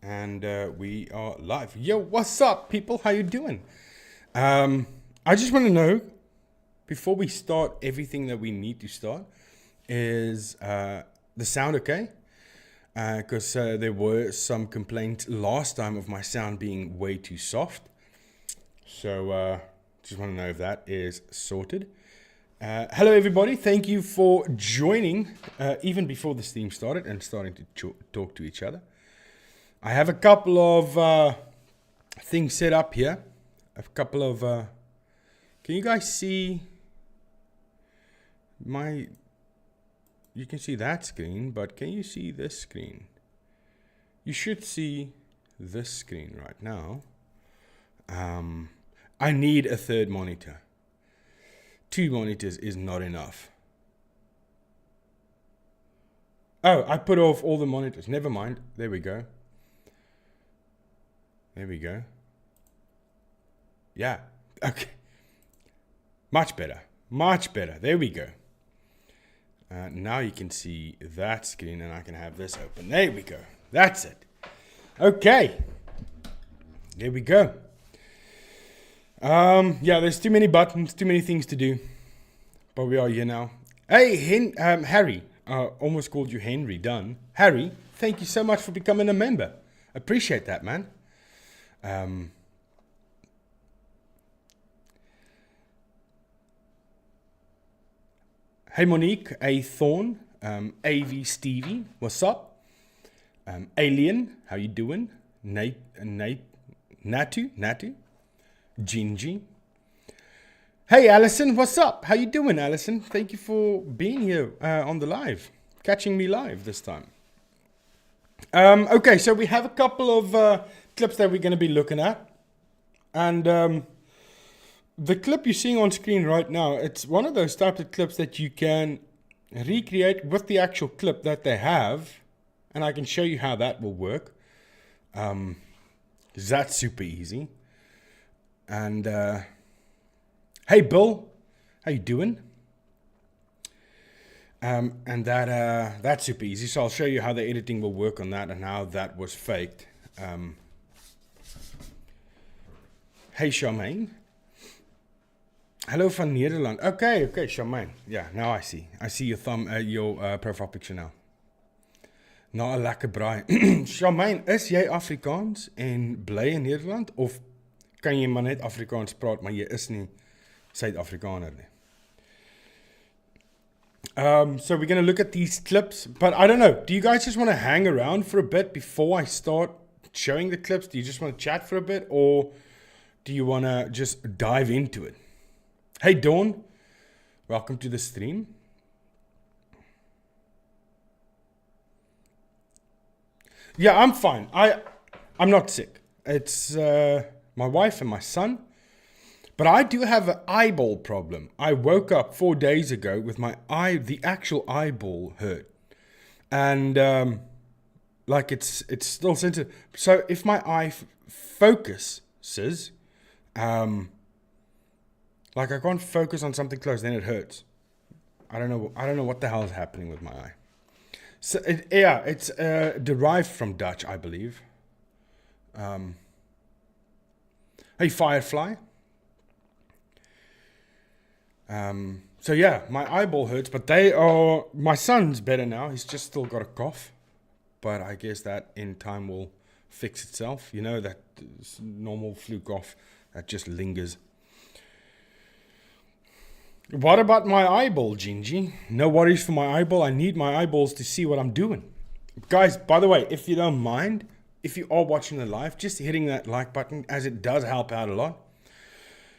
And we are live. Yo, what's up, people? How you doing? I just want to know, before we start everything that we need to start, is the sound okay? Because there were some complaints last time of my sound being way too soft. So just want to know if that is sorted. Hello, everybody. Thank you for joining, even before the stream started and starting to talk to each other. I have a couple of things set up here. A couple of... can you guys see my... You can see that screen, but can you see this screen? You should see this screen right now. I need a third monitor. 2 monitors is not enough. Oh, I put off all the monitors. Never mind. There we go. There we go. Yeah. Okay. Much better. Much better. There we go. Now you can see that screen and I can have this open. There we go. That's it. Okay. There we go. Yeah, there's too many buttons, too many things to do. But we are here now. Hey, Harry. Almost called you Henry Dunn. Harry, thank you so much for becoming a member. Appreciate that, man. Hey Monique, A Thorn, AV Stevie, what's up? Alien, how you doing? Natu, Gingy. Hey Alison, what's up? How you doing, Alison? Thank you for being here on the live, catching me live this time. Okay, so we have a couple of clips that we're going to be looking at. And the clip you're seeing on screen right now, it's one of those types of clips that you can recreate with the actual clip that they have. And I can show you how that will work. That's super easy. And hey Bill, how you doing? And that's super easy. So I'll show you how the editing will work on that and how that was faked. Hey Charmaine. Hello van Nederland. Okay, Charmaine. Yeah, now I see. I see your your profile picture now. Nou 'n lekker braai. Charmaine, is jy Afrikaans en bly in Nederland of kan jy maar net Afrikaans praat maar jy is nie Suid-Afrikaner nie? So we're going to look at these clips, but I don't know. Do you guys just want to hang around for a bit before I start showing the clips? Do you just want to chat for a bit, or do you want to just dive into it? Hey, Dawn. Welcome to the stream. Yeah, I'm fine. I'm not sick. It's my wife and my son. But I do have an eyeball problem. I woke up 4 days ago with my the actual eyeball hurt. And like it's still sensitive. So if my eye focuses, like I can't focus on something close, then it hurts. I don't know what the hell is happening with my eye. So it's derived from Dutch, I believe. Hey Firefly. So yeah, my eyeball hurts, but my son's better now. He's just still got a cough, but I guess that in time will fix itself. You know, that normal flu cough that just lingers. What about my eyeball, Gingy? No worries for my eyeball. I need my eyeballs to see what I'm doing. Guys, by the way, if you don't mind, if you are watching the live, just hitting that like button, as it does help out a lot.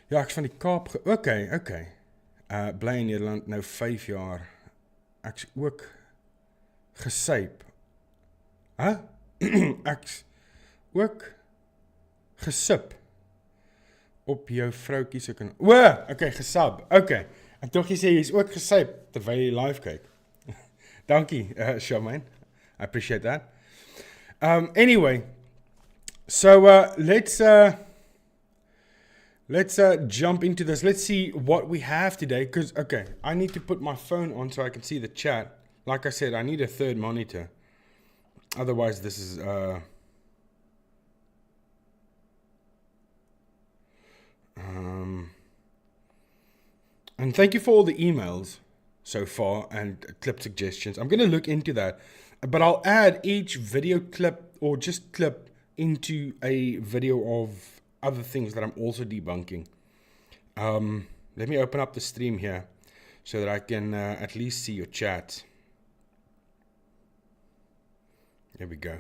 Ja, ek's van die Kaap. Okay. Bly in Nederland nou 5 jaar. Ek's ook gesyp. Huh? Ek's ook gesip op jou vroutjie se kan. Okay, gesab. Okay. Ek dink jy sê jy's ook gesyp terwyl jy live kyk. Dankie, Charmaine. I appreciate that. Anyway, so let's jump into this. Let's see what we have today. Because, okay, I need to put my phone on so I can see the chat. Like I said, I need a third monitor. Otherwise, this is And thank you for all the emails so far and clip suggestions. I'm going to look into that. But I'll add each video clip or just clip into a video of other things that I'm also debunking. Let me open up the stream here so that I can at least see your chat. There we go.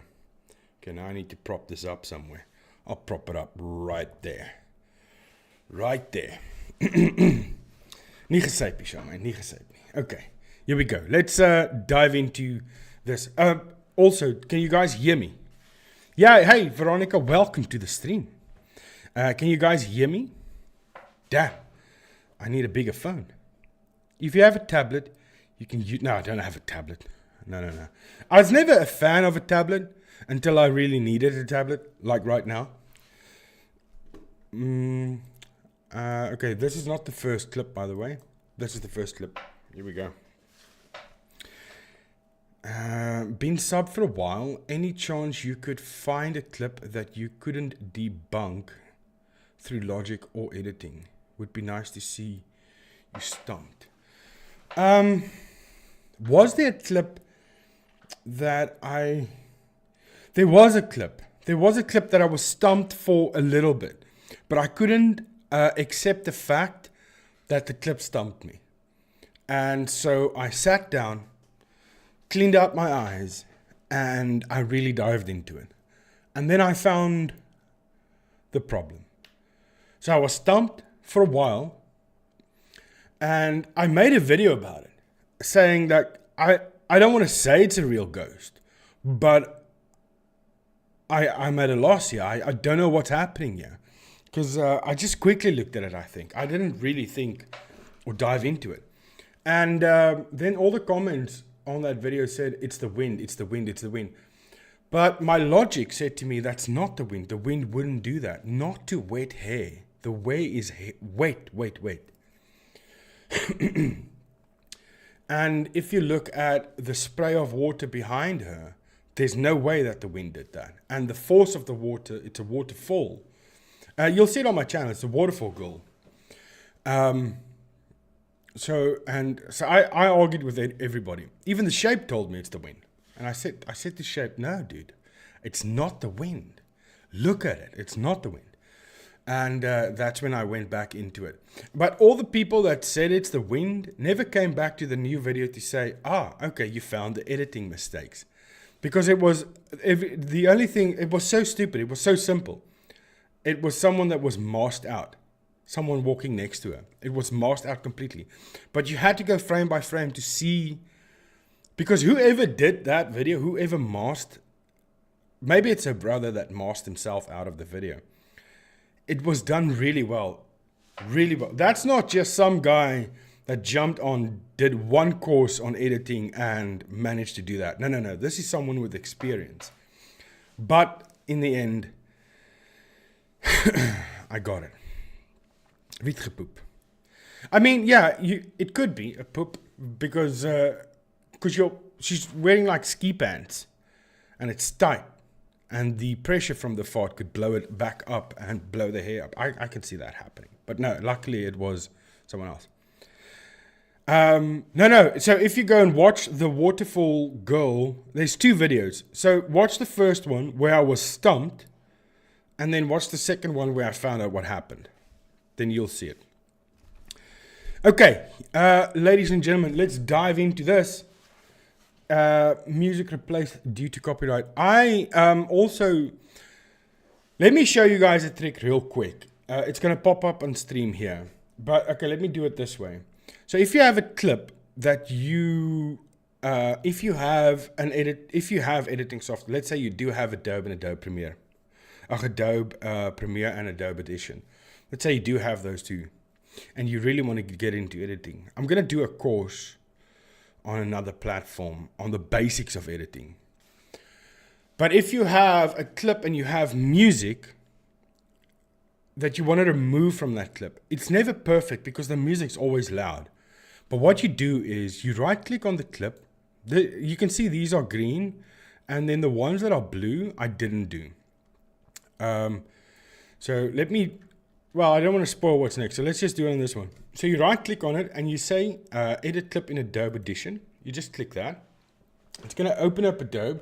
Okay, now I need to prop this up somewhere. I'll prop it up right there. Right there. Nie gesypie, Charmaine. Nie gesypie. Okay, here we go. Let's dive into this. Also, can you guys hear me? Yeah, hey, Veronica, welcome to the stream. Can you guys hear me? Damn, I need a bigger phone. If you have a tablet, you can use... No, I don't have a tablet. No. I was never a fan of a tablet until I really needed a tablet, like right now. Okay, this is not the first clip, by the way. This is the first clip. Here we go. Been sub for a while. Any chance you could find a clip that you couldn't debunk through logic or editing? Would be nice to see you stumped. Was there a clip that I... There was a clip. There was a clip that I was stumped for a little bit. But I couldn't accept the fact that the clip stumped me. And so I sat down, cleaned out my eyes, and I really dived into it. And then I found the problem. So I was stumped for a while, and I made a video about it, saying that I don't want to say it's a real ghost, but I'm at a loss here. I don't know what's happening here. Because I just quickly looked at it, I think. I didn't really think or dive into it. And then all the comments on that video said, it's the wind, it's the wind, it's the wind. But my logic said to me, that's not the wind. The wind wouldn't do that. Not to wet hair. The way is wait. And if you look at the spray of water behind her, there's no way that the wind did that. And the force of the water, it's a waterfall. You'll see it on my channel. It's a waterfall girl. So I argued with everybody. Even the shape told me it's the wind. And I said to shape, no, dude, it's not the wind. Look at it. It's not the wind. And that's when I went back into it. But all the people that said it's the wind never came back to the new video to say, okay, you found the editing mistakes. Because it was the only thing, it was so stupid. It was so simple. It was someone that was masked out. Someone walking next to her. It was masked out completely. But you had to go frame by frame to see. Because whoever did that video, whoever masked, maybe it's her brother that masked himself out of the video. It was done really well. Really well. That's not just some guy that jumped on, did one course on editing and managed to do that. No. This is someone with experience. But in the end, I got it. Wit gepoep. I mean, yeah, it could be a poop because she's wearing like ski pants and it's tight. And the pressure from the fart could blow it back up and blow the hair up. I can see that happening. But no, luckily it was someone else. No. So if you go and watch the waterfall girl, there's 2 videos. So watch the first one where I was stumped. And then watch the second one where I found out what happened. Then you'll see it. Okay, ladies and gentlemen, let's dive into this. Music replaced due to copyright. Also, let me show you guys a trick real quick. It's going to pop up on stream here. But, okay, let me do it this way. So if you have a clip that if you have editing software, let's say you do have Adobe and Adobe Premiere. Adobe Premiere and Adobe Edition. Let's say you do have those 2 and you really want to get into editing. I'm going to do a course on another platform on the basics of editing. But if you have a clip and you have music that you want to remove from that clip, it's never perfect because the music's always loud. But what you do is you right click on the clip. You can see these are green and then the ones that are blue I didn't do. So let me Well, I don't want to spoil what's next, so let's just do it on this one. So you right click on it and you say edit clip in Adobe Edition. You just click that. It's going to open up Adobe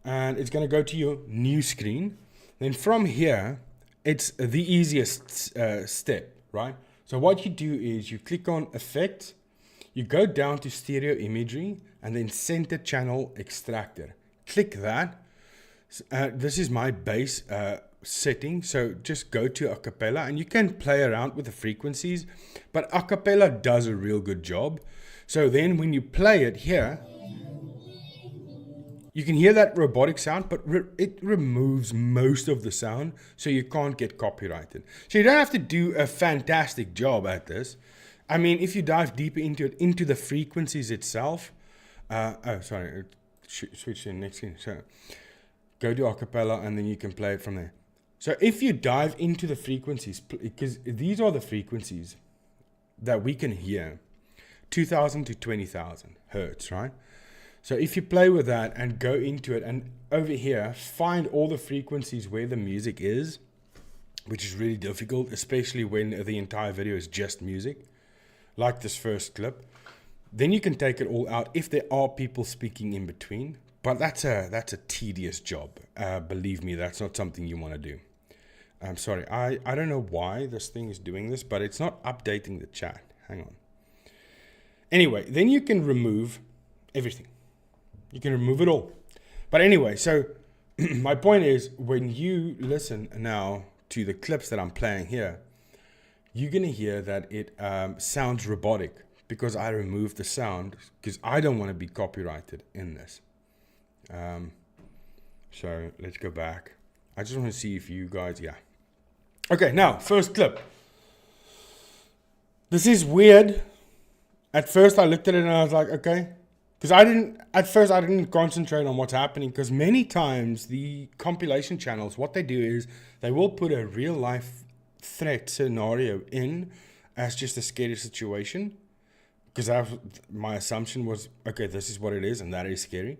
and it's going to go to your new screen. Then from here, it's the easiest step, right? So what you do is you click on Effects, you go down to Stereo Imagery and then Center Channel Extractor. Click that. This is my base setting, so just go to acapella and you can play around with the frequencies, but acapella does a real good job. So then when you play it here, you can hear that robotic sound, but it removes most of the sound, so you can't get copyrighted. So you don't have to do a fantastic job at this. I mean, if you dive deeper into it, into the frequencies itself, switch to the next screen. So go to acapella and then you can play it from there. So if you dive into the frequencies, because these are the frequencies that we can hear, 2,000 to 20,000 hertz, right? So if you play with that and go into it and over here, find all the frequencies where the music is, which is really difficult, especially when the entire video is just music, like this first clip. Then you can take it all out if there are people speaking in between. But that's a tedious job. Believe me, that's not something you want to do. I'm sorry, I don't know why this thing is doing this, but it's not updating the chat. Hang on. Anyway, then you can remove everything. You can remove it all. But anyway, so my point is, when you listen now to the clips that I'm playing here, you're going to hear that it sounds robotic because I removed the sound because I don't want to be copyrighted in this. So let's go back. I just want to see if you guys, yeah. Okay, now, first clip. This is weird. At first I looked at it and I was like, okay. Because at first I didn't concentrate on what's happening, because many times the compilation channels, what they do is they will put a real life threat scenario in as just a scary situation. Because my assumption was, okay, this is what it is and that is scary.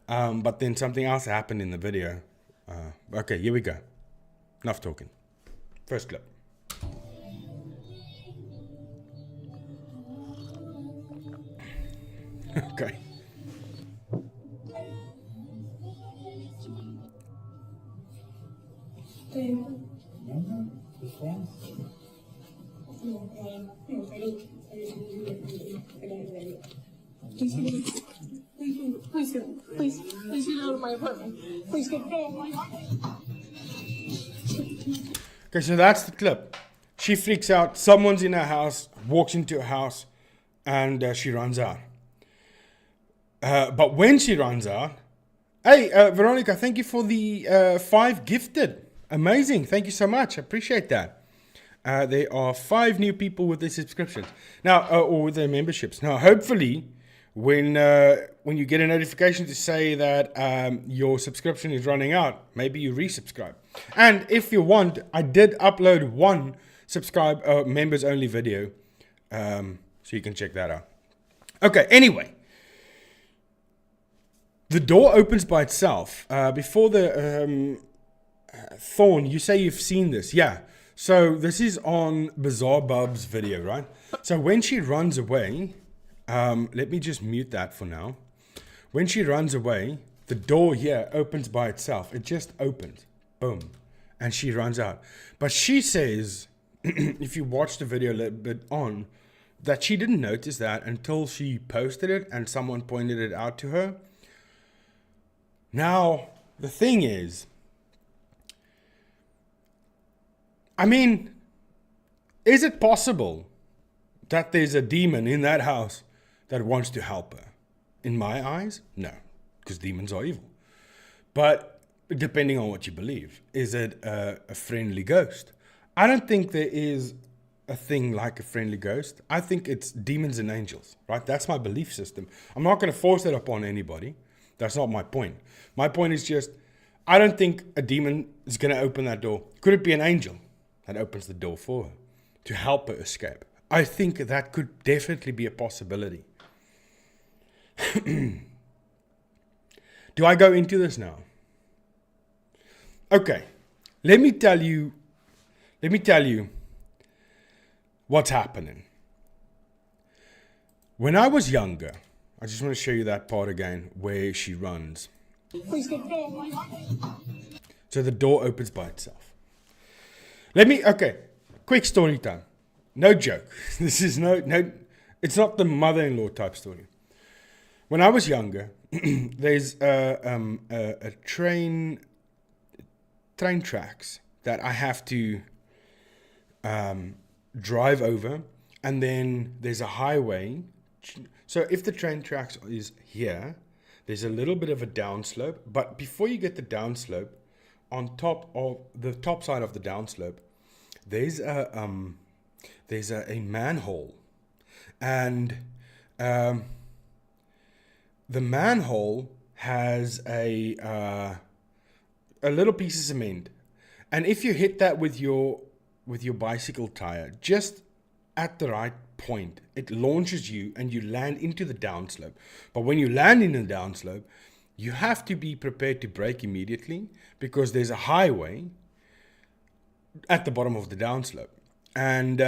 But then something else happened in the video. Okay, here we go. Enough talking. First clip. Okay. Please get out of my apartment. Please get out of my apartment. Okay, so that's the clip. She freaks out. Someone's in her house, walks into her house, and she runs out. But when she runs out, hey, Veronica, thank you for the 5 gifted. Amazing. Thank you so much. I appreciate that. There are 5 new people with their subscriptions now, or with their memberships. Now, hopefully, when you get a notification to say that your subscription is running out, maybe you resubscribe. And if you want, I did upload one members only video, so you can check that out. Okay. Anyway. The door opens by itself. Before the Thorn, you say you've seen this. Yeah. So this is on Bizarre Bub's video, right? So when she runs away, let me just mute that for now. When she runs away, the door here opens by itself. It just opens. Boom. And she runs out. But she says, if you watch the video a little bit on, that she didn't notice that until she posted it and someone pointed it out to her. Now, the thing is, I mean, is it possible that there's a demon in that house that wants to help her? In my eyes, no, because demons are evil. But depending on what you believe, is it a friendly ghost? I don't think there is a thing like a friendly ghost. I think it's demons and angels, right? That's my belief system. I'm not going to force it upon anybody. That's not my point. My point is just, I don't think a demon is going to open that door. Could it be an angel that opens the door for her to help her escape? I think that could definitely be a possibility. Do I go into this now? Okay, let me tell you let me tell you what's happening. When I was younger, I just want to show you that part again where she runs. Please get go. My life. So the door opens by itself. Okay, quick story time. No joke. This is no, it's not the mother-in-law type story. When I was younger, there's a train tracks that I have to drive over, and then there's a highway. So if the train tracks is here, there's a little bit of a downslope, but before you get the downslope, on top of the top side of the downslope, there's a manhole, and the manhole has a little piece of cement, and if you hit that with your bicycle tire just at the right point, it launches you and you land into the downslope. But when you land in the downslope, you have to be prepared to brake immediately because there's a highway at the bottom of the downslope. And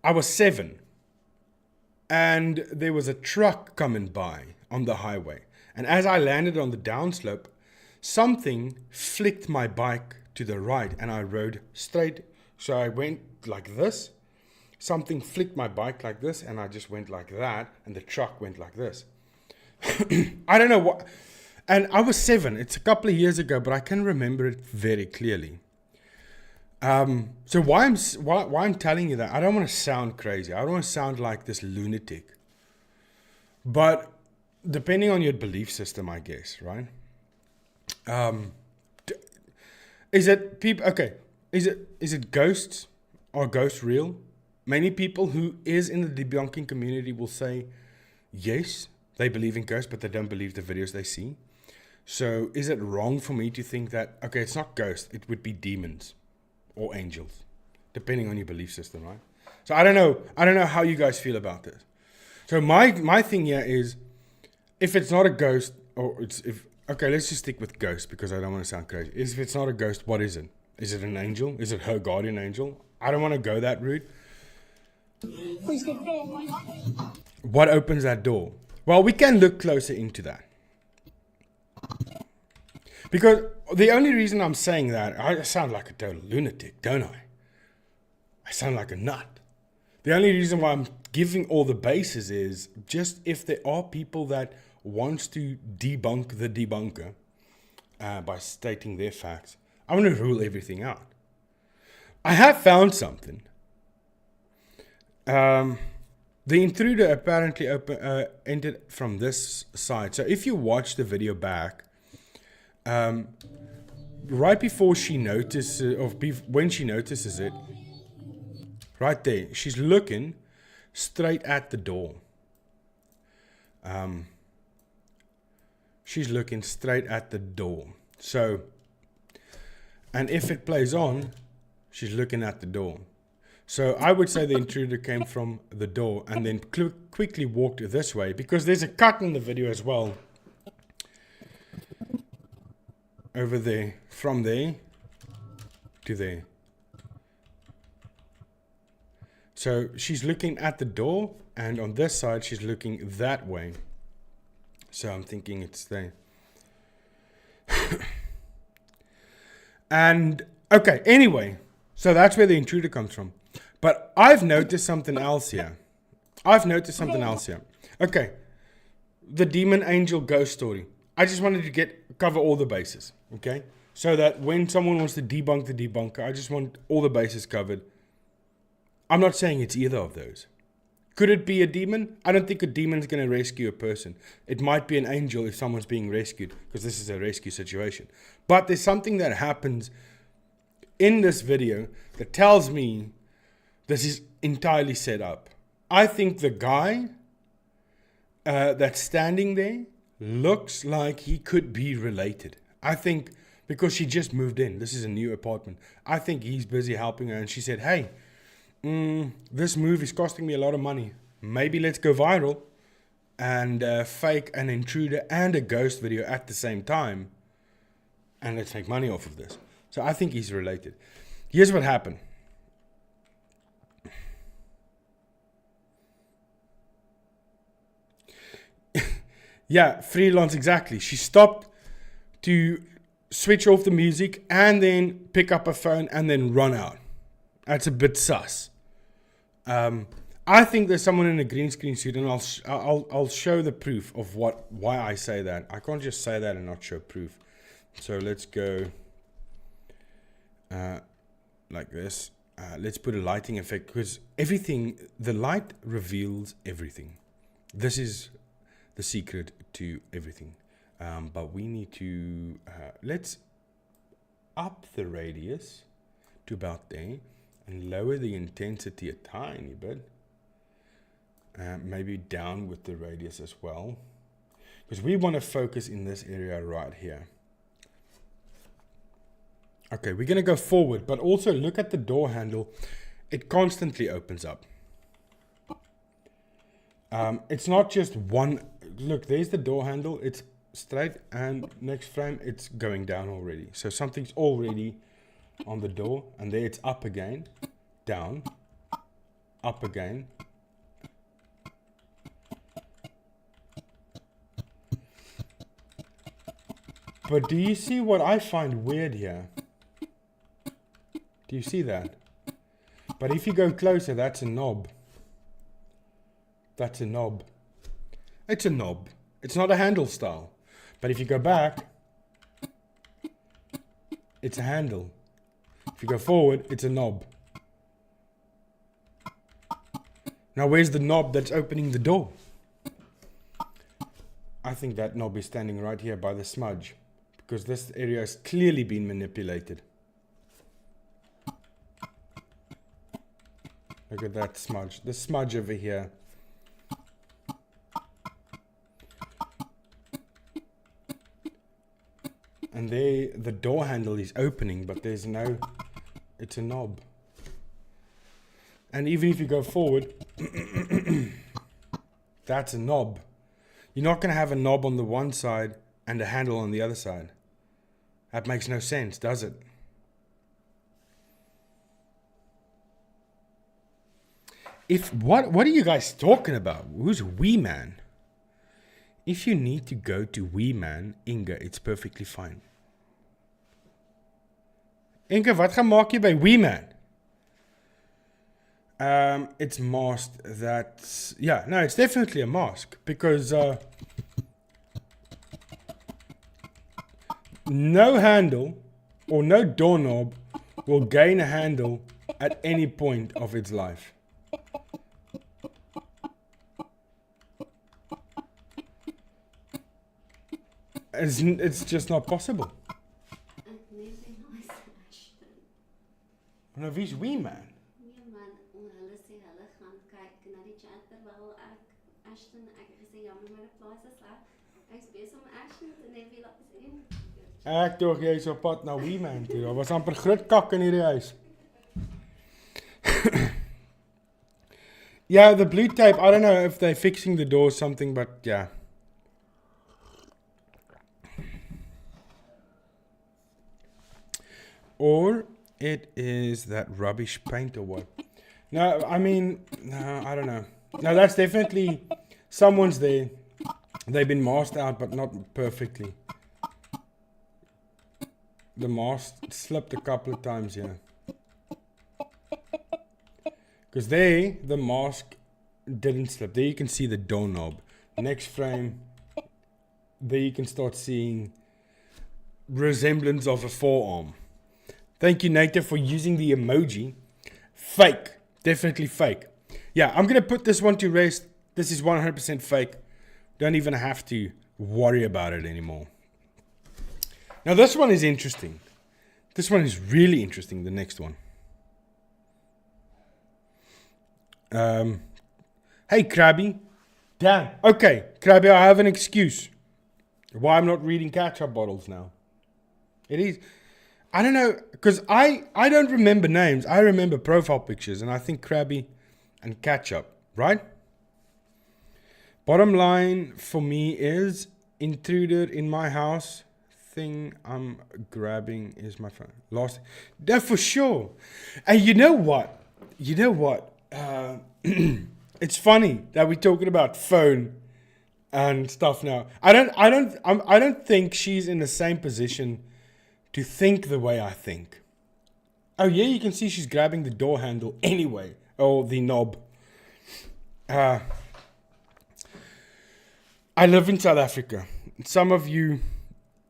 I was 7, and there was a truck coming by on the highway. And as I landed on the downslope, something flicked my bike to the right and I rode straight. So I went like this. Something flicked my bike like this, and I just went like that, and the truck went like this. I don't know what. And I was 7. It's a couple of years ago, but I can remember it very clearly. So why I'm telling you that, I don't want to sound crazy. I don't want to sound like this lunatic. But depending on your belief system, I guess, right? Is it people? Okay, is it ghosts? Are ghosts real? Many people who is in the debunking community will say, yes, they believe in ghosts, but they don't believe the videos they see. So is it wrong for me to think that, okay, it's not ghosts, it would be demons or angels, depending on your belief system, right? So I don't know how you guys feel about this. So my thing here is, if it's not a ghost, okay, let's just stick with ghost because I don't want to sound crazy. If it's not a ghost, what is it? Is it an angel? Is it her guardian angel? I don't want to go that route. Please get go. My life. What opens that door? Well, we can look closer into that. Because the only reason I'm saying that, I sound like a total lunatic, don't I? I sound like a nut. The only reason why I'm giving all the bases is just if there are people that wants to debunk the debunker by stating their facts, I want to rule everything out. I have found something. The intruder apparently entered from this side. So if you watch the video back, right before she notices, when she notices it, right there, she's looking straight at the door. She's looking straight at the door. So, and if it plays on, she's looking at the door. So I would say the intruder came from the door and then quickly walked this way, because there's a cut in the video as well. Over there, from there to there. So she's looking at the door, and on this side she's looking that way. So I'm thinking it's there. And okay, anyway, so that's where the intruder comes from. But I've noticed something else here. Okay, the demon angel ghost story. I just wanted to cover all the bases, okay? So that when someone wants to debunk the debunker, I just want all the bases covered. I'm not saying it's either of those. Could it be a demon? I don't think a demon's going to rescue a person. It might be an angel if someone's being rescued, because this is a rescue situation. But there's something that happens in this video that tells me this is entirely set up. I think the guy that's standing there looks like he could be related. I think because she just moved in. This is a new apartment. I think he's busy helping her, and she said, hey, this move is costing me a lot of money. Maybe let's go viral and fake an intruder and a ghost video at the same time, and let's make money off of this. So I think he's related. Here's what happened. Yeah, freelance, exactly. She stopped to switch off the music and then pick up her phone and then run out. That's a bit sus. I think there's someone in a green screen suit, and I'll show the proof of why I say that. I can't just say that and not show proof. So let's go like this. Let's put a lighting effect, because the light reveals everything. This is the secret to everything. But we need to, let's up the radius to about there and lower the intensity a tiny bit. Maybe down with the radius as well, because we want to focus in this area right here. Okay, we're going to go forward, but also look at the door handle. It constantly opens up. It's not just one. Look, there's the door handle. It's straight, and next frame it's going down already. So something's already on the door, and there it's up again, down, up again. But do you see what I find weird here? Do you see that? But if you go closer, that's a knob. That's a knob. It's a knob. It's not a handle style. But if you go back, it's a handle. If you go forward, it's a knob. Now where's the knob that's opening the door? I think that knob is standing right here by the smudge, because this area has clearly been manipulated. Look at that smudge. The smudge over here. And there, the door handle is opening, but there's no, it's a knob. And even if you go forward, that's a knob. You're not going to have a knob on the one side and a handle on the other side. That makes no sense, does it? What are you guys talking about? Who's Wee Man? If you need to go to Wee Man, Inga, it's perfectly fine. Inga, wat gaan maak jy by Wee Man? It's masked. It's definitely a mask, because no handle or no doorknob will gain a handle at any point of its life. It's just not possible. Nou, wie is Wee Man? Nee man, hulle sê hulle gaan kyk na die chat terwyl ek gesê ja, maar die plaas is sleg. Ek's besig om Ashton te nebulize. Ek dink jy is op pad na Wee Man toe. Daar was amper groot kak in hierdie huis. Yeah, the blue tape, I don't know if they're fixing the door or something, but yeah. Or it is that rubbish paint or what? No, I mean, no, I don't know. No, that's definitely, someone's there. They've been masked out, but not perfectly. The mask slipped a couple of times here. Because there, the mask didn't slip. There you can see the doorknob. Next frame, there you can start seeing resemblance of a forearm. Thank you, Nata, for using the emoji. Fake. Definitely fake. Yeah, I'm going to put this one to rest. This is 100% fake. Don't even have to worry about it anymore. Now, this one is interesting. This one is really interesting, the next one. Hey, Krabby. Damn. Okay, Krabby, I have an excuse why I'm not reading ketchup bottles now. It is... I don't know, because I don't remember names. I remember profile pictures, and I think Krabby and Ketchup, right? Bottom line for me is Intruder in my house, thing I'm grabbing is my phone. Last, yeah, for sure. And you know what? It's funny that we're talking about phone and stuff now. I don't think she's in the same position to think the way I think. Oh yeah, you can see she's grabbing the door handle anyway, or the knob. I live in South Africa. Some of you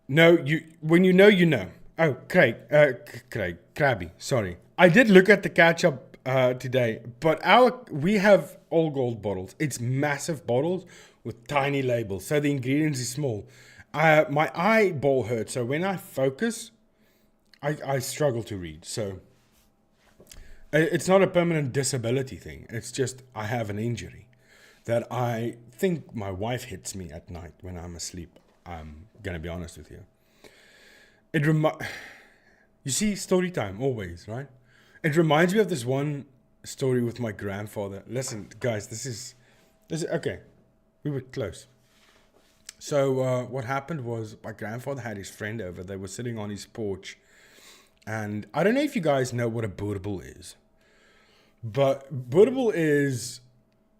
know, when you know, you know. Oh, Krabby, sorry. I did look at the ketchup today, but we have all gold bottles. It's massive bottles with tiny labels, so the ingredients is small. My eyeball hurts, so when I focus, I struggle to read. So it's not a permanent disability thing. It's just I have an injury that I think my wife hits me at night when I'm asleep. I'm gonna be honest with you. You see, story time always, right? It reminds me of this one story with my grandfather. Listen, guys, this is okay. We were close. So what happened was my grandfather had his friend over. They were sitting on his porch, and I don't know if you guys know what a boerboel is, but boerboel is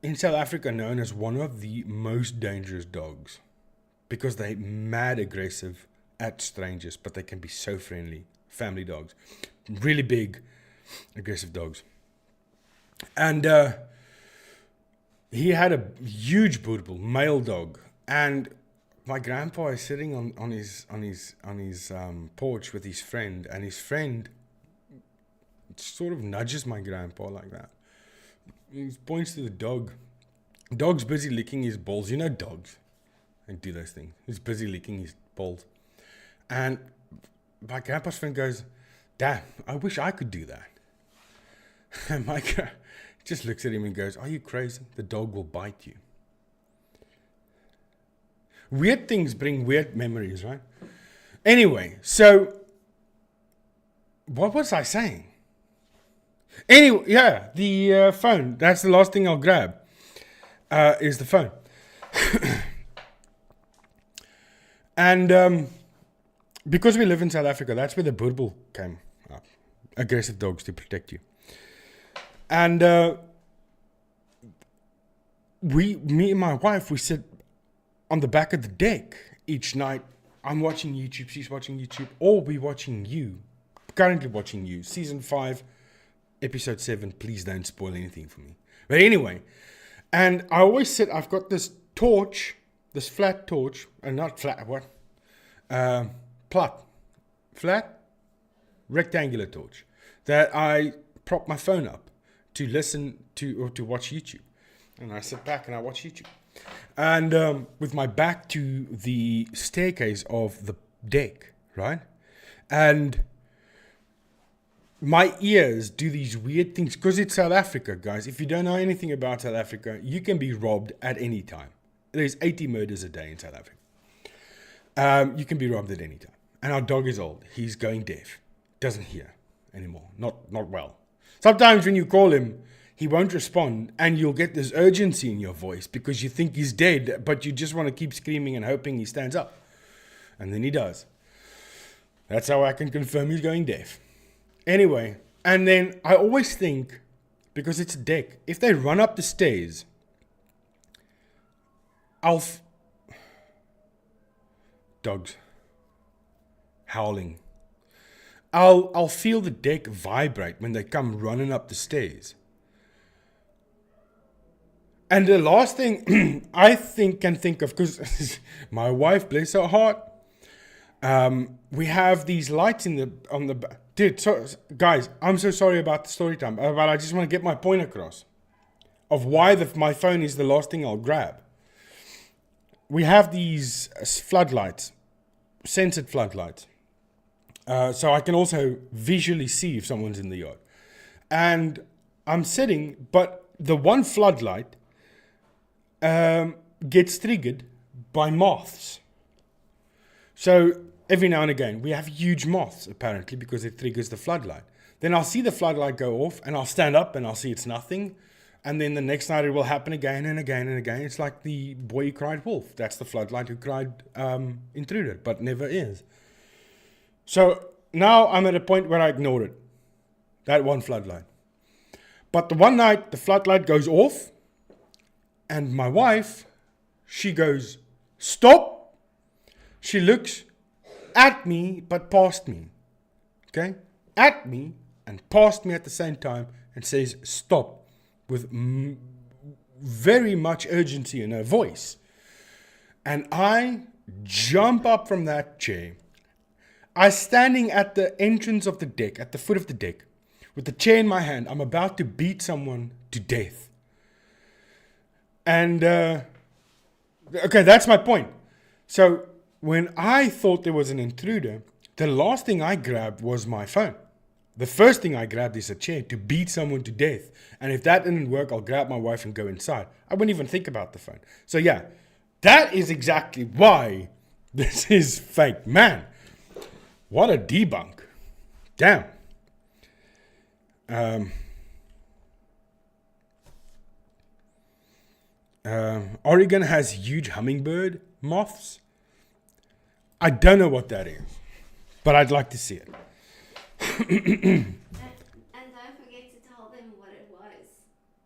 in South Africa known as one of the most dangerous dogs because they're mad aggressive at strangers, but they can be so friendly. Family dogs, really big, aggressive dogs. And he had a huge boerboel, male dog, and my grandpa is sitting on his porch with his friend, and his friend sort of nudges my grandpa like that. He points to the dog. Dog's busy licking his balls. You know dogs, they do those things. He's busy licking his balls, and my grandpa's friend goes, "Damn, I wish I could do that." And my guy just looks at him and goes, "Are you crazy? The dog will bite you." Weird things bring weird memories, right? Anyway, so what was I saying? Anyway, yeah, the phone. That's the last thing I'll grab, is the phone. And because we live in South Africa, that's where the boerboel came up. Aggressive dogs to protect you. And me and my wife, we sit on the back of the deck each night. I'm watching YouTube, she's watching YouTube, or we're watching you. Currently watching you. Season 5, episode 7. Please don't spoil anything for me. But anyway, and I always sit, I've got this torch, this flat torch, and not flat, what? Flat, rectangular torch that I prop my phone up to listen to or to watch YouTube. And I sit back and I watch YouTube. And with my back to the staircase of the deck, right? And my ears do these weird things because it's South Africa, guys. If you don't know anything about South Africa, you can be robbed at any time. There's 80 murders a day in South Africa. You can be robbed at any time. And our dog is old. He's going deaf. Doesn't hear anymore. Not well. Sometimes when you call him, he won't respond, and you'll get this urgency in your voice because you think he's dead, but you just want to keep screaming and hoping he stands up. And then he does. That's how I can confirm he's going deaf. Anyway, and then I always think, because it's a deck, if they run up the stairs, dogs howling. I'll feel the deck vibrate when they come running up the stairs. And the last thing I can think of, because my wife, bless her heart, we have these lights on the dude. So guys, I'm so sorry about the story time, but I just want to get my point across of why my phone is the last thing I'll grab. We have these floodlights, censored floodlights, so I can also visually see if someone's in the yard. And I'm sitting, but the one floodlight gets triggered by moths. So every now and again, we have huge moths, apparently, because it triggers the floodlight. Then I'll see the floodlight go off, and I'll stand up, and I'll see it's nothing. And then the next night, it will happen again and again and again. It's like the boy who cried wolf. That's the floodlight who cried intruder, but never is. So now I'm at a point where I ignored it. That one floodlight. But the one night the floodlight goes off and my wife, she goes, stop. She looks at me but past me. Okay? At me and past me at the same time and says stop with very much urgency in her voice. And I jump up from that chair. I'm standing at the entrance of the deck, at the foot of the deck, with the chair in my hand. I'm about to beat someone to death. And, okay, that's my point. So, when I thought there was an intruder, the last thing I grabbed was my phone. The first thing I grabbed is a chair to beat someone to death. And if that didn't work, I'll grab my wife and go inside. I wouldn't even think about the phone. So, yeah, that is exactly why this is fake. Man, what a debunk. Damn. Oregon has huge hummingbird moths. I don't know what that is, but I'd like to see it. And don't forget to tell them what it was,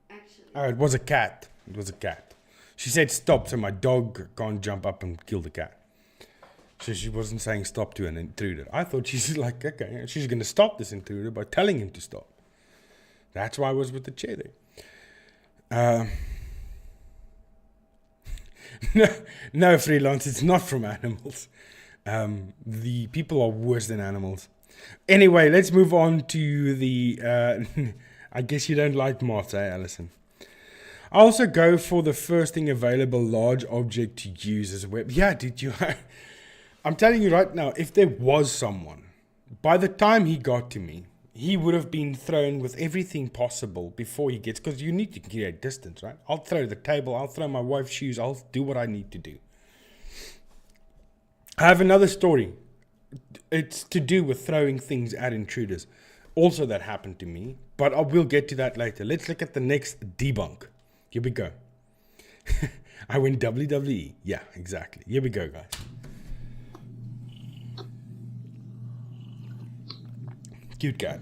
actually. It was a cat. It was a cat. She said stop, so my dog can't jump up and kill the cat. So she wasn't saying stop to an intruder. I thought she's like, okay, she's going to stop this intruder by telling him to stop. That's why I was with the chair there. No, freelance, it's not from animals. The people are worse than animals. Anyway, let's move on to the... I guess you don't like moths, eh, Alison? I also go for the first thing available large object to use as a weapon. Yeah, did you? I'm telling you right now, if there was someone, by the time he got to me, he would have been thrown with everything possible before he gets, because you need to create distance, right? I'll throw the table, I'll throw my wife's shoes, I'll do what I need to do. I have another story. It's to do with throwing things at intruders. Also that happened to me, but I will get to that later. Let's look at the next debunk. Here we go. I went WWE. Yeah, exactly. Here we go, guys. Cute cat.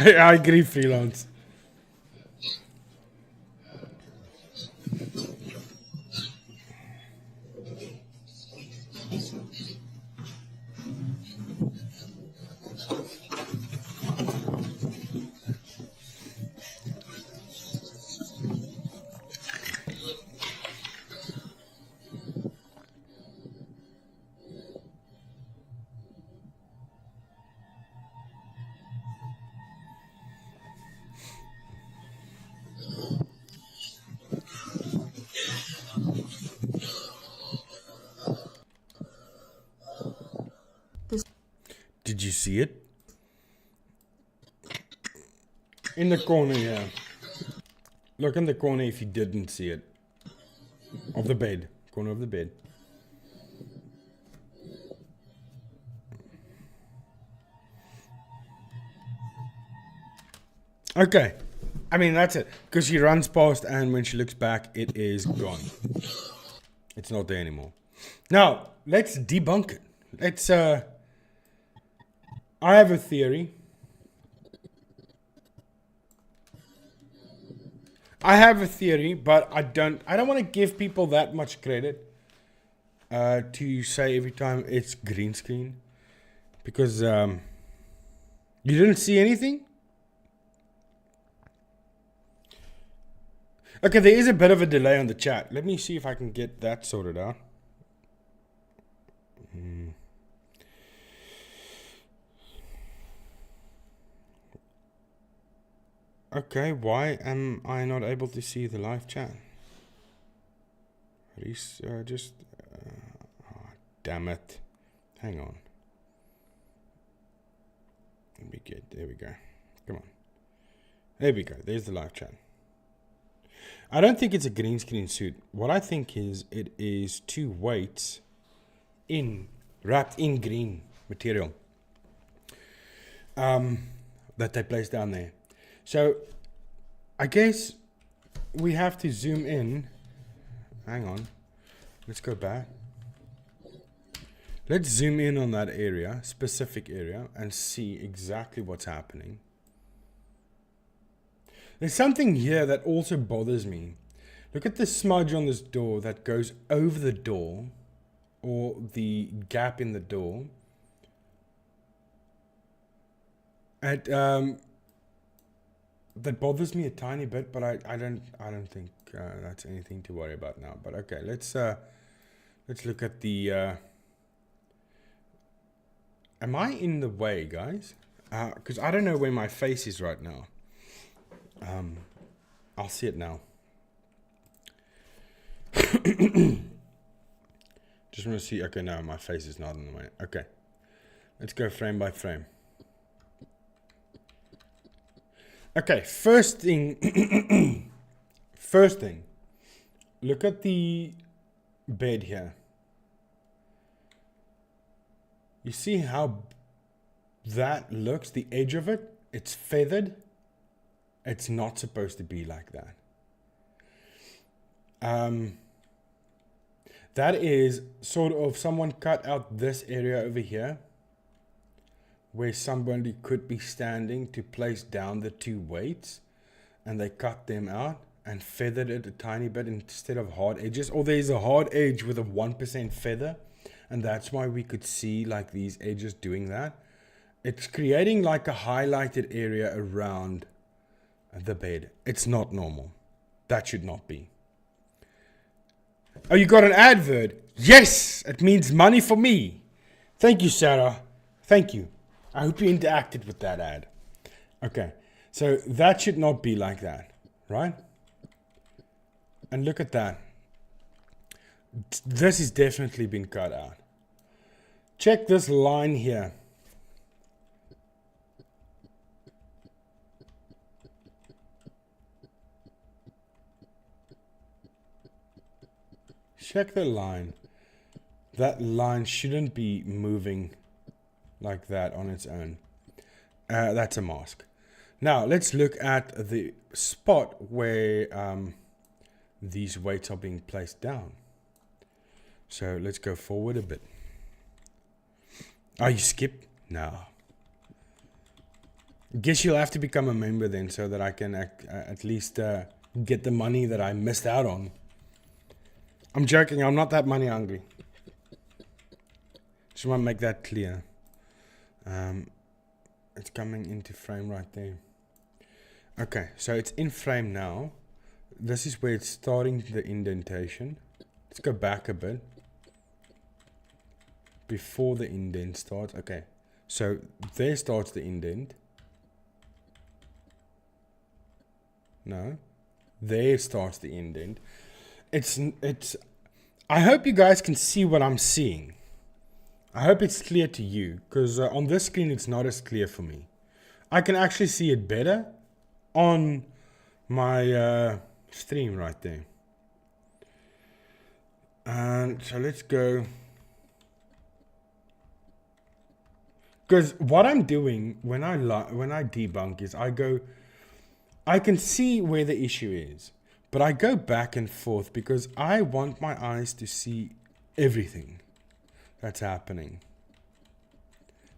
I agree, freelance. Did you see it? In the corner, yeah. Look in the corner if you didn't see it. Of the bed. Corner of the bed. Okay. I mean, that's it. Because she runs past and when she looks back, it is gone. It's not there anymore. Now, let's debunk it. Let's, I have a theory. But I don't want to give people that much credit to say every time it's green screen. Because you didn't see anything? Okay, there is a bit of a delay on the chat. Let me see if I can get that sorted out. Okay, why am I not able to see the live chat? damn it. Hang on. There we go. Come on. There we go. There's the live chat. I don't think it's a green screen suit. What I think is it is two weights wrapped in green material that they placed down there. So I guess we have to zoom in. Hang on. Let's go back. Let's zoom in on that area, specific area, and see exactly what's happening. There's something here that also bothers me. Look at the smudge on this door that goes over the door, or the gap in the door. And that bothers me a tiny bit, but I don't think that's anything to worry about now. But okay, let's look at the. Am I in the way, guys? Because I don't know where my face is right now. I'll see it now. Just want to see. Okay, no, my face is not in the way. Okay, let's go frame by frame. Okay, first thing. Look at the bed here. You see how that looks? The edge of it, it's feathered. It's not supposed to be like that. That is sort of someone cut out this area over here where somebody could be standing to place down the two weights, and they cut them out and feathered it a tiny bit instead of hard edges. Or there's a hard edge with a 1% feather, and that's why we could see like these edges doing that. It's creating like a highlighted area around the bed. It's not normal. That should not be. Oh, you got an advert? Yes! It means money for me. Thank you, Sarah. Thank you. I hope you interacted with that ad. Okay. So that should not be like that. Right? And look at that. This has definitely been cut out. Check this line here. Check the line. That line shouldn't be moving like that on its own. That's a mask. Now let's look at the spot where these weights are being placed down. So let's go forward a bit. Oh, you skipped? No. Guess you'll have to become a member then, so that I can at least get the money that I missed out on. I'm joking, I'm not that money hungry. Just want to make that clear. It's coming into frame right there. Okay, so it's in frame now. This is where it's starting the indentation. Let's go back a bit. Before the indent starts. Okay, so there starts the indent. No. There starts the indent. It's I hope you guys can see what I'm seeing. I hope it's clear to you, because on this screen it's not as clear for me. I can actually see it better on my stream right there. And so let's go. Because what I'm doing when I debunk is I can see where the issue is, but I go back and forth because I want my eyes to see everything that's happening.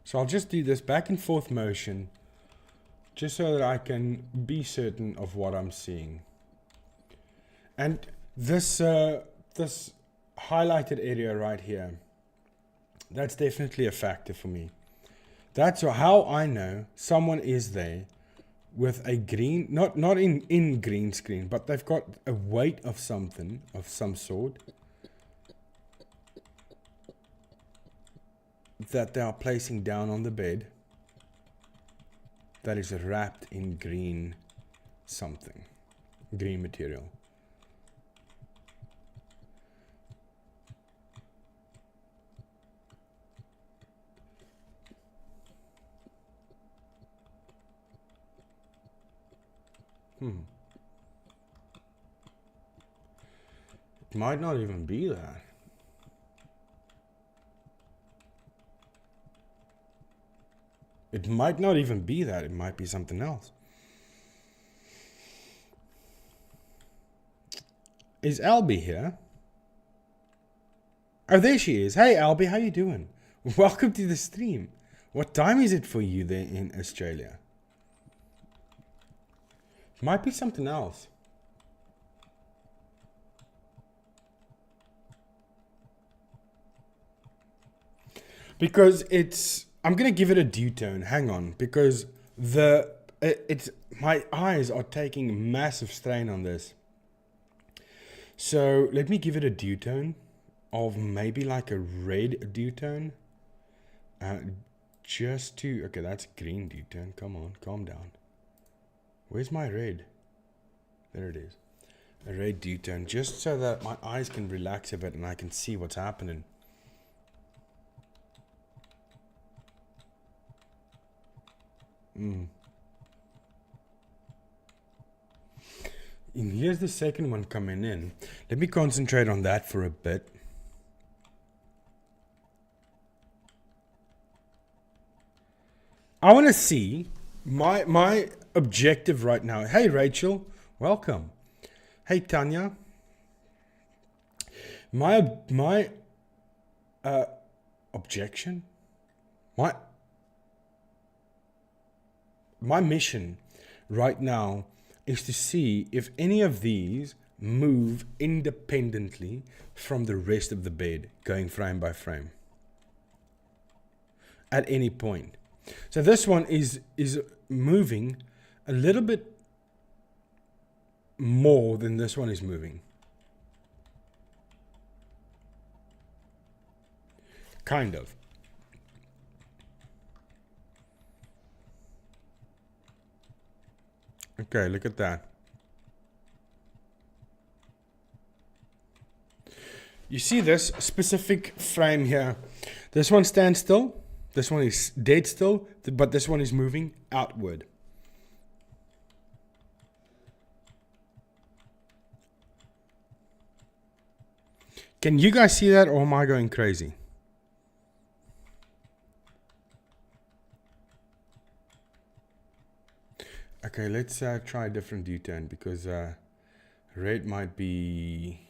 So I'll just do this back and forth motion just so that I can be certain of what I'm seeing. And this this highlighted area right here, that's definitely a factor for me. That's how I know someone is there with a green, not in green screen, but they've got a weight of something, of some sort, that they are placing down on the bed that is wrapped in green something, green material. It might not even be that. It might not even be that. It might be something else. Is Albie here? Oh, there she is. Hey, Albie, how you doing? Welcome to the stream. What time is it for you there in Australia? Might be something else. Because it's... I'm going to give it a due-tone. Hang on. Because my eyes are taking massive strain on this. So let me give it a due-tone of maybe like a red due-tone. Just to... Okay, that's green due-tone. Come on, calm down. Where's my red? There it is. A red due-tone. Just so that my eyes can relax a bit and I can see what's happening. And here's the second one coming in. Let me concentrate on that for a bit. I want to see my objective right now. Hey, Rachel, welcome. Hey, Tanya. My objection. My mission right now is to see if any of these move independently from the rest of the bed, going frame by frame. At any point. So this one is moving a little bit more than this one is moving. Kind of. Okay, look at that. You see this specific frame here. This one stands still. This one is dead still, but this one is moving outward. Can you guys see that, or am I going crazy? Okay, let's try a different U-turn because red might be...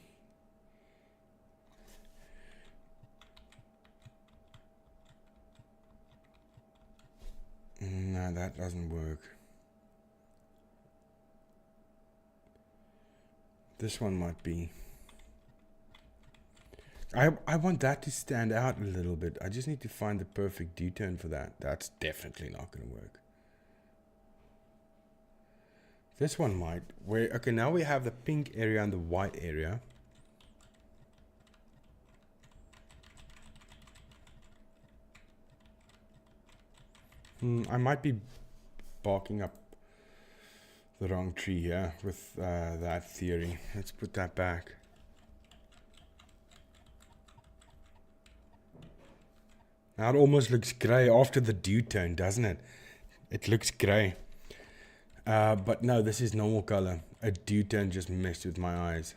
No, that doesn't work. This one might be... I want that to stand out a little bit. I just need to find the perfect U-turn for that. That's definitely not going to work. This one might. Okay, now we have the pink area and the white area. I might be barking up the wrong tree here with that theory. Let's put that back. Now it almost looks grey after the dew tone, doesn't it? It looks grey. But no, this is normal color. A dew tone just messed with my eyes.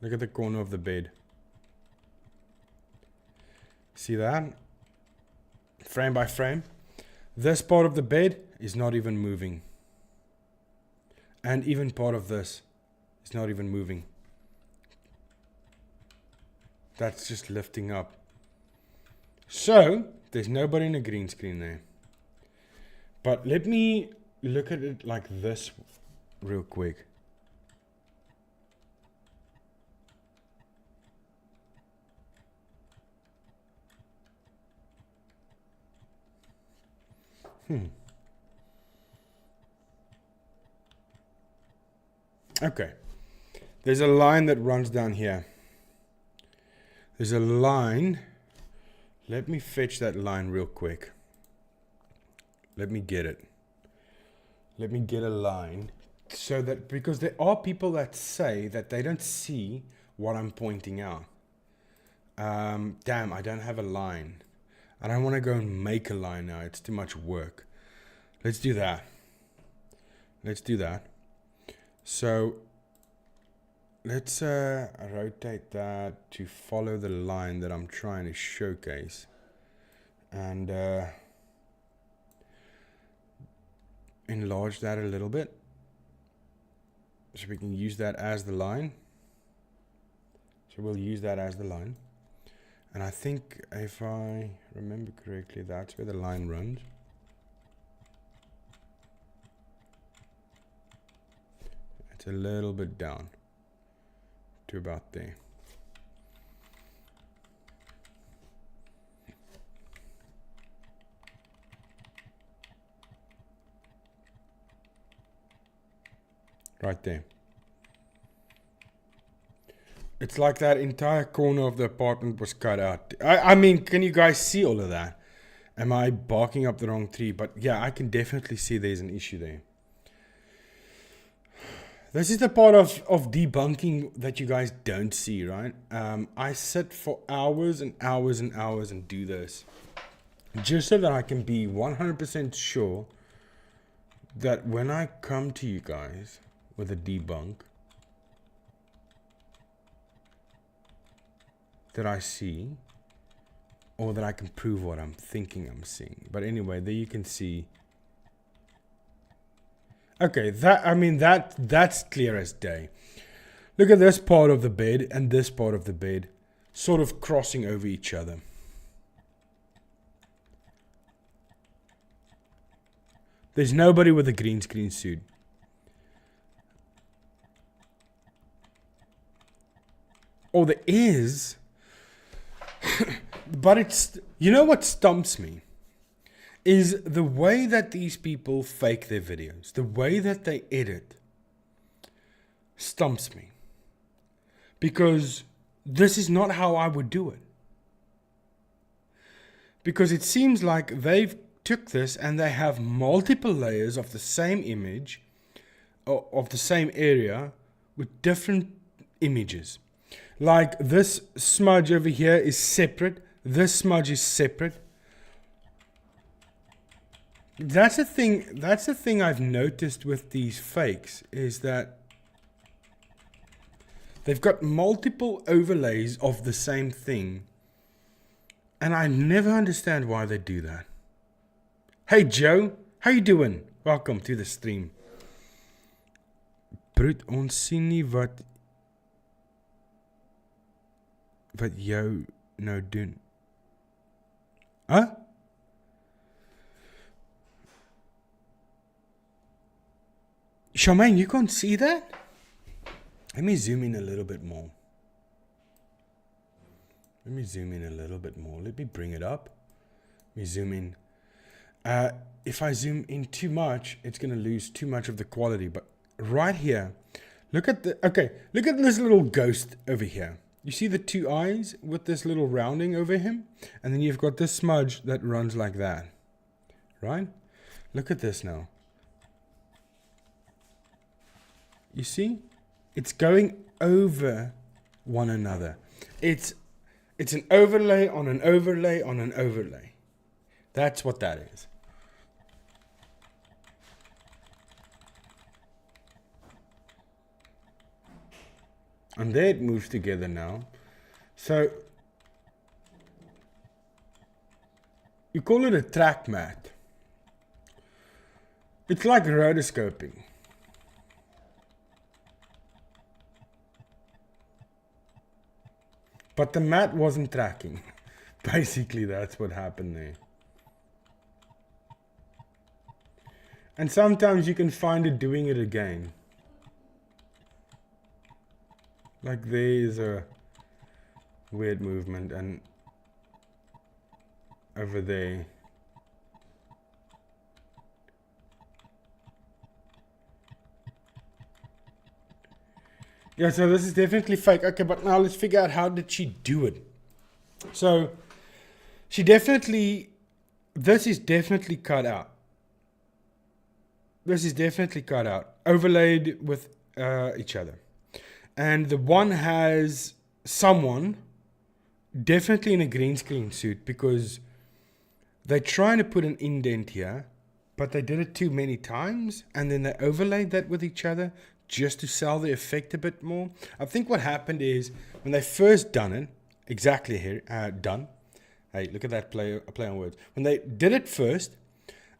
Look at the corner of the bed. See that? Frame by frame. This part of the bed is not even moving. And even part of this is not even moving. That's just lifting up. So, there's nobody in a green screen there. But let me look at it like this real quick. Okay. There's a line that runs down here. There's a line. Let me fetch that line real quick. Let me get it. Let me get a line. So that, because there are people that say that they don't see what I'm pointing out. Damn, I don't have a line. I don't want to go and make a line now. It's too much work. Let's do that. Let's do that. So let's rotate that to follow the line that I'm trying to showcase. And enlarge that a little bit. So we can use that as the line. So we'll use that as the line. And I think if I remember correctly, that's where the line runs. It's a little bit down to about there. Right there. It's like that entire corner of the apartment was cut out. I mean, can you guys see all of that? Am I barking up the wrong tree? But yeah, I can definitely see there's an issue there. This is the part of debunking that you guys don't see, right? I sit for hours and hours and hours and do this. Just so that I can be 100% sure that when I come to you guys with a debunk, that I see, or that I can prove what I'm thinking I'm seeing. But anyway, there you can see. Okay, that's clear as day. Look at this part of the bed and this part of the bed sort of crossing over each other. There's nobody with a green screen suit. Or there is. But it's, you know what stumps me? Is the way that these people fake their videos. The way that they edit stumps me. Because this is not how I would do it. Because it seems like they've took this and they have multiple layers of the same image, or of the same area, with different images. Like this smudge over here is separate. This smudge is separate. That's the thing I've noticed with these fakes, is that they've got multiple overlays of the same thing. And I never understand why they do that. Hey Joe, how you doing? Welcome to the stream. Broed, ons sien nie wat jou nou doen. Huh? Charmaine, you can't see that? Let me zoom in a little bit more. Let me zoom in a little bit more. Let me bring it up. Let me zoom in. If I zoom in too much, it's going to lose too much of the quality. But right here, look at this little ghost over here. You see the two eyes with this little rounding over him? And then you've got this smudge that runs like that. Right? Look at this now. You see? It's going over one another. It's an overlay on an overlay on an overlay. That's what that is. And there it moves together now. So you call it a track mat. It's like rotoscoping. But the mat wasn't tracking. Basically, that's what happened there. And sometimes you can find it doing it again. Like there's a weird movement, and over there. Yeah, so this is definitely fake. Okay, but now let's figure out, how did she do it? So she definitely, this is definitely cut out. This is definitely cut out, overlaid with each other. And the one has someone definitely in a green screen suit, because they're trying to put an indent here, but they did it too many times, and then they overlaid that with each other just to sell the effect a bit more. I think what happened is when they first done it, exactly here, done. Hey, look at that play on words. When they did it first,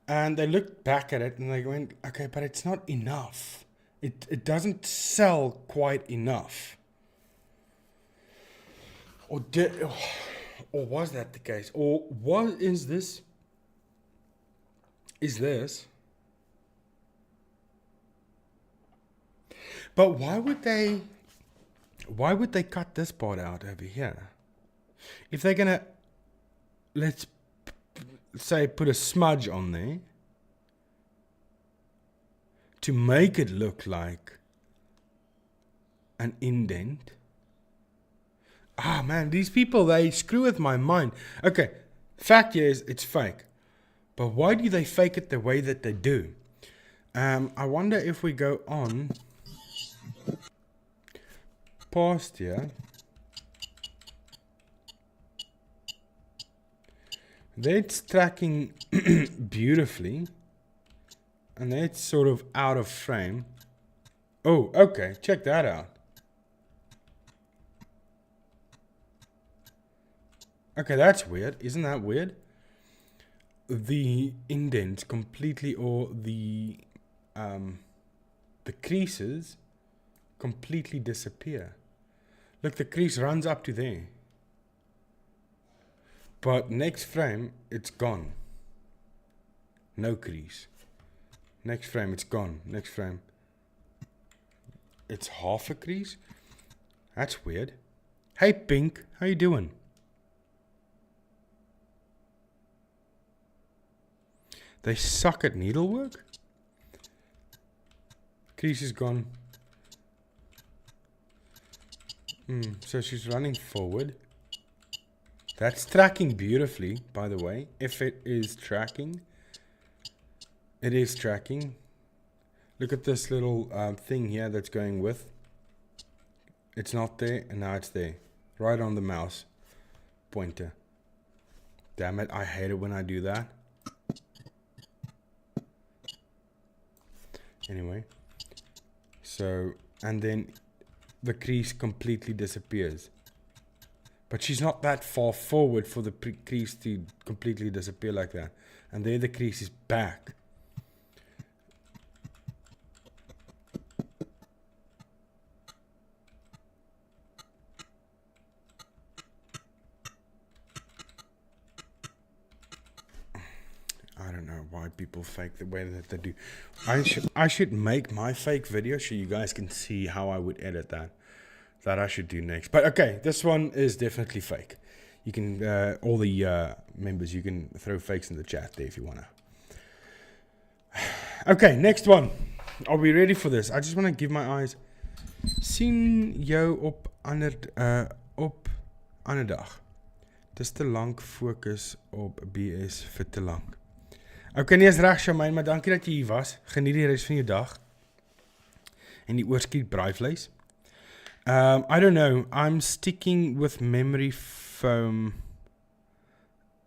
and they looked back at it and they went, okay, but it's not enough. It doesn't sell quite enough. Or was that the case? Or what is this? Is this? But why would they cut this part out over here? If they're gonna, let's say, put a smudge on there to make it look like an indent. Ah, man, these people, they screw with my mind. Okay, fact is, it's fake. But why do they fake it the way that they do? I wonder if we go on past here. That's tracking beautifully. And that's sort of out of frame. Oh, okay, check that out. Okay, that's weird. Isn't that weird? The indents completely, or the creases completely disappear. Look, the crease runs up to there. But next frame, it's gone. No crease. Next frame, it's gone. Next frame, it's half a crease. That's weird. Hey, Pink, how you doing? They suck at needlework. Crease is gone. So she's running forward. That's tracking beautifully, by the way. If it is tracking. It is tracking. Look at this little thing here that's going with. It's not there, and now it's there. Right on the mouse pointer. Damn it, I hate it when I do that. Anyway. So, and then the crease completely disappears. But she's not that far forward for the crease to completely disappear like that. And there the crease is back. I don't know why people fake the way that they do. I should make my fake video so you guys can see how I would edit that. That I should do next. But okay, this one is definitely fake. You can, all the members, you can throw fakes in the chat there if you want to. Okay, next one. Are we ready for this? I just want to give my eyes. Sien jou op ander dag. Dis te lank fokus op BS vir te lank. Okay, nie is reg, Shamaine, maar dankie dat jy hier was. Geniet die res van jou dag. En die oorskiet braaivleis. I don't know. I'm sticking with memory foam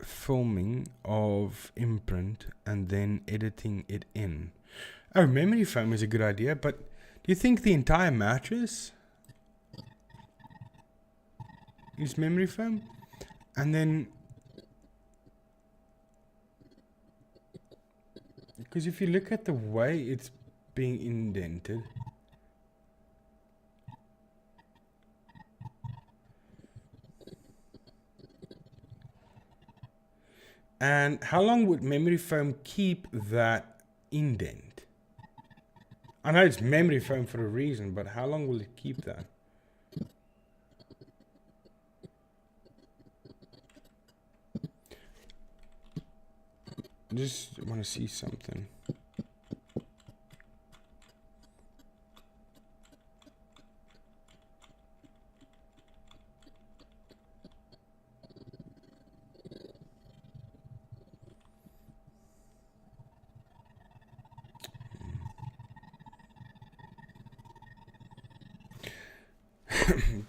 filming of imprint and then editing it in. Oh, memory foam is a good idea, but do you think the entire mattress is memory foam? And then, because if you look at the way it's being indented, and how long would memory foam keep that indent? I know it's memory foam for a reason, but how long will it keep that? I just want to see something.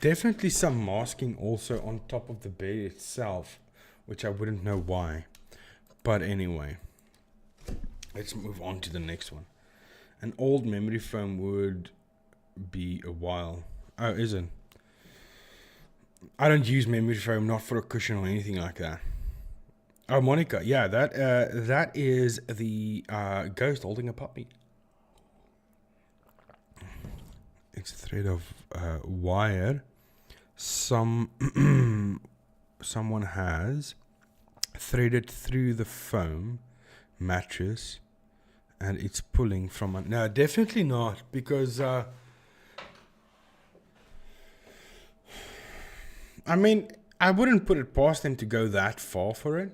Definitely some masking also on top of the bed itself, which I wouldn't know why. But anyway, let's move on to the next one. An old memory foam would be a while. Oh, isn't. I don't use memory foam, not for a cushion or anything like that. Oh, Monica, yeah, that is the ghost holding a puppy. It's a thread of wire. Someone has threaded through the foam mattress, and it's pulling from. No, definitely not, because. I mean, I wouldn't put it past them to go that far for it.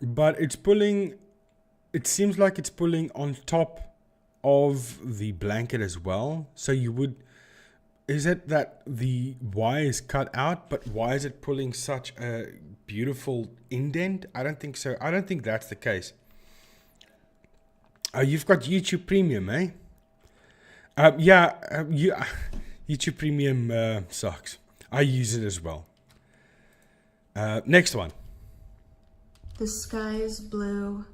But it's pulling, it seems like it's pulling on top of the blanket as well. So you would, is it that the wire is cut out, but why is it pulling such a beautiful indent? I don't think so. I don't think that's the case. You've got YouTube Premium, eh? YouTube Premium sucks. I use it as well. Next one. The sky is blue.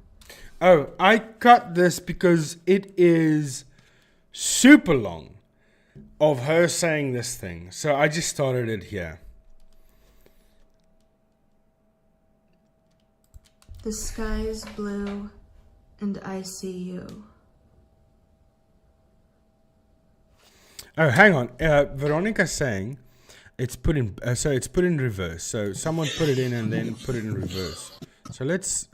Oh, I cut this because it is super long of her saying this thing. So I just started it here. The sky is blue, and I see you. Oh, hang on. Veronica's saying it's put in. So it's put in reverse. So someone put it in and then put it in reverse. So let's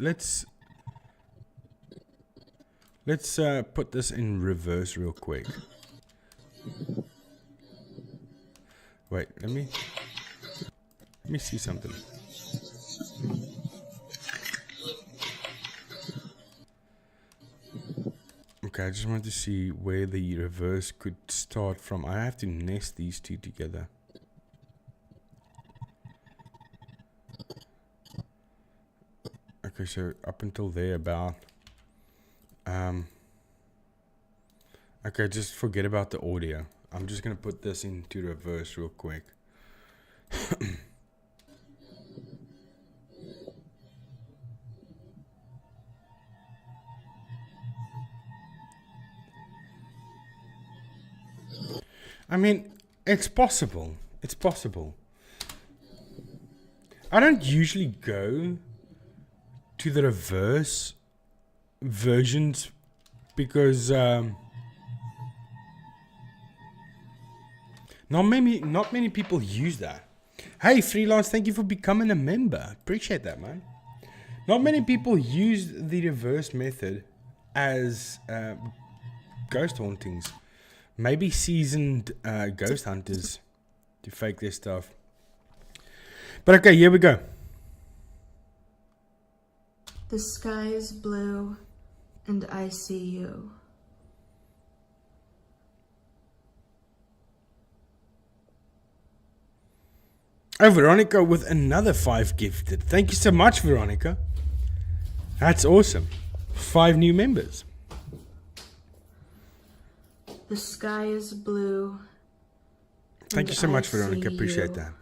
put this in reverse real quick. Wait, let me see something. Okay, I just want to see where the reverse could start from. I have to nest these two together. Okay, so up until there about. Okay, just forget about the audio. I'm just going to put this into reverse real quick. I mean, it's possible. It's possible. I don't usually go to the reverse versions because not many people use that. Hey, Freelance, thank you for becoming a member. Appreciate that, man. Not many people use the reverse method as ghost hauntings. Maybe seasoned ghost hunters to fake their stuff. But okay, here we go. The sky is blue, and I see you. Oh, Veronica with another 5 gifted. Thank you so much, Veronica. That's awesome. 5 new members. The sky is blue. Thank you so much, Veronica. Appreciate that.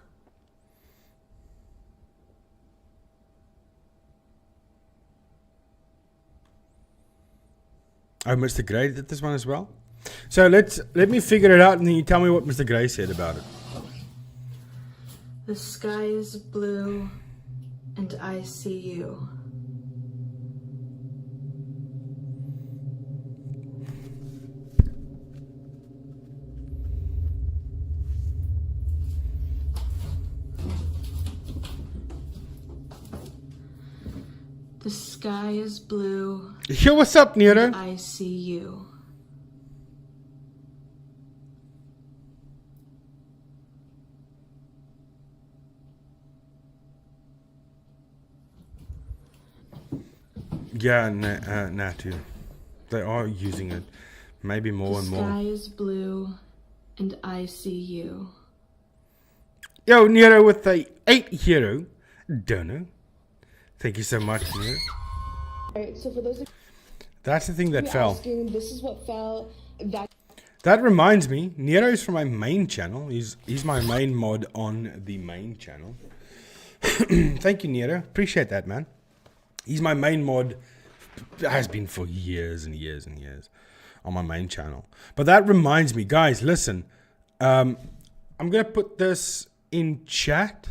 Oh, Mr. Gray did this one as well. So let me figure it out, and then you tell me what Mr. Gray said about it. The sky is blue, and I see you. The sky is blue. Yo, what's up, Nero? And I see you. Yeah, Natu. They are using it. Maybe more and more. The sky is blue, and I see you. Yo, Nero with the 8 hero. Dono. Thank you so much, Nero. Alright, so for those of That's the thing that you fell. asking, this is what fell. That reminds me, Nero is from my main channel. He's my main mod on the main channel. Thank you, Nero. Appreciate that, man. He's my main mod. Has been for years and years and years. on my main channel. But that reminds me, guys, listen. I'm going to put this in chat.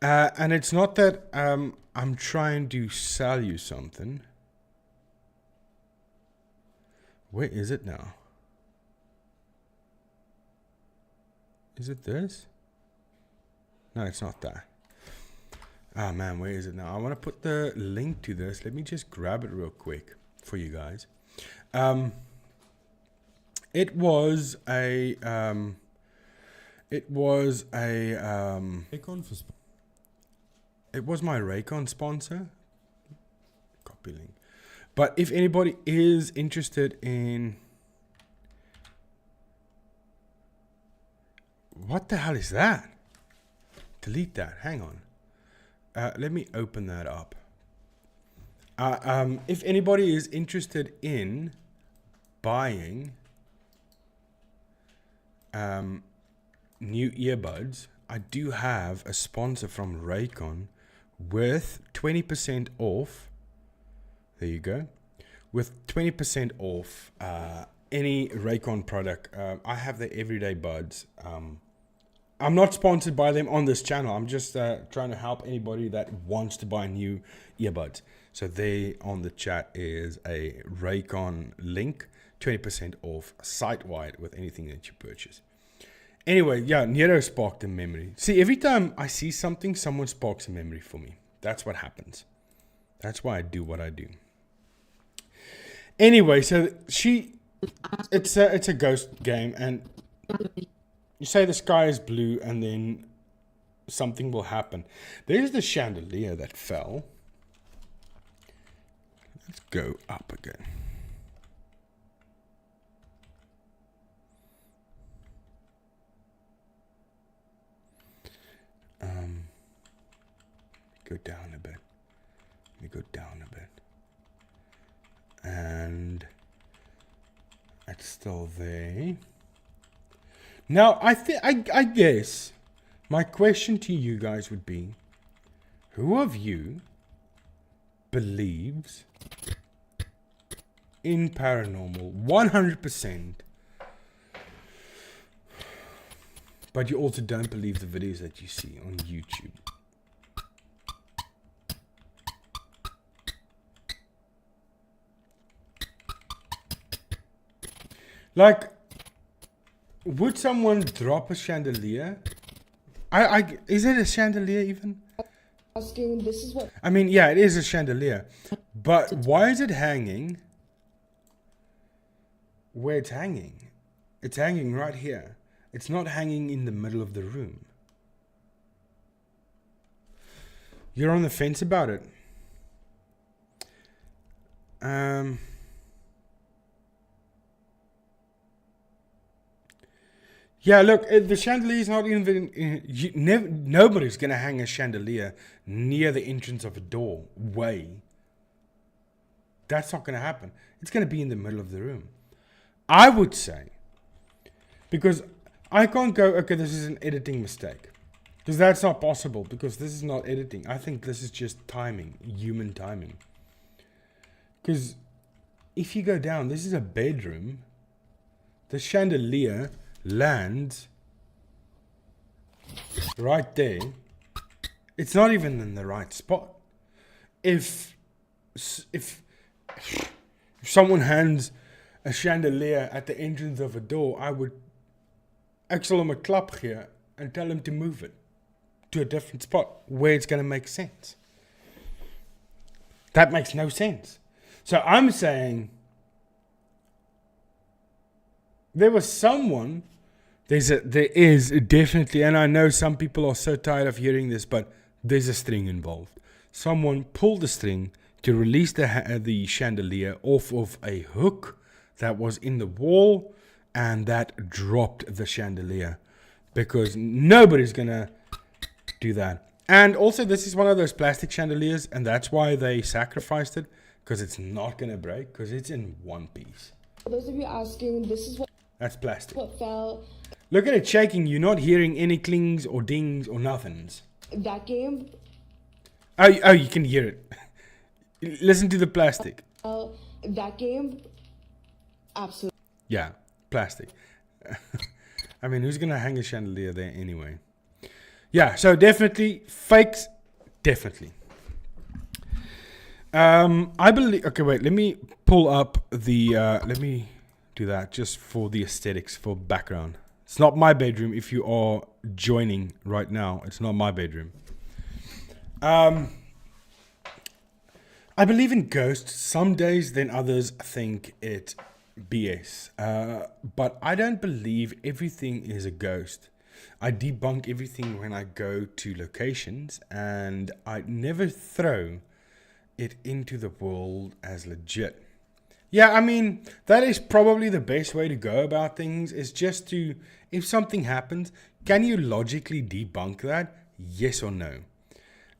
And it's not that I'm trying to sell you something. Where is it now? Is it this? No, it's not that. Ah, man, where is it now? I want to put the link to this. Let me just grab it real quick for you guys. It was a It was my Raycon sponsor. Copy link. But if anybody is interested in... What the hell is that? Delete that. Hang on. Let me open that up. If anybody is interested in buying new earbuds, I do have a sponsor from Raycon with 20% off. There you go. With 20% off any Raycon product. I have the everyday buds. I'm not sponsored by them on this channel. I'm just trying to help anybody that wants to buy new earbuds. So there on the chat is a Raycon link. 20% off site-wide with anything that you purchase. Anyway, yeah, Nero sparked a memory. See, every time I see something, someone sparks a memory for me. That's what happens. That's why I do what I do. Anyway, so it's a ghost game, and you say the sky is blue, and then something will happen. There's the chandelier that fell. Let's go up again. Go down a bit. Let me go down a bit. And it's still there. Now, I guess my question to you guys would be, who of you believes in paranormal 100%, but you also don't believe the videos that you see on YouTube? Like, would someone drop a chandelier? Is it a chandelier even? Asking, this is what. I mean, yeah, it is a chandelier. But why is it hanging where it's hanging? It's hanging right here. It's not hanging in the middle of the room. You're on the fence about it. Yeah, look, the chandelier is not even... nobody's going to hang a chandelier near the entrance of a doorway. That's not going to happen. It's going to be in the middle of the room. I would say, because I can't go, okay, this is an editing mistake. Because that's not possible, because this is not editing. I think this is just timing, human timing. Because if you go down, this is a bedroom. The chandelier lands right there. It's not even in the right spot. If someone hands a chandelier at the entrance of a door, I would axel him a klap here and tell him to move it to a different spot where it's going to make sense. That makes no sense. So I'm saying there was someone. There is definitely, and I know some people are so tired of hearing this, but there's a string involved. Someone pulled the string to release the chandelier off of a hook that was in the wall, and that dropped the chandelier, because nobody's gonna do that. And also, this is one of those plastic chandeliers, and that's why they sacrificed it, because it's not gonna break, because it's in one piece. For those of you asking, this is That's plastic. what fell. Look at it shaking. You're not hearing any clings or dings or nothings. That game. Oh, you can hear it. Listen to the plastic. That game absolutely. Yeah, plastic. I mean, who's going to hang a chandelier there anyway? Yeah, so definitely fakes, definitely. I believe. Okay, wait. Let me pull up the. Let me do that just for the aesthetics, for background. It's not my bedroom. If you are joining right now, it's not my bedroom. I believe in ghosts. Some days, then others think it BS. But I don't believe everything is a ghost. I debunk everything when I go to locations, and I never throw it into the world as legit. Yeah, I mean, that is probably the best way to go about things, is just to, if something happens, can you logically debunk that? Yes or no?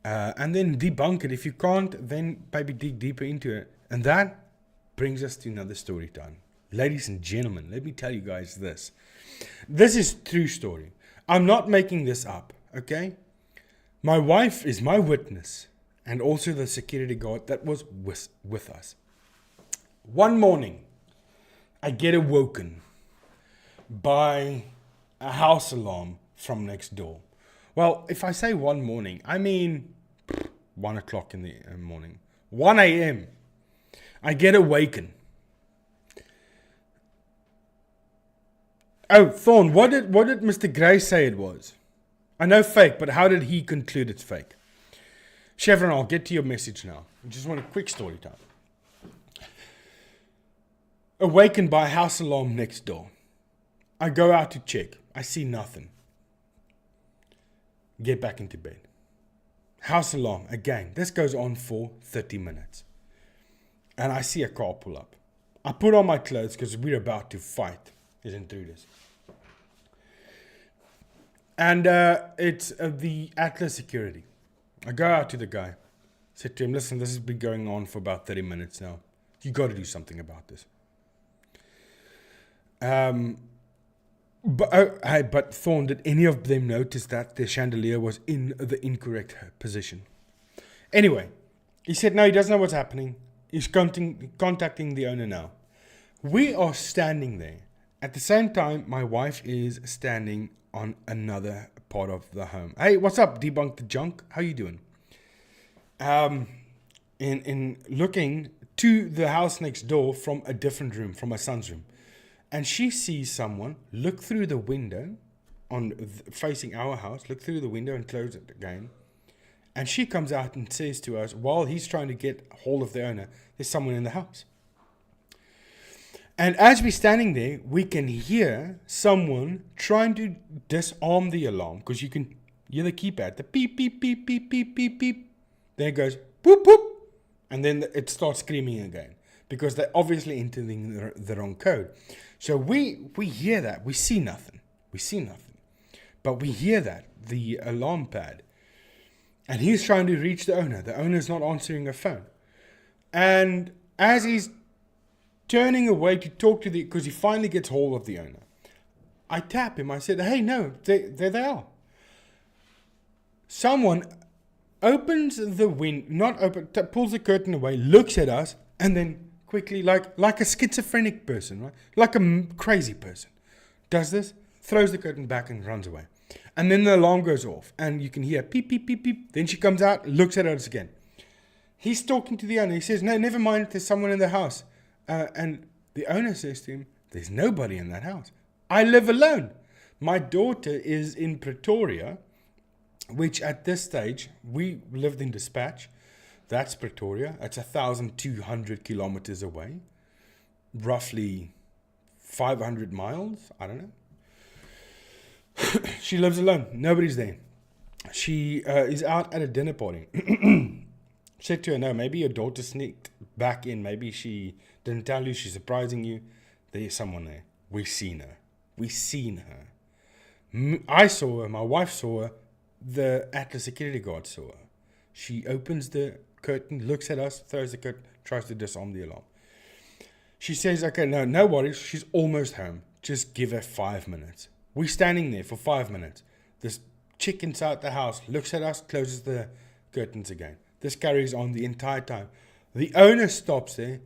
And then debunk it. If you can't, then maybe dig deeper into it. And that brings us to another story time. Ladies and gentlemen, let me tell you guys this. This is true story. I'm not making this up, okay? My wife is my witness, and also the security guard that was with us. One morning, I get awoken by a house alarm from next door. Well, if I say one morning, I mean 1 o'clock in the morning. 1 a.m. I get awakened. Oh, Thorn, what did Mr. Gray say it was? I know fake, but how did he conclude it's fake? Chevron, I'll get to your message now. I just want a quick story time. Awakened by a house alarm next door. I go out to check. I see nothing. Get back into bed. House alarm again. This goes on for 30 minutes. And I see a car pull up. I put on my clothes because we're about to fight these intruders. And it's the Atlas security. I go out to the guy. Said to him, listen, this has been going on for about 30 minutes now. You got to do something about this. But Thorn, did any of them notice that the chandelier was in the incorrect position? Anyway, he said no, he doesn't know what's happening. He's contacting the owner now. We are standing there. At the same time, my wife is standing on another part of the home. Hey, what's up, Debunked the Junk? How you doing? In looking to the house next door from a different room, from my son's room. And she sees someone look through the window facing our house, look through the window and close it again. And she comes out and says to us, while he's trying to get hold of the owner, there's someone in the house. And as we're standing there, we can hear someone trying to disarm the alarm, because you can hear the keypad, the beep, beep, beep, beep, beep, beep, beep. Then it goes, whoop, whoop. And then it starts screaming again, because they're obviously entering the wrong code. So we hear that. We see nothing. But we hear that, the alarm pad. And he's trying to reach the owner. The owner's not answering a phone. And as he's turning away to talk to because he finally gets hold of the owner, I tap him. I said, hey, no, there they are. Someone opens the window, pulls the curtain away, looks at us, and then quickly, like a schizophrenic person, right? Like a crazy person, does this, throws the curtain back and runs away. And then the alarm goes off, and you can hear beep, beep, beep, beep. Then she comes out, looks at us again. He's talking to the owner. He says, no, never mind, there's someone in the house. And the owner says to him, there's nobody in that house. I live alone. My daughter is in Pretoria, which at this stage, we lived in Dispatch. That's Pretoria. It's 1,200 kilometers away. Roughly 500 miles. I don't know. She lives alone. Nobody's there. She is out at a dinner party. Said to her, no, maybe your daughter sneaked back in. Maybe she didn't tell you. She's surprising you. There's someone there. We've seen her. I saw her. My wife saw her. The Atlas security guard saw her. She opens the curtain, looks at us, throws the curtain, tries to disarm the alarm. She says, okay, no worries. She's almost home. Just give her 5 minutes. We're standing there for 5 minutes. This chick inside the house looks at us, closes the curtains again. This carries on the entire time. The owner stops there.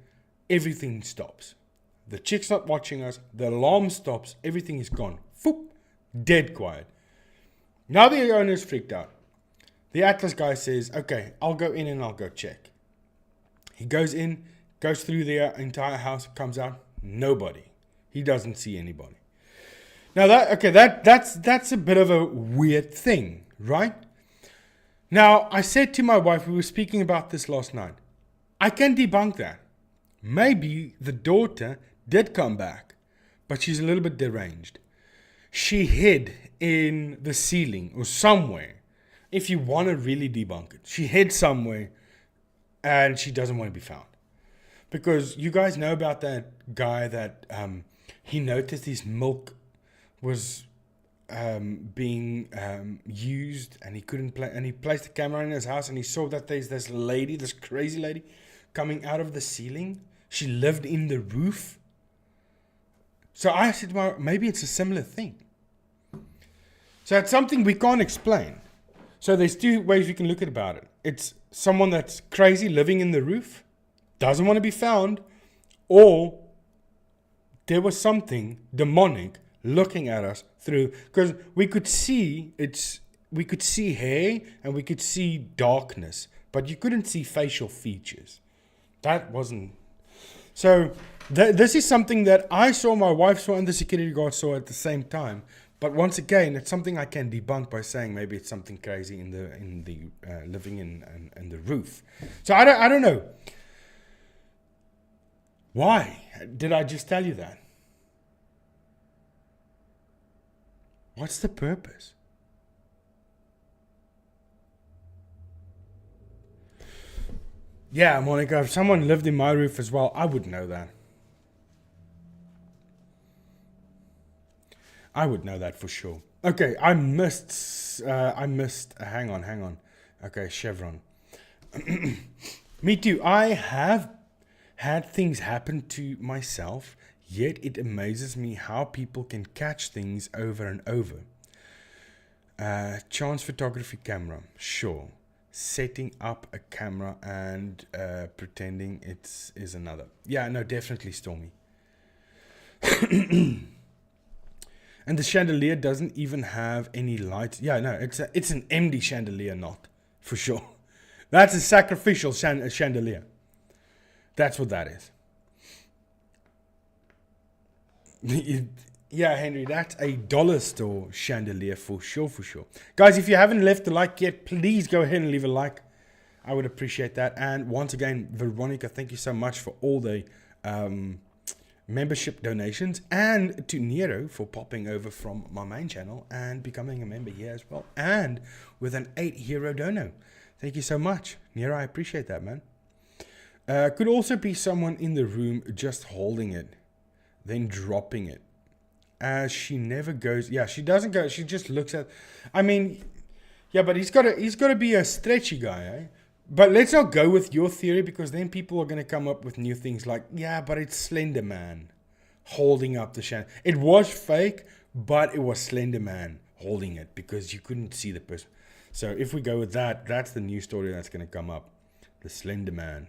Everything stops. The chick's not watching us. The alarm stops. Everything is gone. Foop. Dead quiet. Now the owner's freaked out. The Atlas guy says, okay, I'll go in and I'll go check. He goes in, goes through the entire house, comes out, nobody. He doesn't see anybody. Now that's a bit of a weird thing, right? Now, I said to my wife, we were speaking about this last night, I can debunk that. Maybe the daughter did come back, but she's a little bit deranged. She hid in the ceiling or somewhere. If you want to really debunk it, she hid somewhere and she doesn't want to be found. Because you guys know about that guy that he noticed his milk was being used and he couldn't play, and he placed the camera in his house and he saw that there's this lady, this crazy lady coming out of the ceiling. She lived in the roof. So I said, well, maybe it's a similar thing. So it's something we can't explain. So there's two ways we can look at about it. It's someone that's crazy living in the roof, doesn't want to be found, or there was something demonic looking at us through, because we could see hair and we could see darkness, but you couldn't see facial features. That wasn't. So this is something that I saw, my wife saw, and the security guard saw at the same time. But once again, it's something I can debunk by saying maybe it's something crazy in the living in the roof. So I don't know. Why did I just tell you that? What's the purpose? Yeah, Monica, if someone lived in my roof as well, I would know that. I would know that for sure. Okay, I missed, hang on. Okay, Chevron. Me too. I have had things happen to myself, yet it amazes me how people can catch things over and over. Chance photography camera, sure. Setting up a camera and pretending is another. Yeah, no, definitely Stormy. And the chandelier doesn't even have any lights. Yeah, no, it's an empty chandelier, not for sure. That's a sacrificial chandelier. That's what that is. Yeah, Henry, that's a dollar store chandelier for sure. Guys, if you haven't left a like yet, please go ahead and leave a like. I would appreciate that. And once again, Veronica, thank you so much for all the membership donations, and to Nero for popping over from my main channel and becoming a member here as well, and with an €8 dono. Thank you so much, Nero. I appreciate that, man. Could also be someone in the room just holding it, then dropping it. As she never goes. Yeah, she doesn't go. She just looks at. I mean, yeah, but he's got to be a stretchy guy, eh? But let's not go with your theory, because then people are going to come up with new things like, yeah, but it's Slender Man holding up the chandelier. It was fake, but it was Slender Man holding it because you couldn't see the person. So if we go with that, that's the new story that's going to come up. The Slender Man.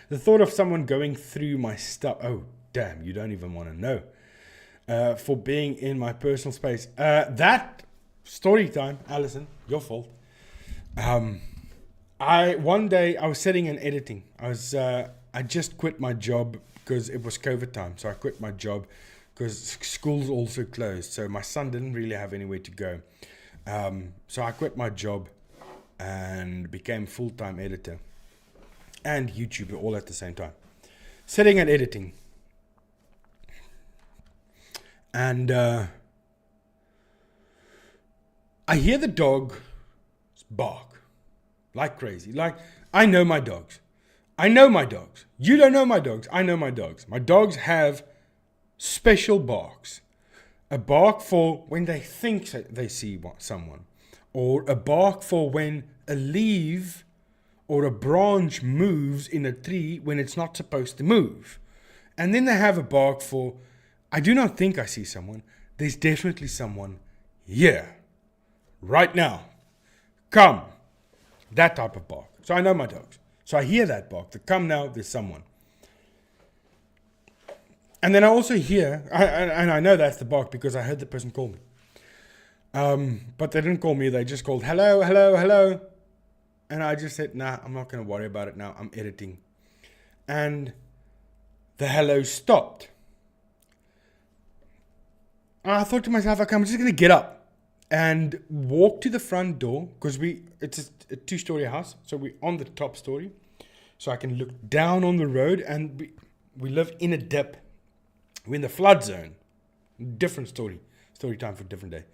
The thought of someone going through my stuff. Oh, damn, you don't even want to know. For being in my personal space. That story time, Alison, your fault. One day I was sitting and editing. I just quit my job because it was COVID time. So I quit my job because school's also closed. So my son didn't really have anywhere to go. So I quit my job and became full-time editor and YouTuber all at the same time. Sitting and editing. And I hear the dog bark like crazy. Like, I know my dogs. You don't know my dogs. I know my dogs. My dogs have special barks. A bark for when they think they see someone, or a bark for when a leaf or a branch moves in a tree when it's not supposed to move. And then they have a bark for, I do not think I see someone. There's definitely someone here right now. Come. That type of bark. So I know my dogs. So I hear that bark. The come now, there's someone. And then I also hear, and I know that's the bark because I heard the person call me. But they didn't call me. They just called, hello, hello, hello. And I just said, nah, I'm not going to worry about it now. I'm editing. And the hello stopped. And I thought to myself, okay, I'm just going to get up and walk to the front door because it's a 2-story house. So we're on the top story. So I can look down on the road, and we live in a dip. We're in the flood zone. Different story. Story time for a different day.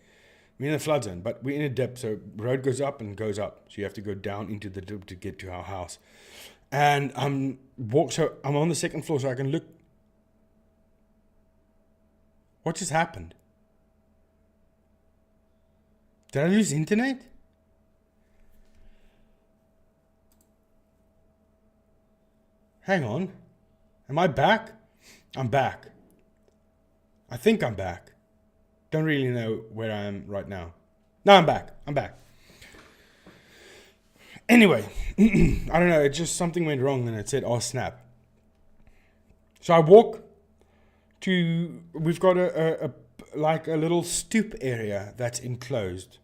We're in the flood zone, but we're in a dip. So the road goes up and goes up. So you have to go down into the dip to get to our house. And I'm on the second floor so I can look. What just happened? Did I lose internet? Hang on. Am I back? I'm back. I think I'm back. Don't really know where I am right now. No, I'm back. I'm back. Anyway, I don't know. It just something went wrong and it said, oh, snap. So I walk to, we've got a little stoop area that's enclosed.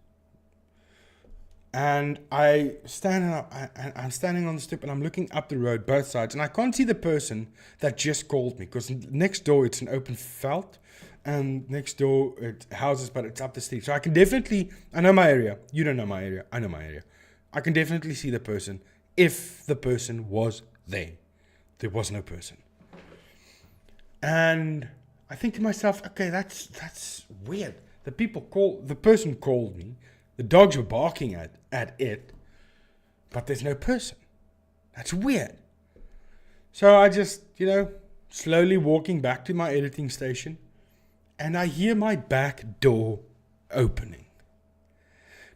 And I'm standing on the stoop and I'm looking up the road, both sides. And I can't see the person that just called me because next door it's an open veld. And next door it's houses, but it's up the street. So I can definitely, I know my area. You don't know my area. I know my area. I can definitely see the person if the person was there. There was no person. And I think to myself, okay, that's weird. The person called me. The dogs were barking at it, but there's no person. That's weird. So I just, slowly walking back to my editing station, and I hear my back door opening.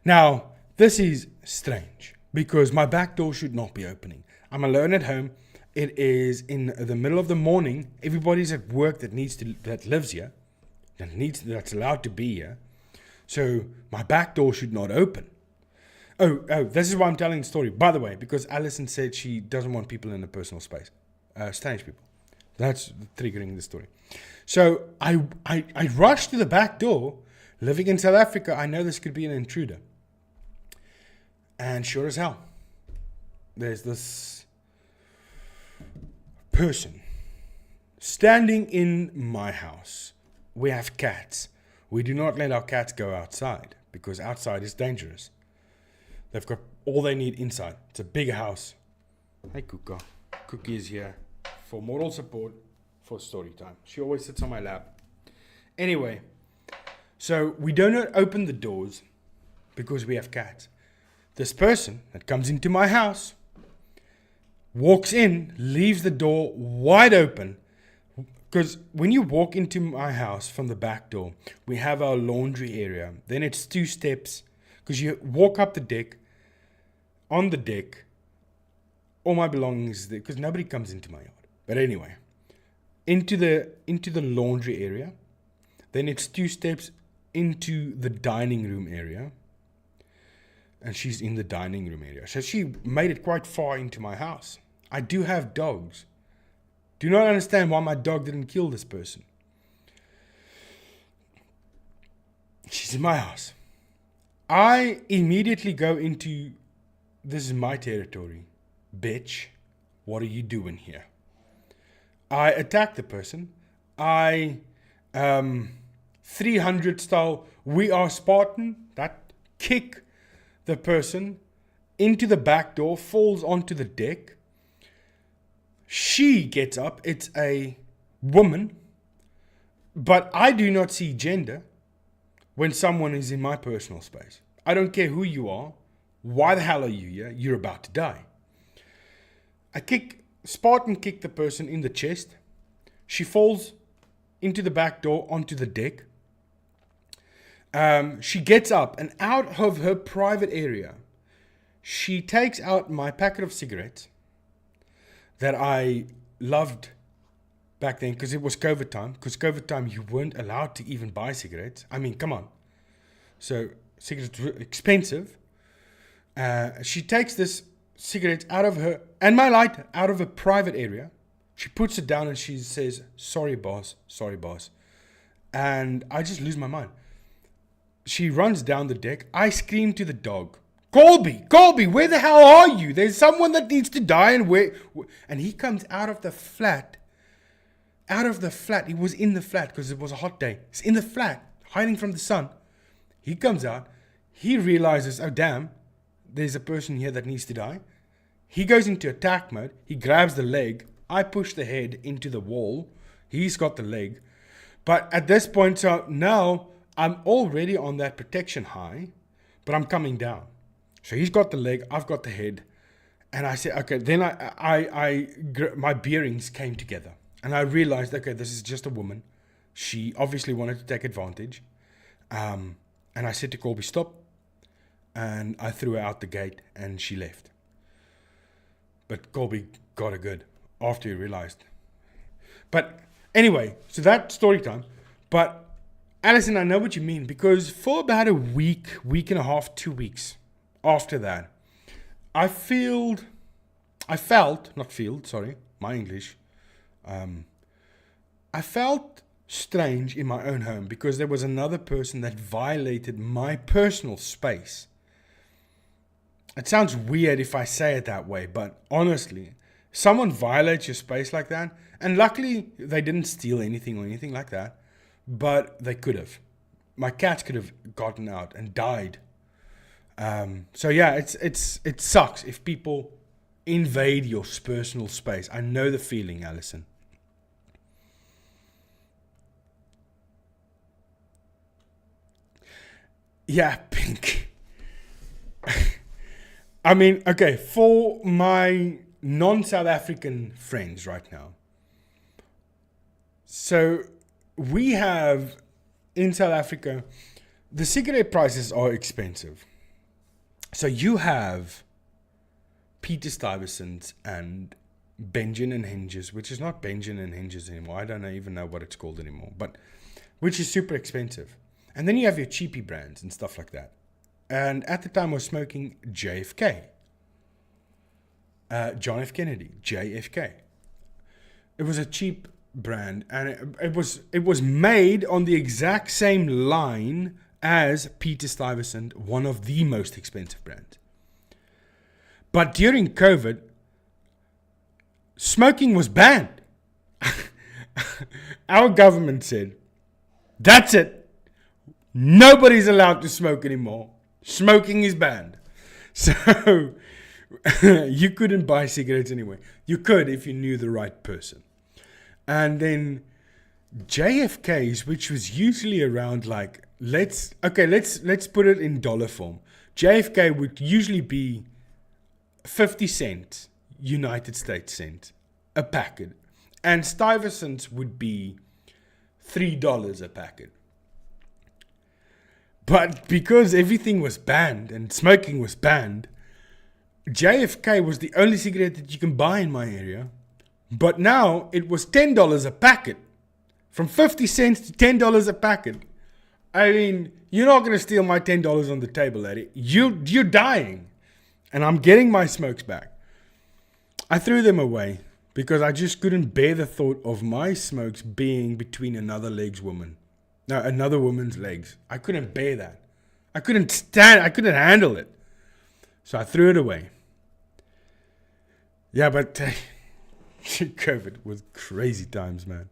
Now, this is strange because my back door should not be opening. I'm alone at home. It is in the middle of the morning. Everybody's at work that lives here, that's allowed to be here. So my back door should not open. Oh, this is why I'm telling the story. By the way, because Alison said she doesn't want people in a personal space. Strange people. That's triggering the story. So I rushed to the back door. Living in South Africa, I know this could be an intruder. And sure as hell, there's this person standing in my house. We have cats. We do not let our cats go outside because outside is dangerous. They've got all they need inside. It's a big house. Hey, Kuka. Cookie is here for moral support for story time. She always sits on my lap. Anyway, so we don't open the doors because we have cats. This person that comes into my house walks in, leaves the door wide open. Because when you walk into my house from the back door, we have our laundry area. Then it's 2 steps. Because you walk up the deck. On the deck, all my belongings there. Because nobody comes into my yard. But anyway, into the laundry area. Then it's 2 steps into the dining room area. And she's in the dining room area. So she made it quite far into my house. I do have dogs. Do not understand why my dog didn't kill this person. She's in my house. I immediately go into, this is my territory. Bitch, what are you doing here? I attack the person. I 300 style, we are Spartan, that kick the person into the back door, falls onto the deck. She gets up. It's a woman. But I do not see gender when someone is in my personal space. I don't care who you are. Why the hell are you here? You're about to die. Spartan kick the person in the chest. She falls into the back door onto the deck. She gets up and out of her private area, she takes out my packet of cigarettes that I loved back then because it was COVID time. Because COVID time, you weren't allowed to even buy cigarettes. I mean, come on. So cigarettes were expensive. She takes this cigarette out of her, and my lighter, out of a private area. She puts it down and she says, sorry, boss. Sorry, boss. And I just lose my mind. She runs down the deck. I scream to the dog, Colby, where the hell are you? There's someone that needs to die. And he comes out of the flat. He was in the flat because it was a hot day. He's in the flat, hiding from the sun. He comes out. He realizes, oh damn, there's a person here that needs to die. He goes into attack mode. He grabs the leg. I push the head into the wall. He's got the leg. But at this point, so now I'm already on that protection high, but I'm coming down. So he's got the leg, I've got the head. And I said, okay, then my bearings came together. And I realized, okay, this is just a woman. She obviously wanted to take advantage. And I said to Colby, stop. And I threw her out the gate and she left. But Colby got her good after he realized. But anyway, so that's story time. But Alison, I know what you mean, because for about a week and a half, 2 weeks after that, I felt, I felt strange in my own home because there was another person that violated my personal space. It sounds weird if I say it that way, but honestly, someone violates your space like that, and luckily they didn't steal anything or anything like that, but they could have. My cat could have gotten out and died. So yeah, it sucks if people invade your personal space. I know the feeling, Alison. Yeah, Pink. I mean, okay, for my non-South African friends right now. So we have in South Africa, the cigarette prices are expensive. So you have Peter Stuyvesant's and Benjamin and Hinges, which is not Benjamin and Hinges anymore. I don't even know what it's called anymore, but which is super expensive. And then you have your cheapy brands and stuff like that. And at the time I was smoking JFK. John F. Kennedy, JFK. It was a cheap brand, and it was made on the exact same line as Peter Stuyvesant, one of the most expensive brands. But during COVID, smoking was banned. Our government said, that's it. Nobody's allowed to smoke anymore. Smoking is banned. So you couldn't buy cigarettes anyway. You could if you knew the right person. And then JFK's, which was usually around like, let's put it in dollar form. JFK would usually be 50 cents, United States cents, a packet. And Stuyvesant's would be $3 a packet. But because everything was banned and smoking was banned, JFK was the only cigarette that you can buy in my area. But now it was $10 a packet. From 50 cents to $10 a packet. I mean, you're not going to steal my $10 on the table, Eddie. You're dying. And I'm getting my smokes back. I threw them away because I just couldn't bear the thought of my smokes being between another woman's legs. I couldn't bear that. I couldn't handle it. So I threw it away. Yeah, but COVID was crazy times, man.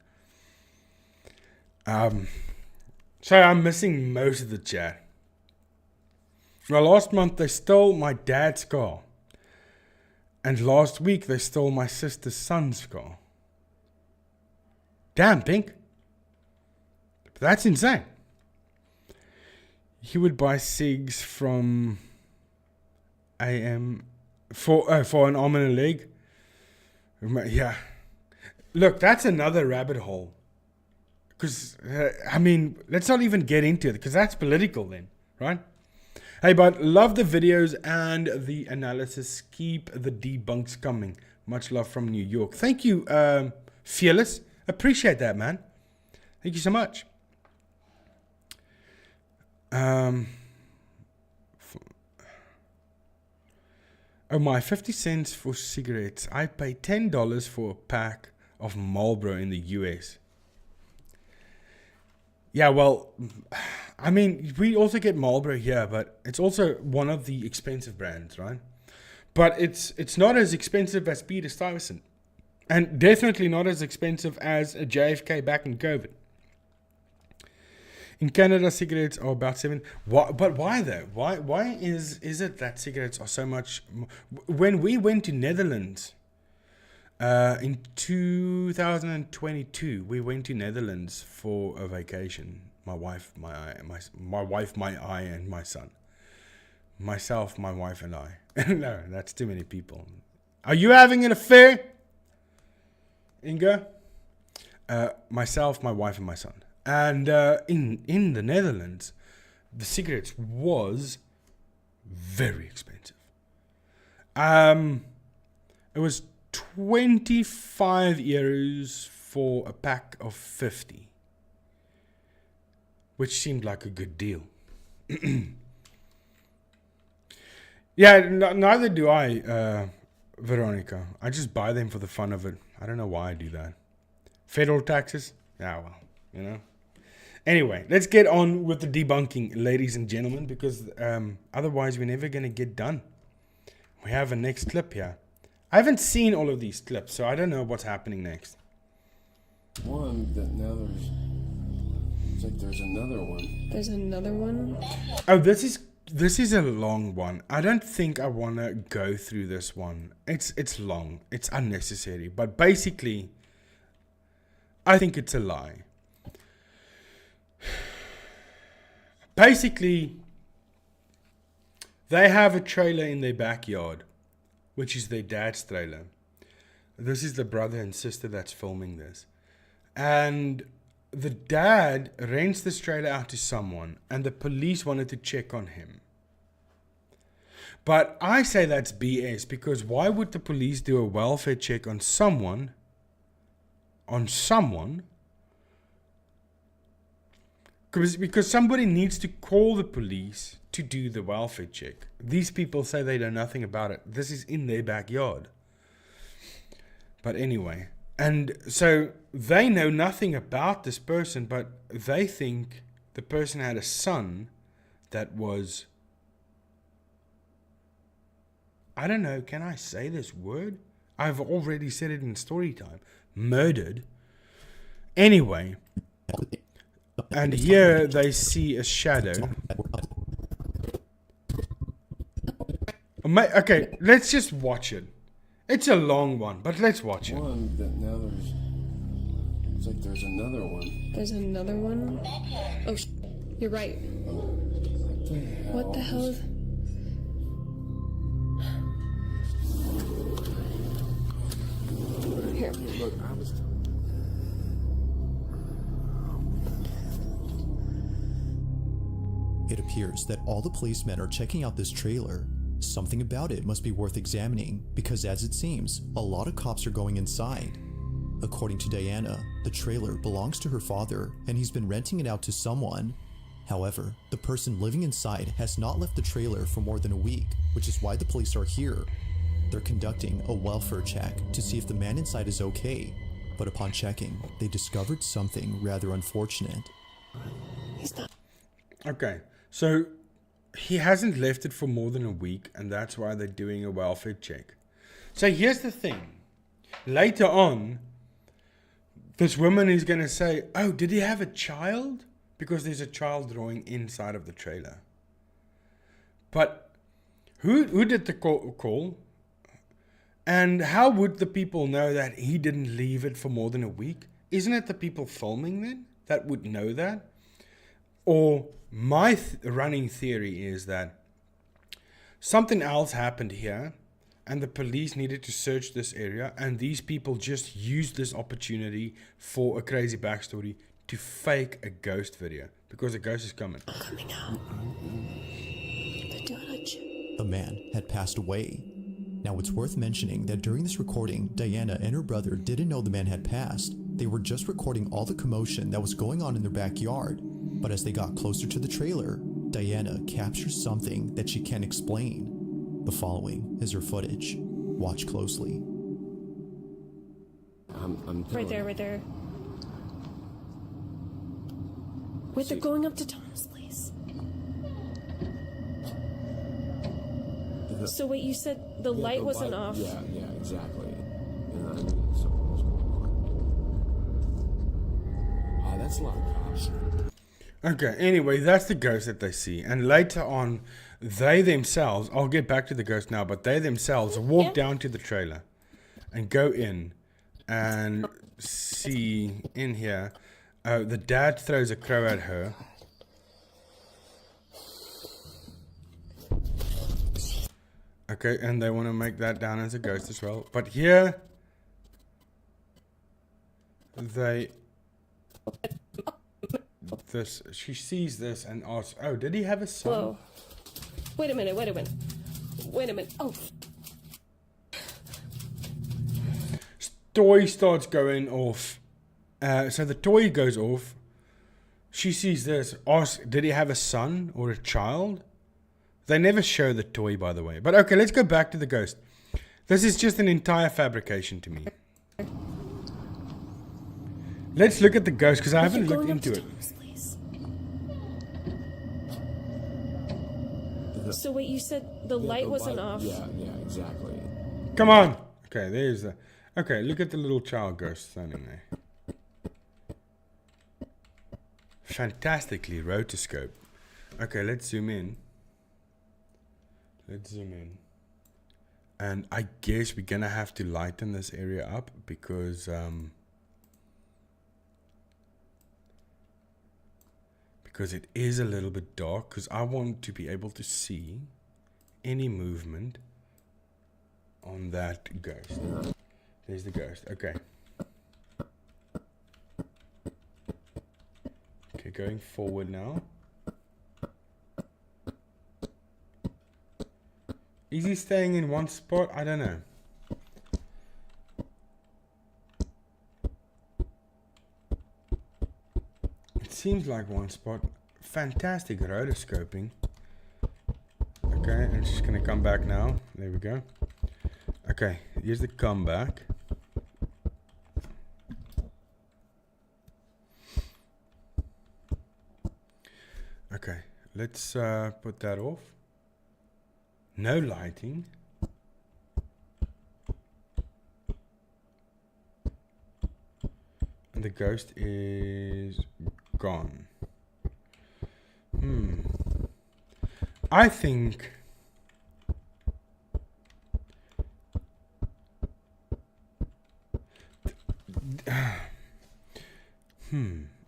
So I'm missing most of the chat. Well, last month they stole my dad's car. And last week they stole my sister's son's car. Damn, Pink. That's insane. He would buy cigs from AM for an arm and a leg. Yeah. Look, that's another rabbit hole. Because, let's not even get into it, because that's political then, right? Hey, but love the videos and the analysis. Keep the debunks coming. Much love from New York. Thank you, Fearless. Appreciate that, man. Thank you so much. My 50 cents for cigarettes. I pay $10 for a pack of Marlboro in the US. Yeah, well, I mean, we also get Marlboro here, but it's also one of the expensive brands, right? But it's not as expensive as Peter Stuyvesant. And definitely not as expensive as a JFK back in COVID. In Canada, cigarettes are about $7. But why though? Why is it that cigarettes are so much? When we went to Netherlands in 2022, we went to Netherlands for a vacation. My wife, I, and my son. Myself, my wife, and I. No, that's too many people. Are you having an affair, Inga? Myself, my wife, and my son. And in the Netherlands, the cigarettes was very expensive. It was 25 euros for a pack of 50, which seemed like a good deal. Yeah, neither do I, Veronica. I just buy them for the fun of it. I don't know why I do that. Federal taxes? Yeah, well, you know. Anyway, let's get on with the debunking, ladies and gentlemen, because otherwise we're never going to get done. We have a next clip here. I haven't seen all of these clips, so I don't know what's happening next. One that now it's like there's another one. There's another one? Oh, this is a long one. I don't think I want to go through this one. It's long. It's unnecessary. But basically, I think it's a lie. Basically, they have a trailer in their backyard, which is their dad's trailer. This is the brother and sister that's filming this. And the dad rents this trailer out to someone, and the police wanted to check on him. But I say that's BS, because why would the police do a welfare check on someone? Because somebody needs to call the police to do the welfare check. These people say they know nothing about it. This is in their backyard. But anyway, and so they know nothing about this person, but they think the person had a son that was, I don't know, can I say this word? I've already said it in story time. Murdered. Anyway, and here they see a shadow. Okay, let's just watch it. It's a long one, but let's watch it. One that now it's like there's another one. There's another one? Oh, you're right. What the hell is... Here. Look, I was. It appears that all the policemen are checking out this trailer. Something about it must be worth examining, because as it seems, a lot of cops are going inside. According to Diana, the trailer belongs to her father and he's been renting it out to someone. However, the person living inside has not left the trailer for more than a week, which is why the police are here. They're conducting a welfare check to see if the man inside is okay, but upon checking, they discovered something rather unfortunate. Okay, so he hasn't left it for more than a week, and that's why they're doing a welfare check. So here's the thing. Later on, this woman is going to say, oh, did he have a child? Because there's a child drawing inside of the trailer. But who did the call? And how would the people know that he didn't leave it for more than a week? Isn't it the people filming then that would know that? Or my running theory is that something else happened here and the police needed to search this area, and these people just used this opportunity for a crazy backstory to fake a ghost video, because a ghost is coming. Coming out. The judge. The man had passed away. Now it's worth mentioning that during this recording, Diana and her brother didn't know the man had passed. They were just recording all the commotion that was going on in their backyard. But as they got closer to the trailer, Diana captures something that she can't explain. The following is her footage. Watch closely. I I'm Right there, right there. Wait, they're going up to Thomas' place. So wait, you said the light wasn't off. Yeah, exactly. And I knew something was going on. Oh, that's a lot of cops. Okay, anyway, that's the ghost that they see. And later on, they themselves, I'll get back to the ghost now, but they themselves walk down to the trailer and go in and see in here, the dad throws a crow at her. Okay, and they want to make that down as a ghost as well. But here, she sees this and asks, oh, did he have a son? Whoa. Wait a minute. Oh. Toy starts going off. So the toy goes off. She sees this, asks, did he have a son or a child? They never show the toy, by the way. But okay, let's go back to the ghost. This is just an entire fabrication to me. Let's look at the ghost, because I haven't looked into it. So wait, you said the light wasn't off. Yeah, exactly. Come on. Okay, there's the... Okay, look at the little child ghost standing there. Fantastically rotoscope. Okay, let's zoom in. And I guess we're gonna have to lighten this area up because it is a little bit dark, because I want to be able to see any movement on that ghost. There's the ghost. Okay, going forward now. Is he staying in one spot? I don't know. It seems like one spot. Fantastic rotoscoping. Okay, and it's just gonna come back now. There we go. Okay, here's the comeback. Okay, let's put that off. No lighting. And the ghost is gone. I think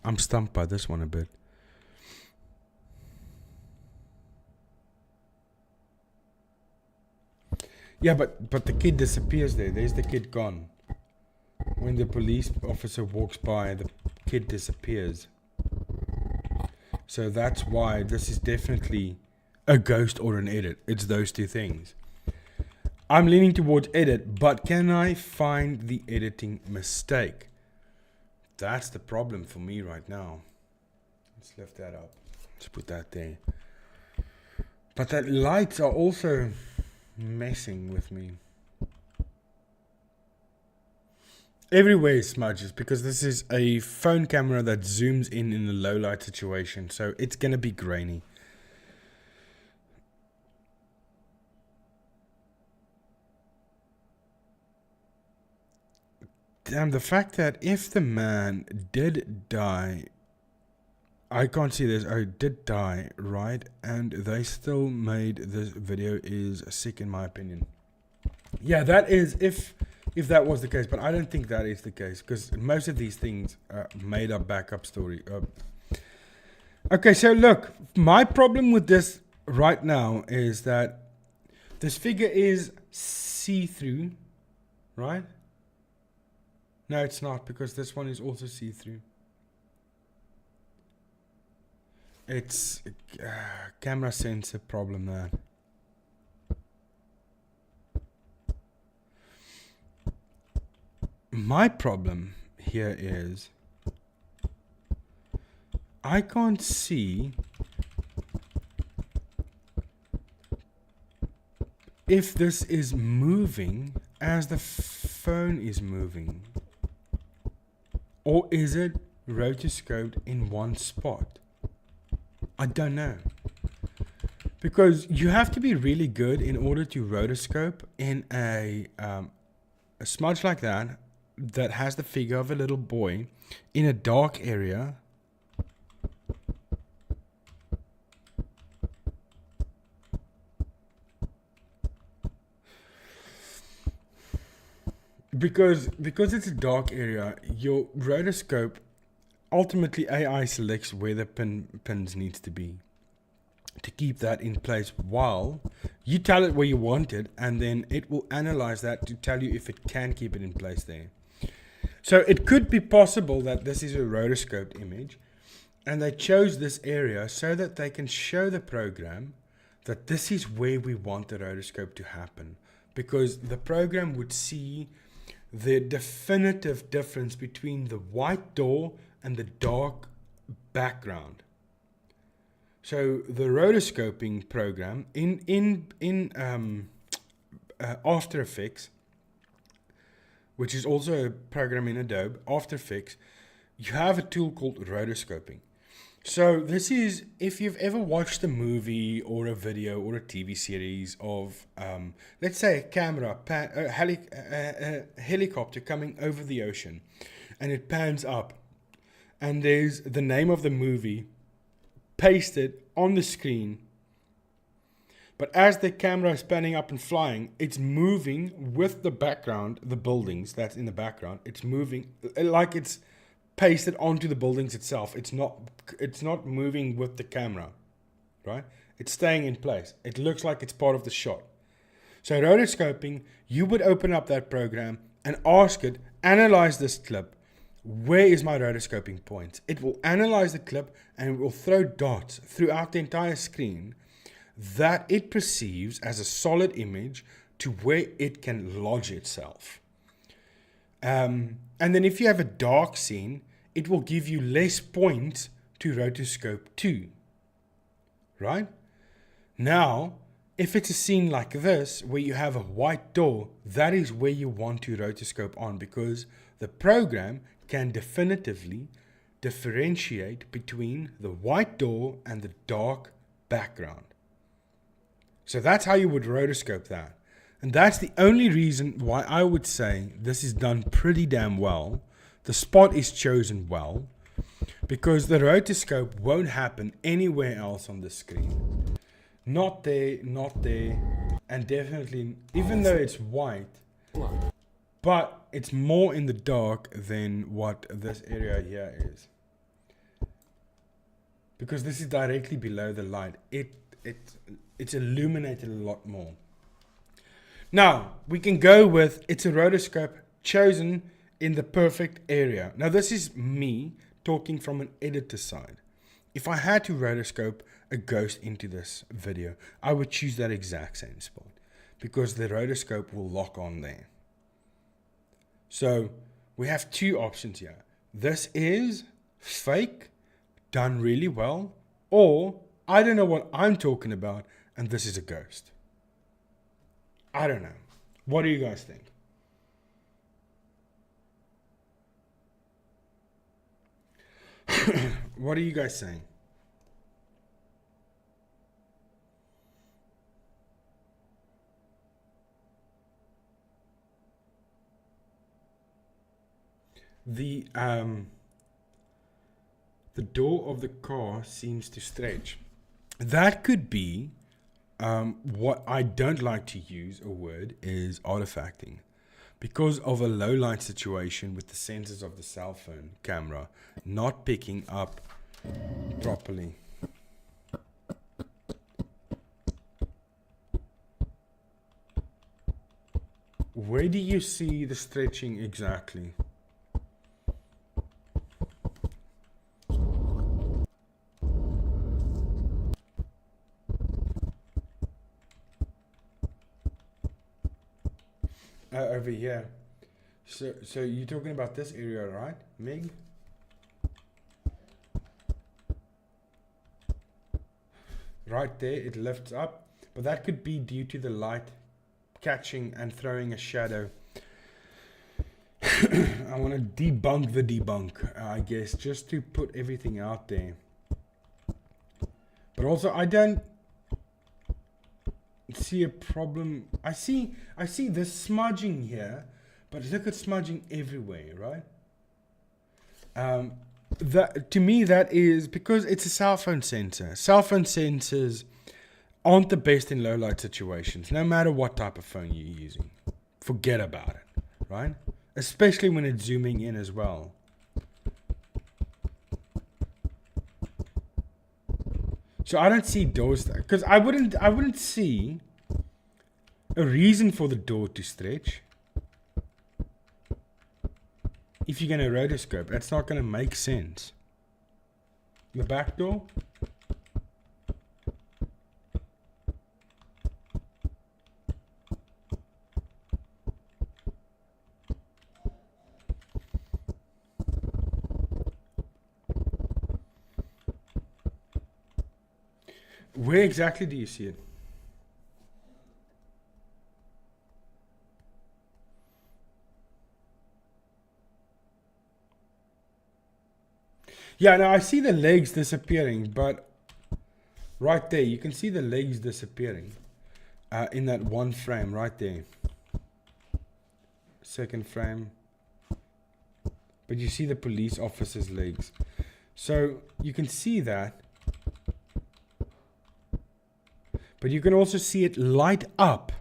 I'm stumped by this one a bit. Yeah, but the kid disappears there. There's the kid gone. When the police officer walks by, the kid disappears. So that's why this is definitely a ghost or an edit. It's those two things. I'm leaning towards edit, but can I find the editing mistake? That's the problem for me right now. Let's lift that up. Let's put that there. But the lights are also messing with me. Everywhere is smudges because this is a phone camera that zooms in a low light situation, so it's gonna be grainy. Damn, the fact that if the man did die, I can't see this. Oh, did die, right? And they still made this video is sick in my opinion. Yeah, that is if that was the case, but I don't think that is the case because most of these things are made up backup story. Okay, so look, my problem with this right now is that this figure is see-through, right? No, it's not, because this one is also see-through. It's camera sensor problem there. My problem here is I can't see if this is moving as the phone is moving. Or is it rotoscoped in one spot? I don't know. Because you have to be really good in order to rotoscope in a smudge like that has the figure of a little boy in a dark area. Because it's a dark area, your rotoscope, ultimately AI selects where the pins needs to be to keep that in place while you tell it where you want it, and then it will analyze that to tell you if it can keep it in place there. So it could be possible that this is a rotoscoped image and they chose this area so that they can show the program that this is where we want the rotoscope to happen, because the program would see the definitive difference between the white door and the dark background. So the rotoscoping program in After Effects, which is also a program in Adobe, After Effects, you have a tool called rotoscoping. So this is, if you've ever watched a movie or a video or a TV series of, let's say a camera, a helicopter coming over the ocean, and it pans up, and there's the name of the movie pasted on the screen. But as the camera is panning up and flying, it's moving with the background, the buildings that's in the background. It's moving like it's pasted onto the buildings itself. It's not moving with the camera, right? It's staying in place. It looks like it's part of the shot. So rotoscoping, you would open up that program and ask it, analyze this clip. Where is my rotoscoping point? It will analyze the clip and it will throw dots throughout the entire screen that it perceives as a solid image to where it can lodge itself. And then if you have a dark scene, it will give you less points to rotoscope to. Right? Now, if it's a scene like this, where you have a white door, that is where you want to rotoscope on, because the program can definitively differentiate between the white door and the dark background. So that's how you would rotoscope that. And that's the only reason why I would say this is done pretty damn well. The spot is chosen well, because the rotoscope won't happen anywhere else on the screen. Not there, and definitely, even though it's white, but it's more in the dark than what this area here is. Because this is directly below the light. It's illuminated a lot more. Now, we can go with, it's a rotoscope chosen in the perfect area. Now, this is me talking from an editor side. If I had to rotoscope a ghost into this video, I would choose that exact same spot, because the rotoscope will lock on there. So, we have two options here. This is fake, done really well, or I don't know what I'm talking about, and this is a ghost. I don't know. What do you guys think? What are you guys saying? The door of the car seems to stretch. That could be what I don't like to use a word is artifacting, because of a low light situation with the sensors of the cell phone camera not picking up properly. Where do you see the stretching exactly? Over here. So you're talking about this area, right, Meg? Right there, it lifts up, but that could be due to the light catching and throwing a shadow. I want to debunk the debunk, I guess, just to put everything out there. But also, I don't see a problem. I see this smudging here, but look at smudging everywhere, right? That, to me, that is because it's a cell phone sensor. Cell phone sensors aren't the best in low light situations, no matter what type of phone you're using. Forget about it, right? Especially when it's zooming in as well. So I don't see doors, because I wouldn't see a reason for the door to stretch. If you're going to rotoscope, that's not going to make sense. The back door. Where exactly do you see it? Yeah, now I see the legs disappearing, but right there, you can see the legs disappearing in that one frame right there. Second frame. But you see the police officer's legs. So you can see that. But you can also see it light up.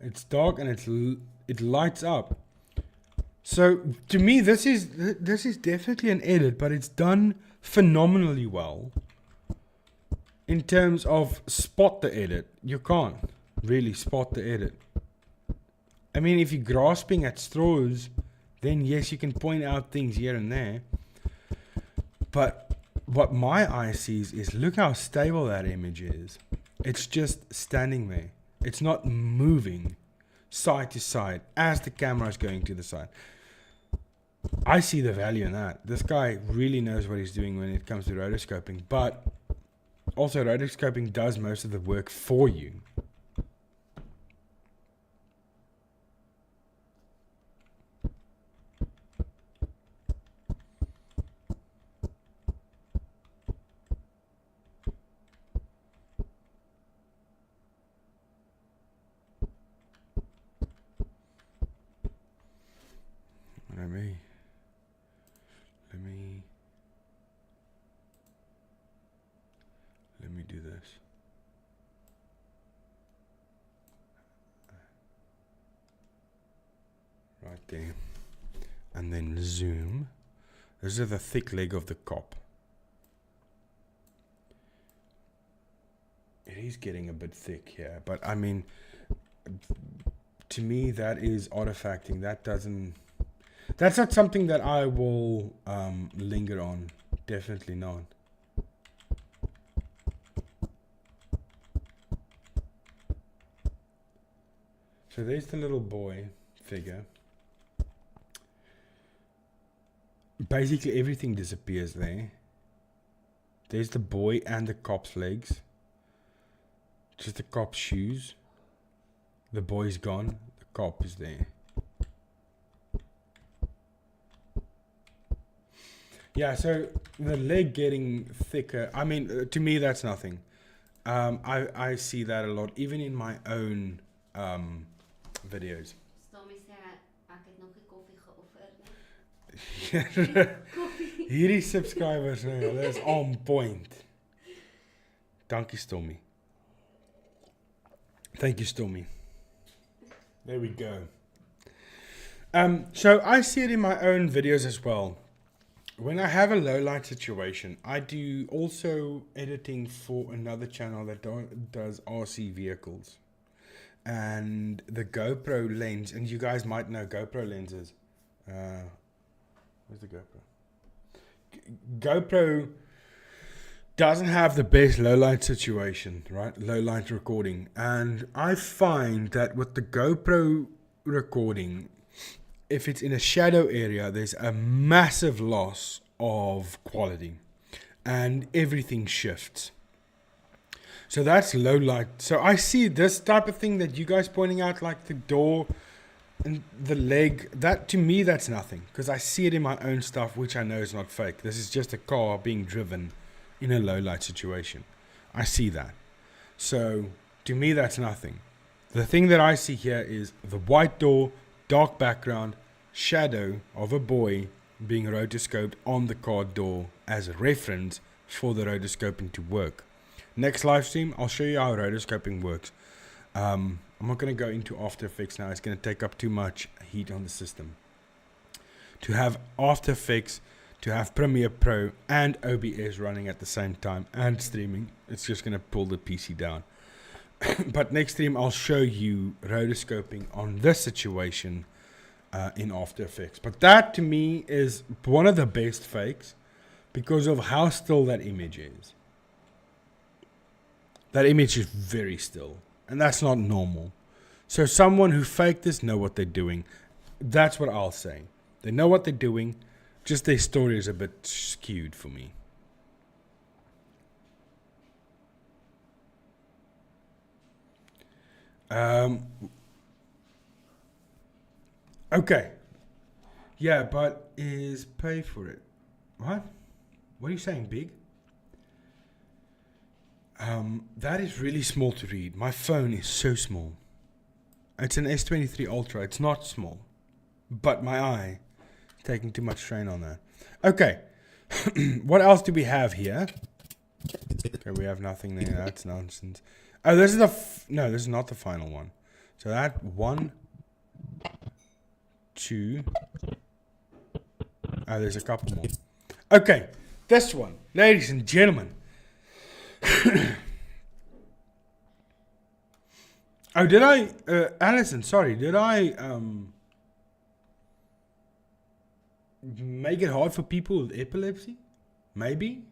It's dark and it lights up. So to me, this is definitely an edit, but it's done phenomenally well. In terms of spot the edit, you can't really spot the edit. I mean, if you're grasping at straws, then yes, you can point out things here and there. But what my eye sees is, look how stable that image is. It's just standing there. It's not moving side to side as the camera is going to the side. I see the value in that. This guy really knows what he's doing when it comes to rotoscoping. But also, rotoscoping does most of the work for you. Let me do this. Right there. And then zoom. This is the thick leg of the cop. It is getting a bit thick here, but I mean, to me that is artifacting. That's not something that I will linger on. Definitely not. So there's the little boy figure. Basically everything disappears there. There's the boy and the cop's legs. Just the cop's shoes. The boy's gone. The cop is there. Yeah, so the leg getting thicker. I mean, to me, that's nothing. I see that a lot, even in my own videos. Hierdie subscribers, hulle is on point. Dankie, Stormy. Thank you, Stormy. There we go. So I see it in my own videos as well. When I have a low light situation, I do also editing for another channel that does RC vehicles. And the GoPro lens, and you guys might know GoPro lenses. Where's the GoPro? GoPro doesn't have the best low light situation, right? Low light recording. And I find that with the GoPro recording, if it's in a shadow area, there's a massive loss of quality and everything shifts. So that's low light. So I see this type of thing that you guys pointing out, like the door and the leg, that to me, that's nothing. Because I see it in my own stuff, which I know is not fake. This is just a car being driven in a low light situation. I see that. So to me, that's nothing. The thing that I see here is the white door, dark background, shadow of a boy being rotoscoped on the car door as a reference for the rotoscoping to work. Next live stream, I'll show you how rotoscoping works. I'm not going to go into After Effects now. It's going to take up too much heat on the system. To have After Effects, to have Premiere Pro and OBS running at the same time and streaming, it's just going to pull the PC down. But next stream, I'll show you rotoscoping on this situation in After Effects. But that to me is one of the best fakes because of how still that image is. That image is very still, and that's not normal. So someone who faked this know what they're doing. That's what I'll say. They know what they're doing, just their story is a bit skewed for me. Okay. Yeah, but is pay for it. What? What are you saying, Big? That is really small to read. My phone is so small. It's an S23 Ultra. It's not small. But my eye is taking too much strain on that. Okay. What else do we have here? Okay, we have nothing there. That's nonsense. Oh, this is the... no, this is not the final one. So that 1, 2... oh, there's a couple more. Okay. This one. Ladies and gentlemen. Oh, did I... Alison, sorry. Did I... make it hard for people with epilepsy? Maybe?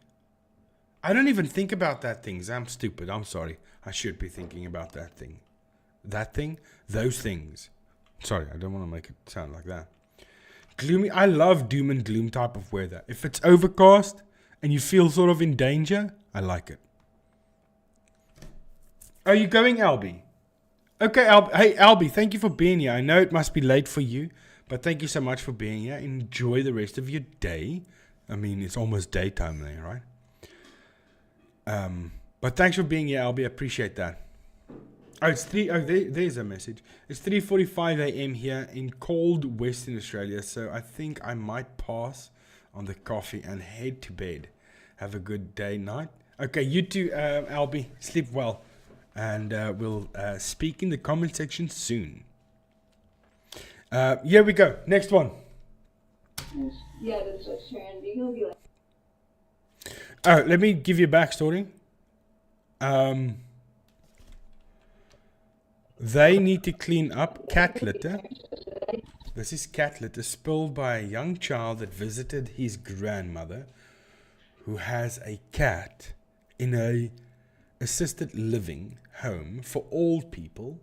I don't even think about that things. I'm stupid. I'm sorry. I should be thinking about that thing. That thing? Those things. Sorry, I don't want to make it sound like that. Gloomy. I love doom and gloom type of weather. If it's overcast and you feel sort of in danger, I like it. Are you going, Albie? Okay, hey, Albie, thank you for being here. I know it must be late for you, but thank you so much for being here. Enjoy the rest of your day. I mean, it's almost daytime there, right? But thanks for being here, Albie. I appreciate that. Oh, it's 3... oh, there's a message. It's 3:45 a.m. here in cold Western Australia, so I think I might pass on the coffee and head to bed. Have a good day, night. Okay, you too, Albie. Sleep well. And we'll speak in the comment section soon. Here we go. Next one. Yeah, that's what Sharon Beagle be like. Oh, let me give you a backstory. They need to clean up cat litter. This is cat litter spilled by a young child that visited his grandmother, who has a cat in a assisted living home for old people.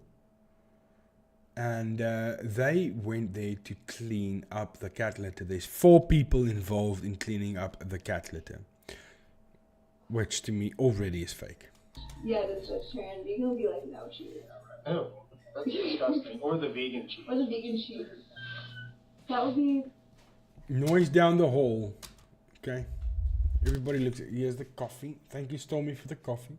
And they went there to clean up the cat litter. There's 4 people involved in cleaning up the cat litter, which to me already is fake. Yeah, that's what Sharon Beagle be like, no cheese. Oh, that's disgusting. Or the vegan cheese. Or the vegan cheese. That would be... Noise down the hall. Okay. Everybody looks at... here's the coffee. Thank you, Stormy, for the coffee.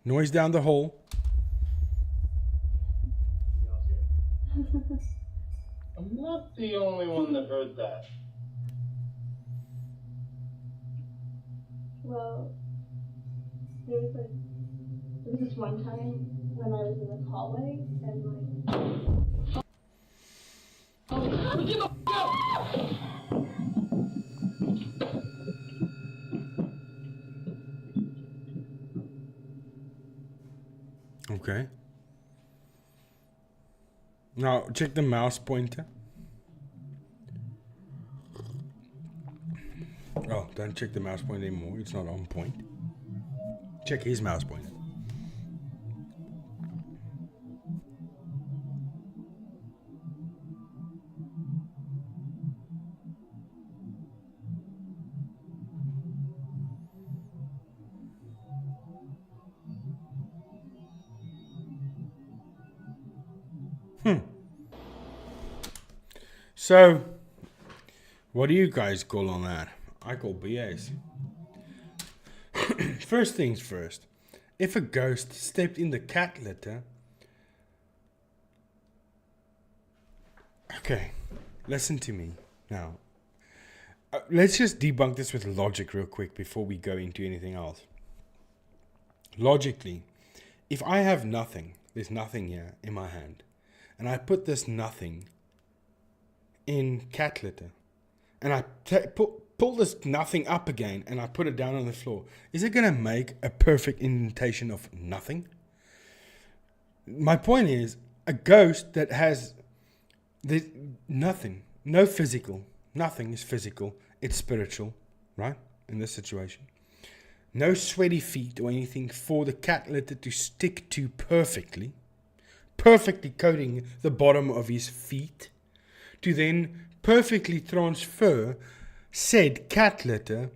Noise down the hall. I'm not the only one that heard that. Well, there was this one time when I was in the hallway and like... Okay. Now, check the mouse pointer. Oh, don't check the mouse pointer anymore. It's not on point. Check his mouse pointer. So, what do you guys call on that? I call BAs. First things first. If a ghost stepped in the cat litter... Okay, listen to me now. Let's just debunk this with logic real quick before we go into anything else. Logically, if I have nothing, there's nothing here in my hand, and I put this nothing in cat litter, and I pull this nothing up again, and I put it down on the floor, is it going to make a perfect indentation of nothing? My point is, a ghost that has nothing, no physical, nothing is physical, it's spiritual, right? In this situation. No sweaty feet or anything for the cat litter to stick to perfectly coating the bottom of his feet, to then perfectly transfer said cat litter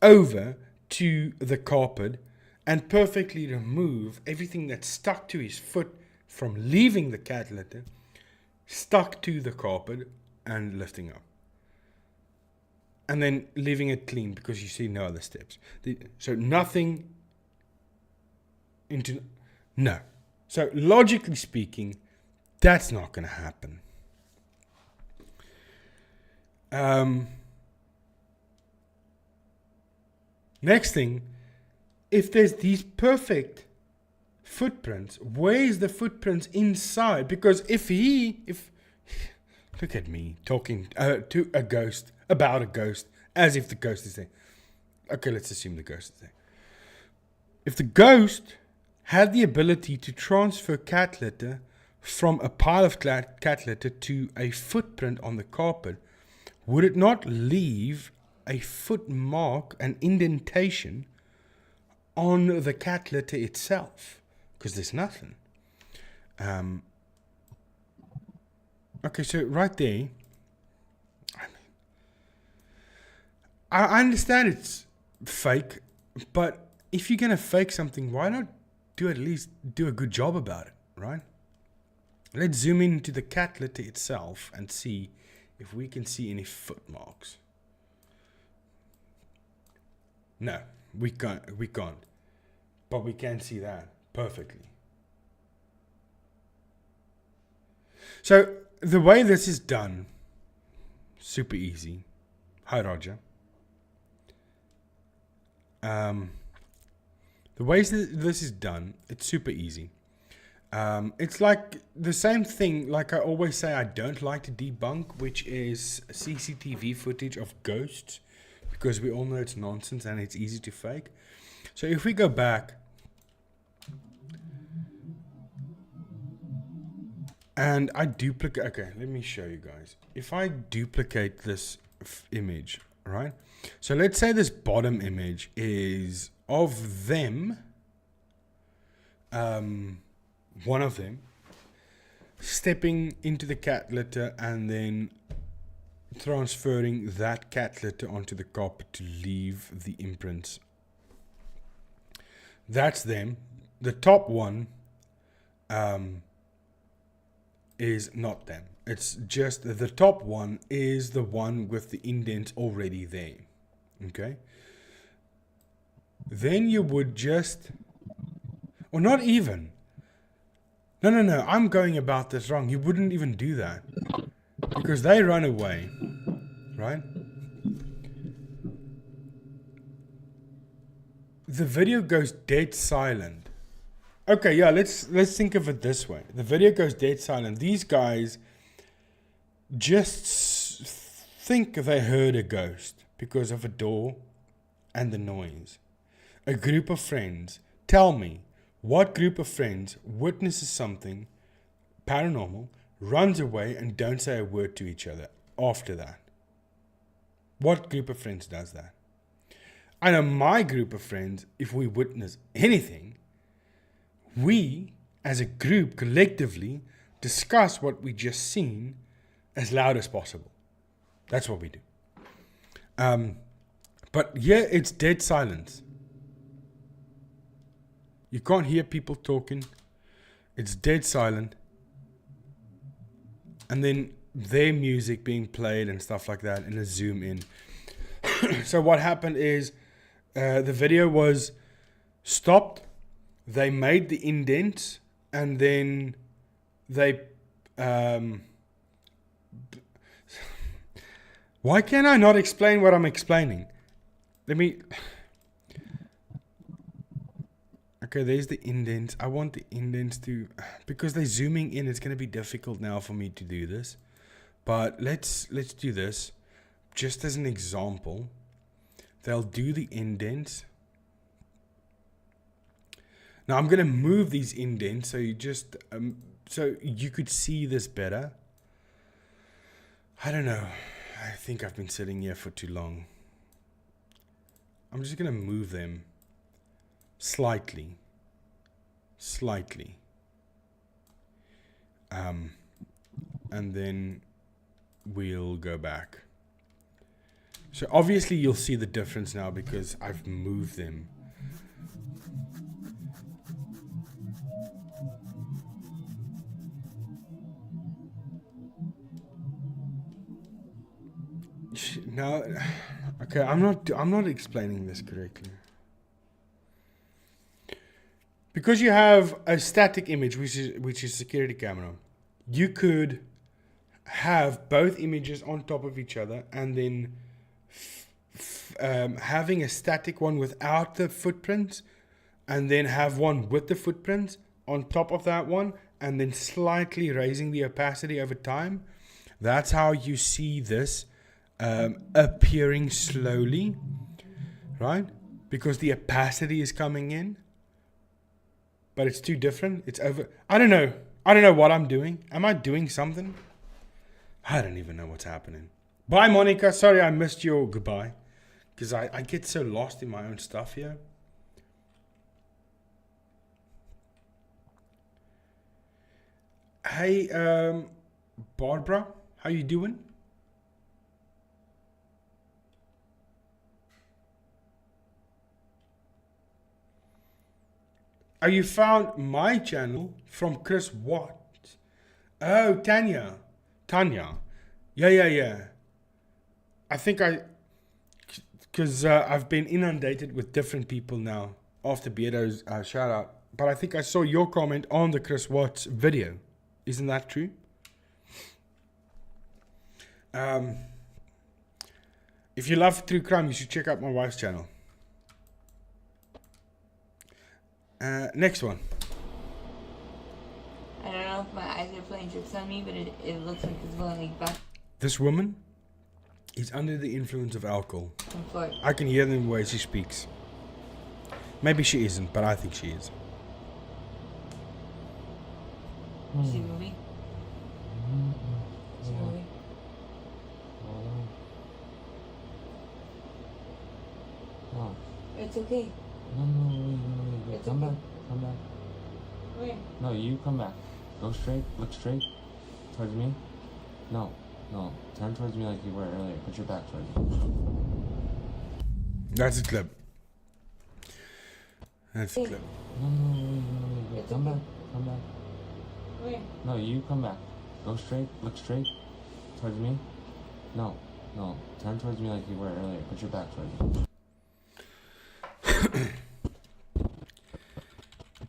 over to the carpet and perfectly remove everything that's stuck to his foot from leaving the cat litter, stuck to the carpet and lifting up. And then leaving it clean because you see no other steps. So nothing into... No. So logically speaking, that's not going to happen. Next thing, if there's these perfect footprints, where's the footprints inside? Because if look at me talking to a ghost, about a ghost, as if the ghost is there. Okay, let's assume the ghost is there. If the ghost had the ability to transfer cat litter from a pile of cat litter to a footprint on the carpet, would it not leave a foot mark, an indentation on the cat litter itself? Because there's nothing. Okay, so right there, I understand it's fake, but if you're going to fake something, why not at least do a good job about it, right? Let's zoom into the cat litter itself and see if we can see any foot marks. No, we can't. But we can see that perfectly. So the way this is done, super easy. Hi, Roger. The way this is done, it's super easy. It's like the same thing, like I always say I don't like to debunk, which is CCTV footage of ghosts, because we all know it's nonsense and it's easy to fake. So if we go back and I duplicate, okay, let me show you guys. If I duplicate this image, right? So let's say this bottom image is of them, one of them stepping into the cat litter and then transferring that cat litter onto the carpet to leave the imprints. That's them. The top one is not them. It's just the top one is the one with the indent already there. Okay. Then you would just, or not even. No. I'm going about this wrong. You wouldn't even do that because they run away, right? The video goes dead silent. Okay, yeah, let's think of it this way. The video goes dead silent. These guys just think they heard a ghost because of a door and the noise. A group of friends, tell me, what group of friends witnesses something paranormal, runs away and don't say a word to each other after that? What group of friends does that? I know my group of friends, if we witness anything, we as a group collectively discuss what we just seen as loud as possible. That's what we do. But yeah, it's dead silence. You can't hear people talking. It's dead silent. and then their music being played and stuff like that in a zoom in. So what happened is the video was stopped. They made the indents, and then they why can I not explain what I'm explaining? Let me. Okay, there's the indents. I want the indents to, because they're zooming in, it's going to be difficult now for me to do this. But let's do this just as an example. They'll do the indents. Now I'm going to move these indents so you just so you could see this better. I don't know. I think I've been sitting here for too long. I'm just going to move them slightly. And then we'll go back. So obviously you'll see the difference now because I've moved them. Now, okay, I'm not explaining this correctly. Because you have a static image, which is security camera, you could have both images on top of each other, and then having a static one without the footprints, and then have one with the footprints on top of that one, and then slightly raising the opacity over time. That's how you see this appearing slowly, right? Because the opacity is coming in. But it's too different. It's over. I don't know. I don't know what I'm doing. Am I doing something? I don't even know what's happening. Bye, Monica. Sorry I missed your goodbye. Because I get so lost in my own stuff here. Hey, Barbara. How you doing? Oh, you found my channel from Chris Watt. Oh, Tanya. Yeah. I think because I've been inundated with different people now after Beardo's shout out. But I think I saw your comment on the Chris Watts video. Isn't that true? If you love true crime, you should check out my wife's channel. Next one. I don't know if my eyes are playing tricks on me, but it looks like it's going like back. This woman is under the influence of alcohol. and forth. I can hear the way she speaks. Maybe she isn't, but I think she is. Is she moving? Is she moving? No. It's okay. No, wait. It's Come okay. back. Where? No, you come back. Go straight. Look straight. Towards me. No. Turn towards me like you were earlier. Put your back towards me. That's a clip. That's a clip. No, wait. It's Come okay. back. Where? No, you come back. Go straight. Look straight. Towards me. No. Turn towards me like you were earlier. Put your back towards me.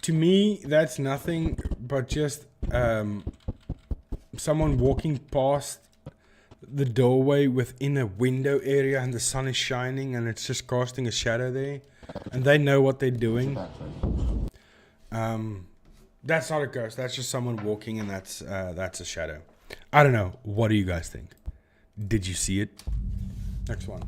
To me, that's nothing but just someone walking past the doorway within a window area and the sun is shining and it's just casting a shadow there. And they know what they're doing. That's not a ghost. That's just someone walking and that's a shadow. I don't know. What do you guys think? Did you see it? Next one.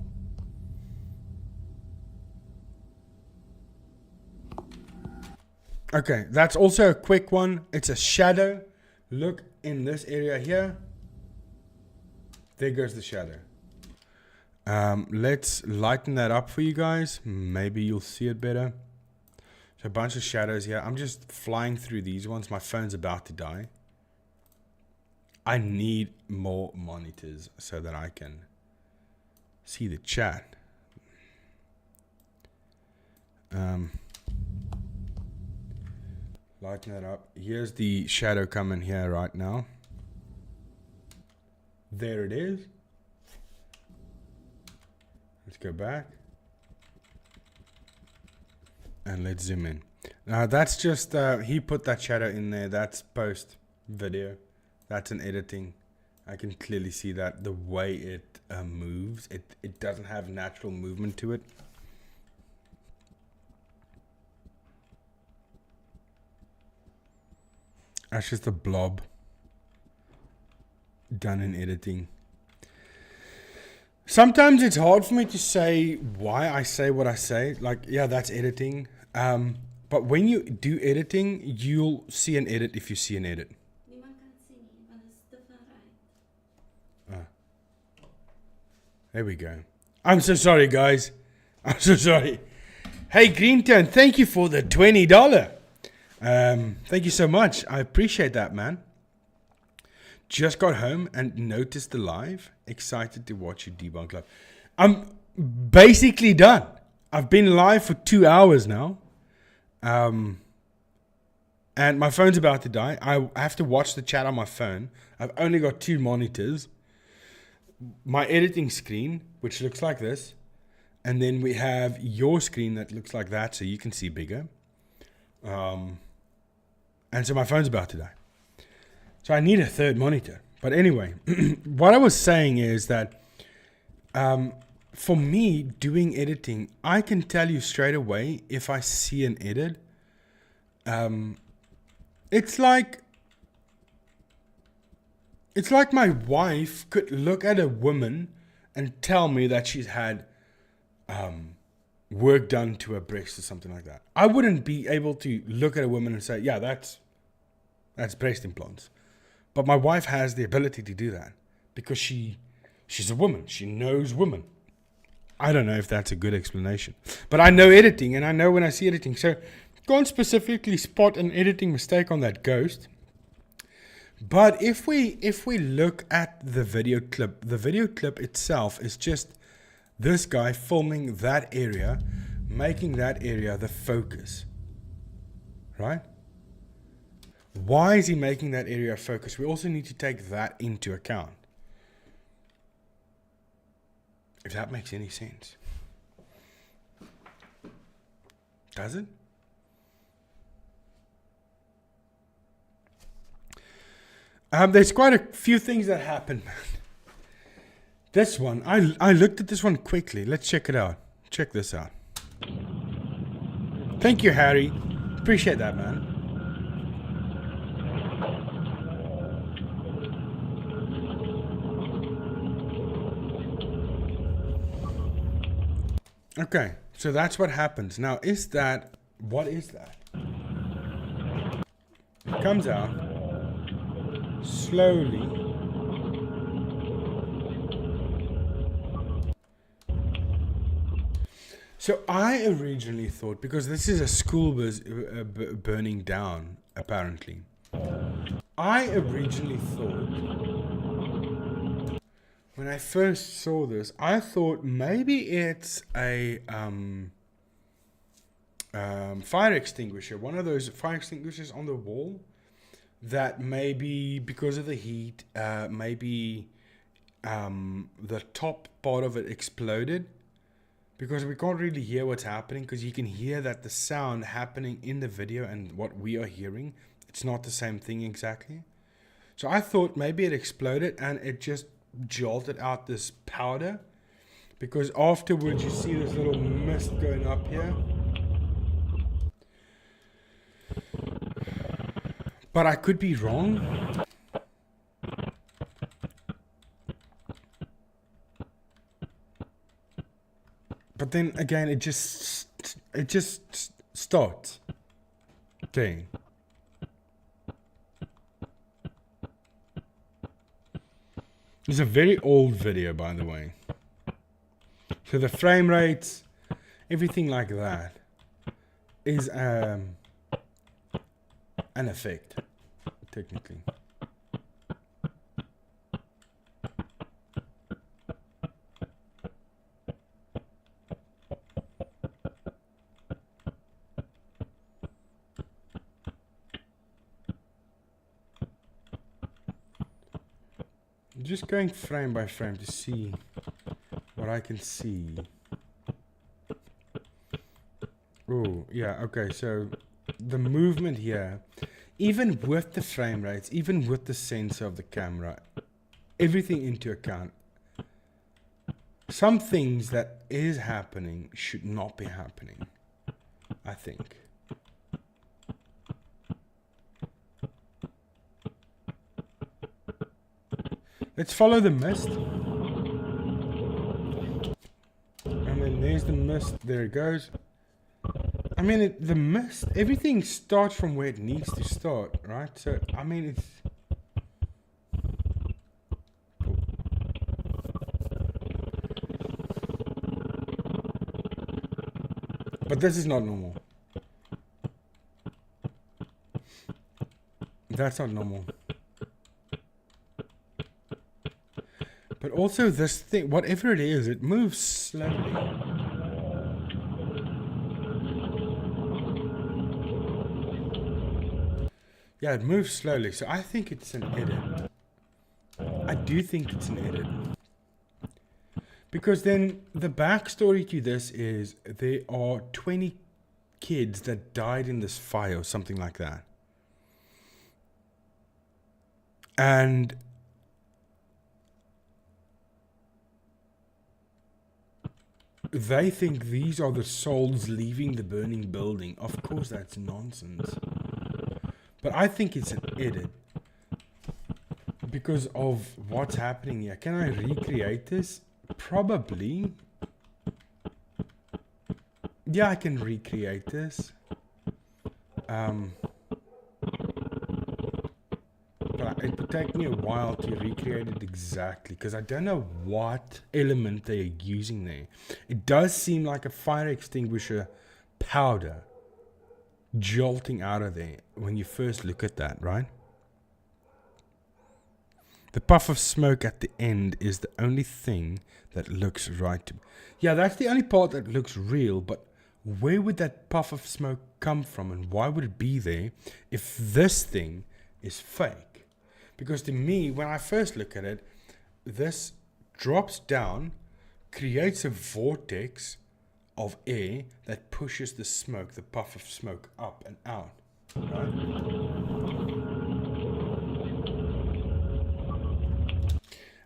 Okay, that's also a quick one. It's a shadow. Look in this area here. There goes the shadow. Let's lighten that up for you guys. Maybe you'll see it better. So a bunch of shadows here. I'm just flying through these ones. My phone's about to die. I need more monitors so that I can see the chat. Lighten that up. Here's the shadow coming here right now. There it is. Let's go back. And let's zoom in. Now that's just, he put that shadow in there. That's post video. That's an editing. I can clearly see that the way it moves, it doesn't have natural movement to it. That's just a blob done in editing. Sometimes it's hard for me to say why I say what I say. Like, yeah, that's editing. But when you do editing, you'll see an edit if you see an edit. There we go. I'm so sorry, guys. I'm so sorry. Hey, Greentown, thank you for the $20. Thank you so much. I appreciate that, man. Just got home and noticed the live. Excited to watch you debunk live. I'm basically done. I've been live for 2 hours now. And my phone's about to die. I have to watch the chat on my phone. I've only got 2 monitors. My editing screen, which looks like this. And then we have your screen that looks like that, so you can see bigger. And so my phone's about to die. So I need a 3rd monitor. But anyway, what I was saying is that for me, doing editing, I can tell you straight away if I see an edit. It's like my wife could look at a woman and tell me that she's had work done to her breast or something like that. I wouldn't be able to look at a woman and say, yeah, that's breast implants. But my wife has the ability to do that because she's a woman. She knows women. I don't know if that's a good explanation. But I know editing, and I know when I see editing. So can't specifically spot an editing mistake on that ghost. But if we look at the video clip itself is just this guy filming that area, making that area the focus. Right? Why is he making that area a focus? We also need to take that into account. If that makes any sense. Does it? There's quite a few things that happen. This one, I looked at this one quickly. Let's check it out. Check this out. Thank you, Harry. Appreciate that, man. Okay, so that's what happens. Now, what is that? It comes out slowly. So I originally thought, because this is a school burning down, apparently. I originally thought, when I first saw this, I thought maybe it's a fire extinguisher, one of those fire extinguishers on the wall that maybe because of the heat, maybe the top part of it exploded, because we can't really hear what's happening, because you can hear that the sound happening in the video and what we are hearing, it's not the same thing exactly. So I thought maybe it exploded and it just jolted out this powder, because afterwards you see this little mist going up here. But I could be wrong. But then again, it just starts. Okay. It's a very old video, by the way. So the frame rates, everything like that, is an effect, technically. just going frame by frame to see what I can see. Oh, yeah, okay, so the movement here, even with the frame rates, even with the sensor of the camera, everything into account, some things that is happening should not be happening, I think. Let's follow the mist. And then there's the mist. There it goes. I mean, the mist, everything starts from where it needs to start, right? So, I mean, it's... But this is not normal. That's not normal. But also this thing, whatever it is, it moves slowly. Yeah, it moves slowly, so I think it's an edit. I do think it's an edit. Because then the backstory to this is there are 20 kids that died in this fire or something like that. And they think these are the souls leaving the burning building. Of course, that's nonsense. But I think it's an edit because of what's happening here. Can I recreate this? Probably. Yeah, I can recreate this. But it would take me a while to recreate it exactly because I don't know what element they're using there. It does seem like a fire extinguisher powder jolting out of there when you first look at that, right? The puff of smoke at the end is the only thing that looks right to me. Yeah, that's the only part that looks real, but where would that puff of smoke come from and why would it be there if this thing is fake? Because to me, when I first look at it, this drops down, creates a vortex of air that pushes the smoke, the puff of smoke, up and out. Right?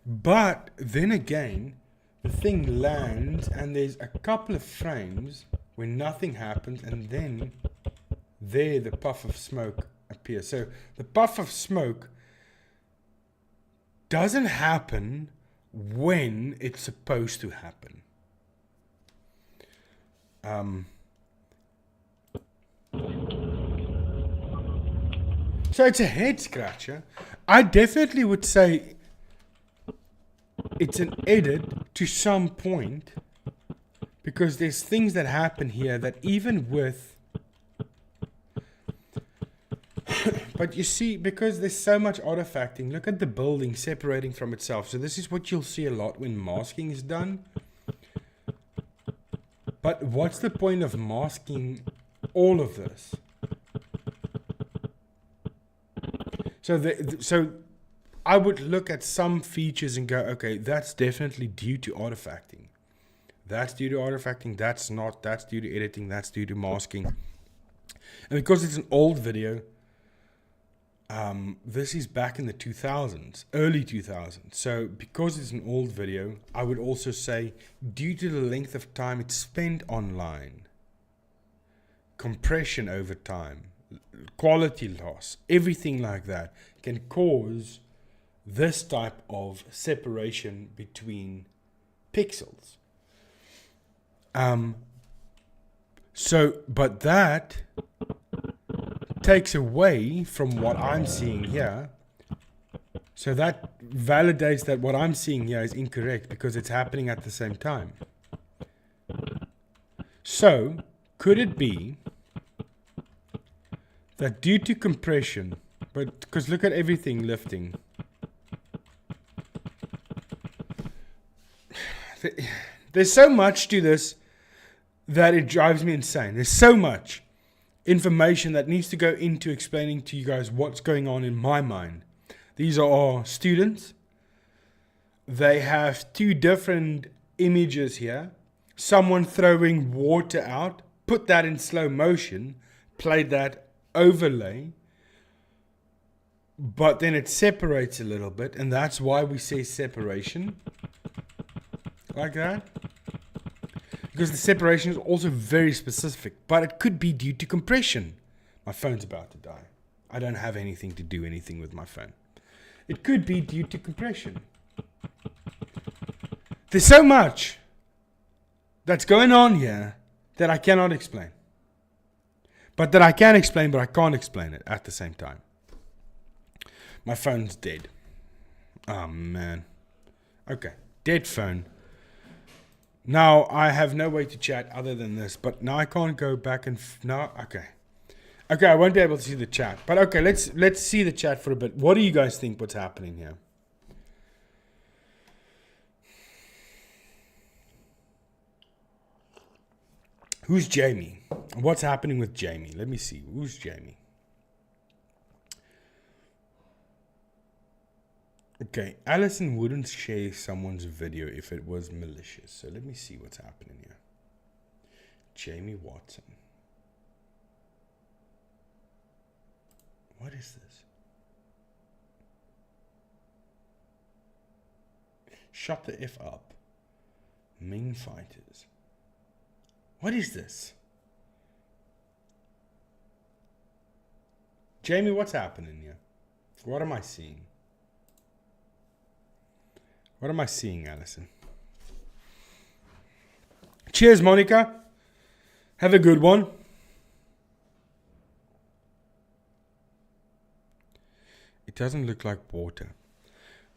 But then again, the thing lands and there's a couple of frames where nothing happens and then there the puff of smoke appears. So the puff of smoke doesn't happen when it's supposed to happen. So it's a head scratcher. I definitely would say it's an edit to some point because there's things that happen here that even with but you see, because there's so much artifacting, look at the building separating from itself. So this is what you'll see a lot when masking is done. But what's the point of masking all of this? So I would look at some features and go, okay, that's definitely due to artifacting. That's due to artifacting. That's not. That's due to editing. That's due to masking. And because it's an old video, this is back in the 2000s, early 2000s. So because it's an old video, I would also say due to the length of time it's spent online, compression over time, quality loss, everything like that can cause this type of separation between pixels. But that takes away from what I'm seeing here. So that validates that what I'm seeing here is incorrect because it's happening at the same time. So, could it be that due to compression, but because look at everything lifting. There's so much to this that it drives me insane. There's so much information that needs to go into explaining to you guys what's going on in my mind. These are our students. they have two different images here. Someone throwing water out, put that in slow motion, played that overlay, but then it separates a little bit, and that's why we say separation. Like that. Because the separation is also very specific, but it could be due to compression. My phone's about to die. I don't have anything to do anything with my phone. It could be due to compression. There's so much that's going on here that I cannot explain. But that I can explain, but I can't explain it at the same time. My phone's dead. Oh, man. Okay. Dead phone. Now, I have no way to chat other than this, but now I can't go back and... no, okay. Okay, I won't be able to see the chat. But okay, let's see the chat for a bit. What do you guys think what's happening here? Who's Jamie? What's happening with Jamie? Let me see. Who's Jamie? Okay, Alison wouldn't share someone's video if it was malicious. So let me see what's happening here. Jamie Watson. What is this? Shut the F up. Main fighters. What is this? Jamie, what's happening here? What am I seeing? What am I seeing, Alison? Cheers, Monica. Have a good one. It doesn't look like water.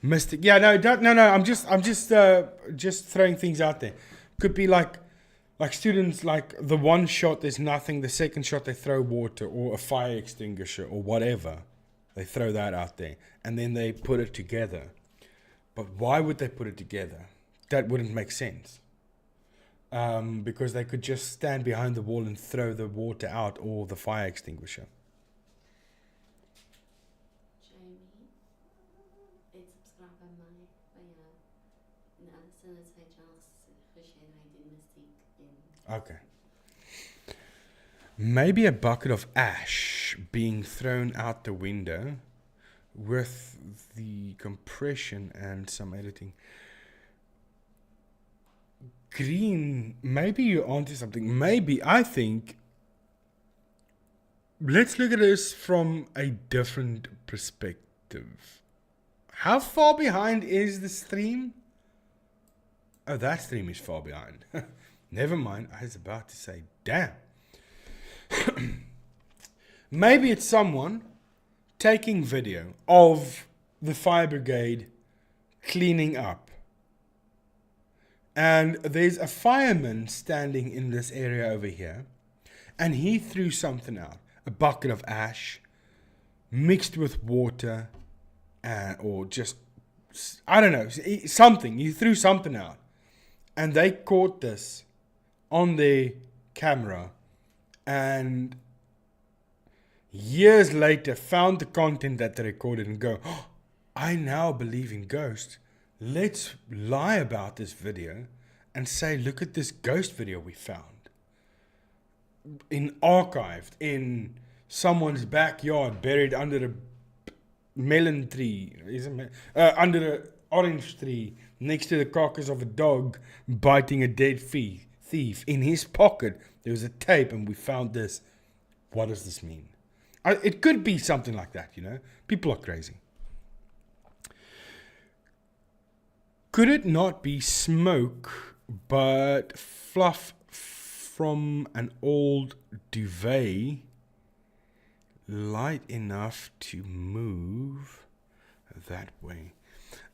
Mystic. Yeah, no, no. I'm just throwing things out there. Could be like students, like the one shot there's nothing, the second shot they throw water or a fire extinguisher or whatever. They throw that out there and then they put it together. But why would they put it together? That wouldn't make sense. Because they could just stand behind the wall and throw the water out or the fire extinguisher. Jamie, ik subscribe aan mij bij jou. En alles in het Engels geschreven in. Okay. Maybe a bucket of ash being thrown out the window with the compression and some editing. Green, maybe you're onto something. Maybe, I think, let's look at this from a different perspective. How far behind is the stream? Oh, that stream is far behind. Never mind, I was about to say, damn. Maybe it's someone taking video of the fire brigade cleaning up. And there's a fireman standing in this area over here. And he threw something out. A bucket of ash mixed with water. Or just, I don't know, something. He threw something out. And they caught this on their camera. And years later found the content that they recorded and go, oh, I now believe in ghosts. Let's lie about this video and say, look at this ghost video we found. Archived in someone's backyard, buried under a melon tree, under an orange tree, next to the carcass of a dog biting a dead thief. In his pocket, there was a tape and we found this. What does this mean? It could be something like that, you know. People are crazy. Could it not be smoke, but fluff from an old duvet light enough to move that way?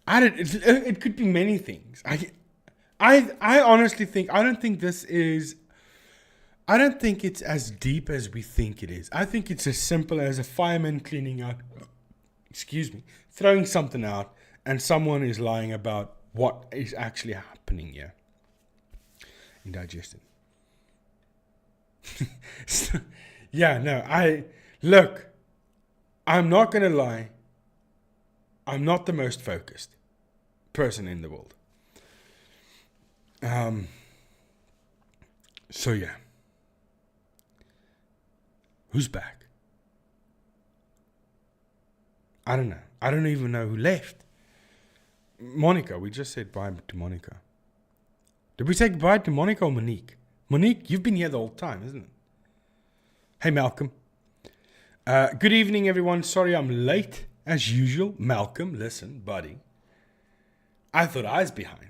It could be many things. I honestly think, I don't think it's as deep as we think it is. I think it's as simple as a fireman cleaning out, throwing something out, and someone is lying about what is actually happening here. Indigestion. Yeah, no, I'm not going to lie. I'm not the most focused. person in the world. So yeah. Who's back? I don't know. I don't even know who left. Monica. We just said bye to Monica. Did we say goodbye to Monica or Monique? Monique, you've been here the whole time, isn't it? Hey, Malcolm. Good evening, everyone. Sorry I'm late, as usual. Malcolm, listen, buddy. I thought I was behind.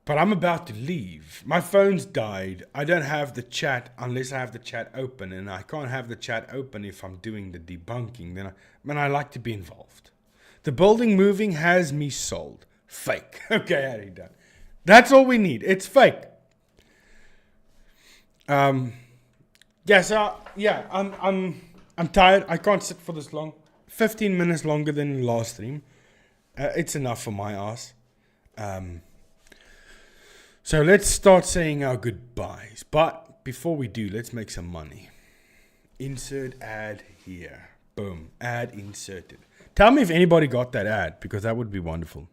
But I'm about to leave. My phone's died. I don't have the chat unless I have the chat open. And I can't have the chat open if I'm doing the debunking. Then I like to be involved. The building moving has me sold. Fake. Okay, Harry, done. That's all we need. It's fake. I'm tired. I can't sit for this long. 15 minutes longer than the last stream. It's enough for my ass. So let's start saying our goodbyes. But before we do, let's make some money. Insert ad here. Boom. Ad inserted. Tell me if anybody got that ad, because that would be wonderful.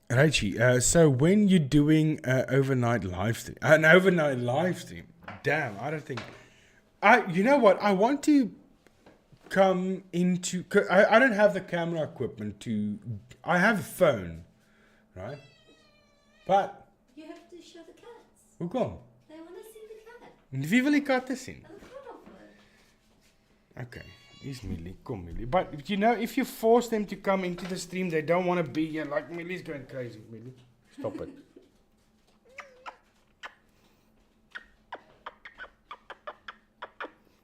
Raichi, so when you're doing an overnight live stream, damn, I don't think, you know what, I want to come into, I don't have the camera equipment I have a phone, right, but, You have to show the cats. hoekom? They want to see the cat. Wie wil die katte sien? Hulle vra daarvoor. Okay, he's Millie, come Millie. But you know, if you force them to come into the stream, they don't want to be here. Like Millie's going crazy. Millie, stop it.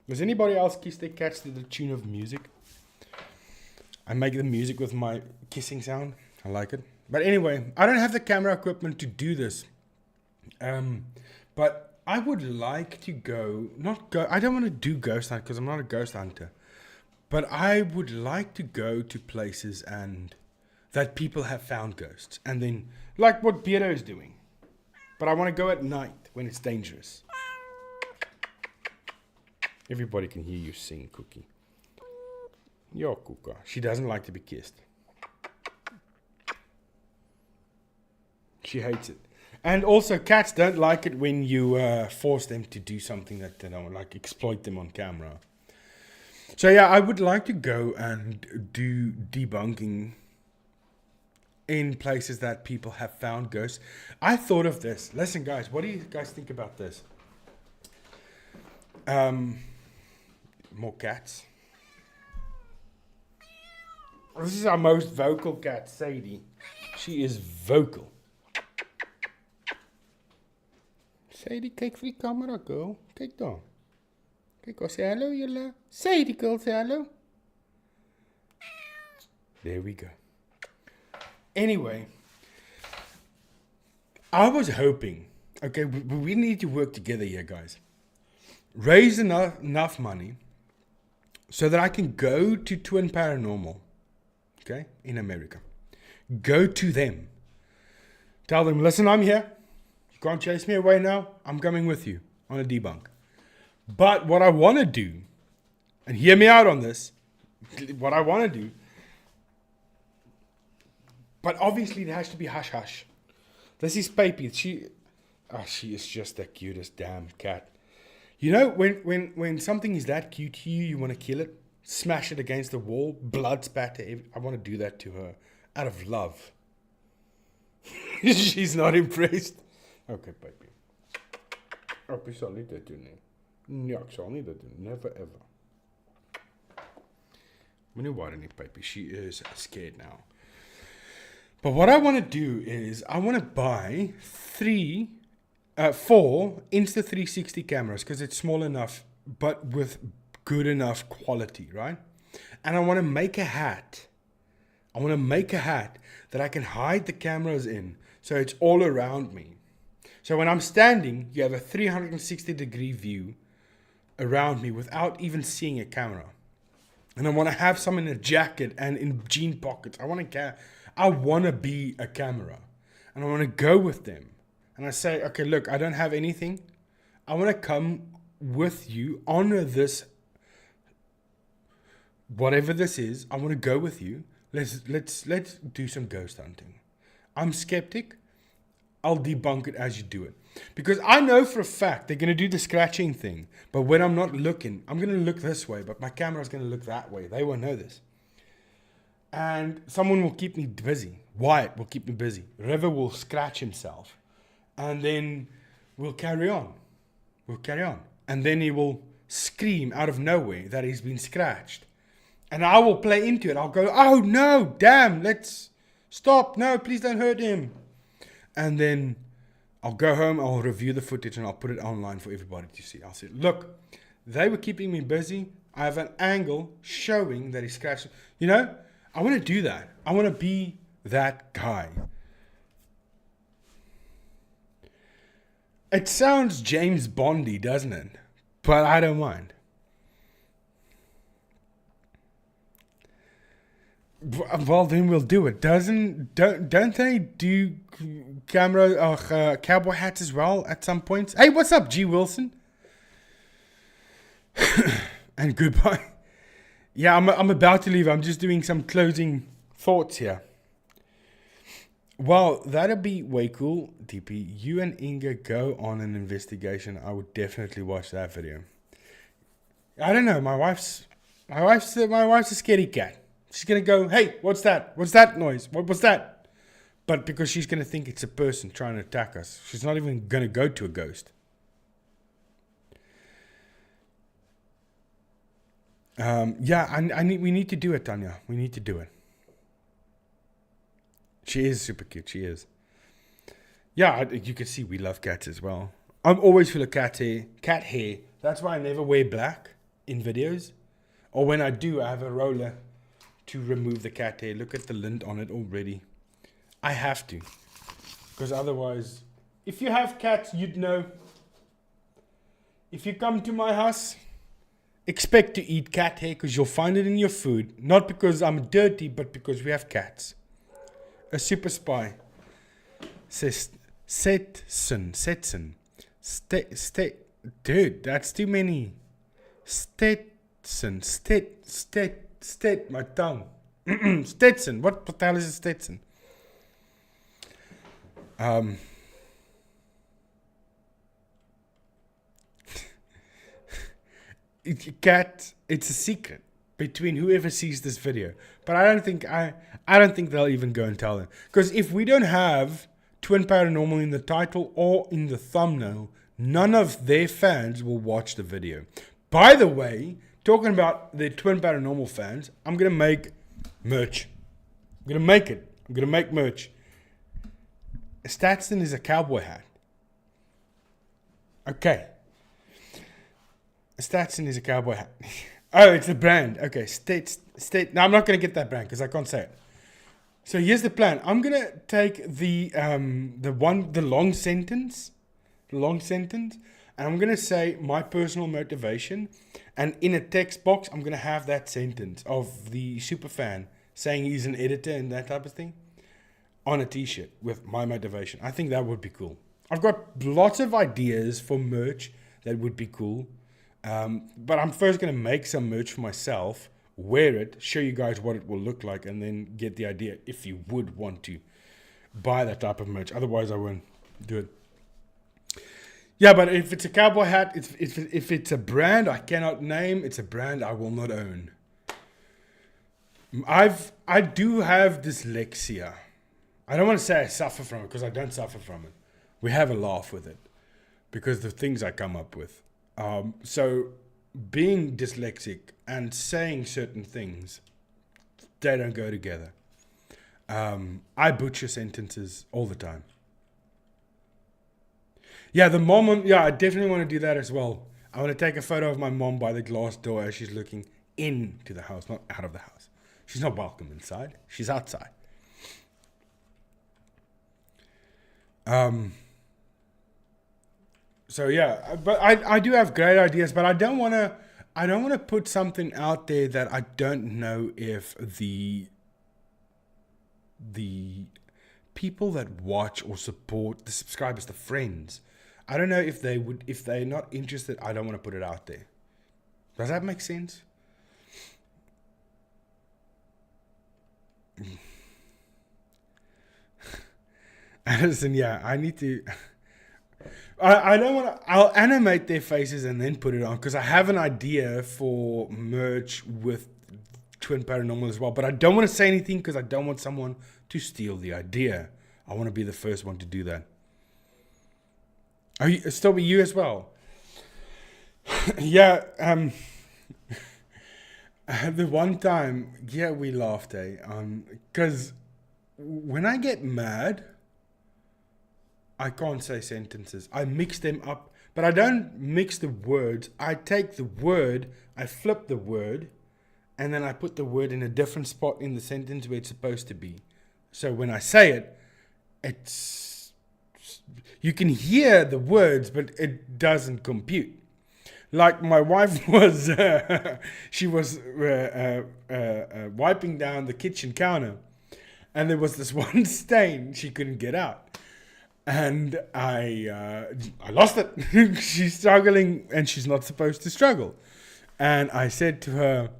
Does anybody else kiss their cats to the tune of music? I make the music with my kissing sound. I like it. But anyway, I don't have the camera equipment to do this. But I would like to I don't want to do ghost hunt because I'm not a ghost hunter. But I would like to go to places and that people have found ghosts. And then, like what Beto is doing. But I want to go at night when it's dangerous. Everybody can hear you sing, Cookie. Yo, Kuka. She doesn't like to be kissed. She hates it. And also, cats don't like it when you force them to do something that they don't like, exploit them on camera. So yeah, I would like to go and do debunking in places that people have found ghosts. I thought of this. Listen, guys, what do you guys think about this? More cats. This is our most vocal cat, Sadie. She is vocal. Sadie, kyk vir die camera, girl. Kyk daar. Kyk, or say hello, julle. Sadie, girl, say hello. There we go. Anyway, I was hoping, okay, we need to work together here, guys. Raise enough money so that I can go to Twin Paranormal, okay, in America. Go to them. Tell them, listen, I'm here. You can't chase me away now. I'm coming with you on a debunk. But what I want to do, and hear me out on this, what I want to do, but obviously it has to be hush-hush. This is Papy. She is just the cutest damn cat. You know, when something is that cute to you, you want to kill it, smash it against the wall, blood spatter. I want to do that to her out of love. She's not impressed. Okay, baby. Ik sal nie dit doen nie. Nee, ek sal nie dit doen. Never ever. Moenie worry nie, baby. She is scared now. But what I want to do is I want to buy 4 Insta360 cameras because it's small enough but with good enough quality, right? And I want to make a hat. I want to make a hat that I can hide the cameras in so it's all around me. So when I'm standing, you have a 360-degree view around me without even seeing a camera. And I want to have some in a jacket and in jean pockets. I want to be a camera. And I want to go with them. And I say, okay, look, I don't have anything. I want to come with you on this whatever this is, I want to go with you. Let's do some ghost hunting. I'm skeptic. I'll debunk it as you do it. Because I know for a fact they're going to do the scratching thing. But when I'm not looking, I'm going to look this way, but my camera's going to look that way. They won't know this. And someone will keep me busy. Wyatt will keep me busy. River will scratch himself. And then we'll carry on. And then he will scream out of nowhere that he's been scratched. And I will play into it. I'll go, oh no, damn, let's stop. No, please don't hurt him. And then I'll go home, I'll review the footage, and I'll put it online for everybody to see. I'll say, look, they were keeping me busy. I have an angle showing that he scratched. You know, I want to do that. I want to be that guy. It sounds James Bondy, doesn't it? But I don't mind. Well, then we'll do it. Don't they do cowboy hats as well at some points? Hey, what's up, G. Wilson? And goodbye. Yeah, I'm about to leave. I'm just doing some closing thoughts here. Well, that'll be way cool, DP. You and Inga go on an investigation. I would definitely watch that video. I don't know. My wife's a scaredy cat. She's going to go, hey, what's that? What's that noise? What was that? But because she's going to think it's a person trying to attack us. She's not even going to go to a ghost. We need to do it, Tanya. We need to do it. She is super cute. She is. Yeah, you can see we love cats as well. I'm always full of cat hair. That's why I never wear black in videos. Or when I do, I have a roller to remove the cat hair. Look at the lint on it already. I have to. Because otherwise, if you have cats, you'd know. If you come to my house, expect to eat cat hair because you'll find it in your food. Not because I'm dirty, but because we have cats. A super spy says, Setson. Dude, that's too many. Stetson. My tongue. Stetson. What the hell is a Stetson? Cat, it's a secret between whoever sees this video. But I don't think they'll even go and tell them. Because if we don't have Twin Paranormal in the title or in the thumbnail, none of their fans will watch the video. By the way, talking about the Twin Paranormal fans, I'm going to make merch. I'm going to make it. I'm going to make merch. A Stetson is a cowboy hat. Okay. A Stetson is a cowboy hat. Oh, it's a brand. Okay, Now, I'm not going to get that brand because I can't say it. So here's the plan. I'm going to take the long sentence, and I'm going to say my personal motivation. And in a text box, I'm going to have that sentence of the superfan saying he's an editor and that type of thing on a t-shirt with my motivation. I think that would be cool. I've got lots of ideas for merch that would be cool. But I'm first going to make some merch for myself, wear it, show you guys what it will look like, and then get the idea if you would want to buy that type of merch. Otherwise, I won't do it. Yeah, but if it's a cowboy hat, if it's a brand I cannot name, it's a brand I will not own. I do have dyslexia. I don't want to say I suffer from it because I don't suffer from it. We have a laugh with it because the things I come up with. So being dyslexic and saying certain things, they don't go together. I butcher sentences all the time. Yeah, the mom, I definitely want to do that as well. I want to take a photo of my mom by the glass door as she's looking into the house, not out of the house. She's not welcome inside. She's outside. So yeah, but I do have great ideas, but I don't want to put something out there that I don't know if the people that watch or support, the subscribers, the friends, I don't know if they're not interested, I don't want to put it out there. Does that make sense? Listen, yeah, I need to. I don't want to. I'll animate their faces and then put it on because I have an idea for merch with Twin Paranormal as well. But I don't want to say anything because I don't want someone to steal the idea. I want to be the first one to do that. Are you still with you as well? Yeah. The one time, yeah, we laughed, because when I get mad, I can't say sentences. I mix them up, but I don't mix the words. I take the word, I flip the word, and then I put the word in a different spot in the sentence where it's supposed to be. So when I say it, you can hear the words, but it doesn't compute. Like my wife was, she was wiping down the kitchen counter, and there was this one stain she couldn't get out, and I lost it. She's struggling, and she's not supposed to struggle. And I said to her,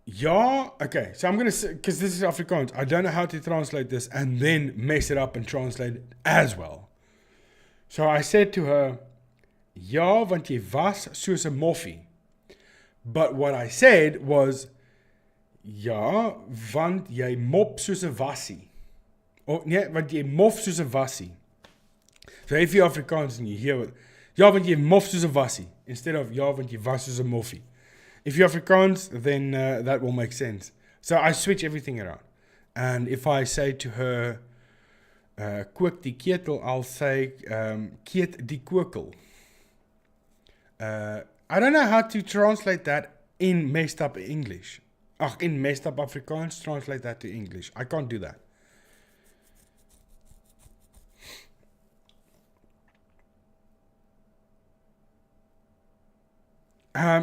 "Yeah, okay." So I'm gonna say, because this is Afrikaans, I don't know how to translate this and then mess it up and translate it as well. So I said to her, "Ja, want jy was soos 'n moffie." But what I said was, "Ja, want jy mop soos 'n wassie." Or nee, want jy mof soos 'n wassie. So if you're Afrikaans and you hear it, "Ja, want jy mof soos 'n wassie," instead of "Ja, want jy was soos 'n moffie." If you're Afrikaans, then that will make sense. So I switch everything around. And if I say to her, "Kook die ketel," I'll say, "Keet die kokel." I don't know how to translate that in messed up English. In messed up Afrikaans, translate that to English. I can't do that.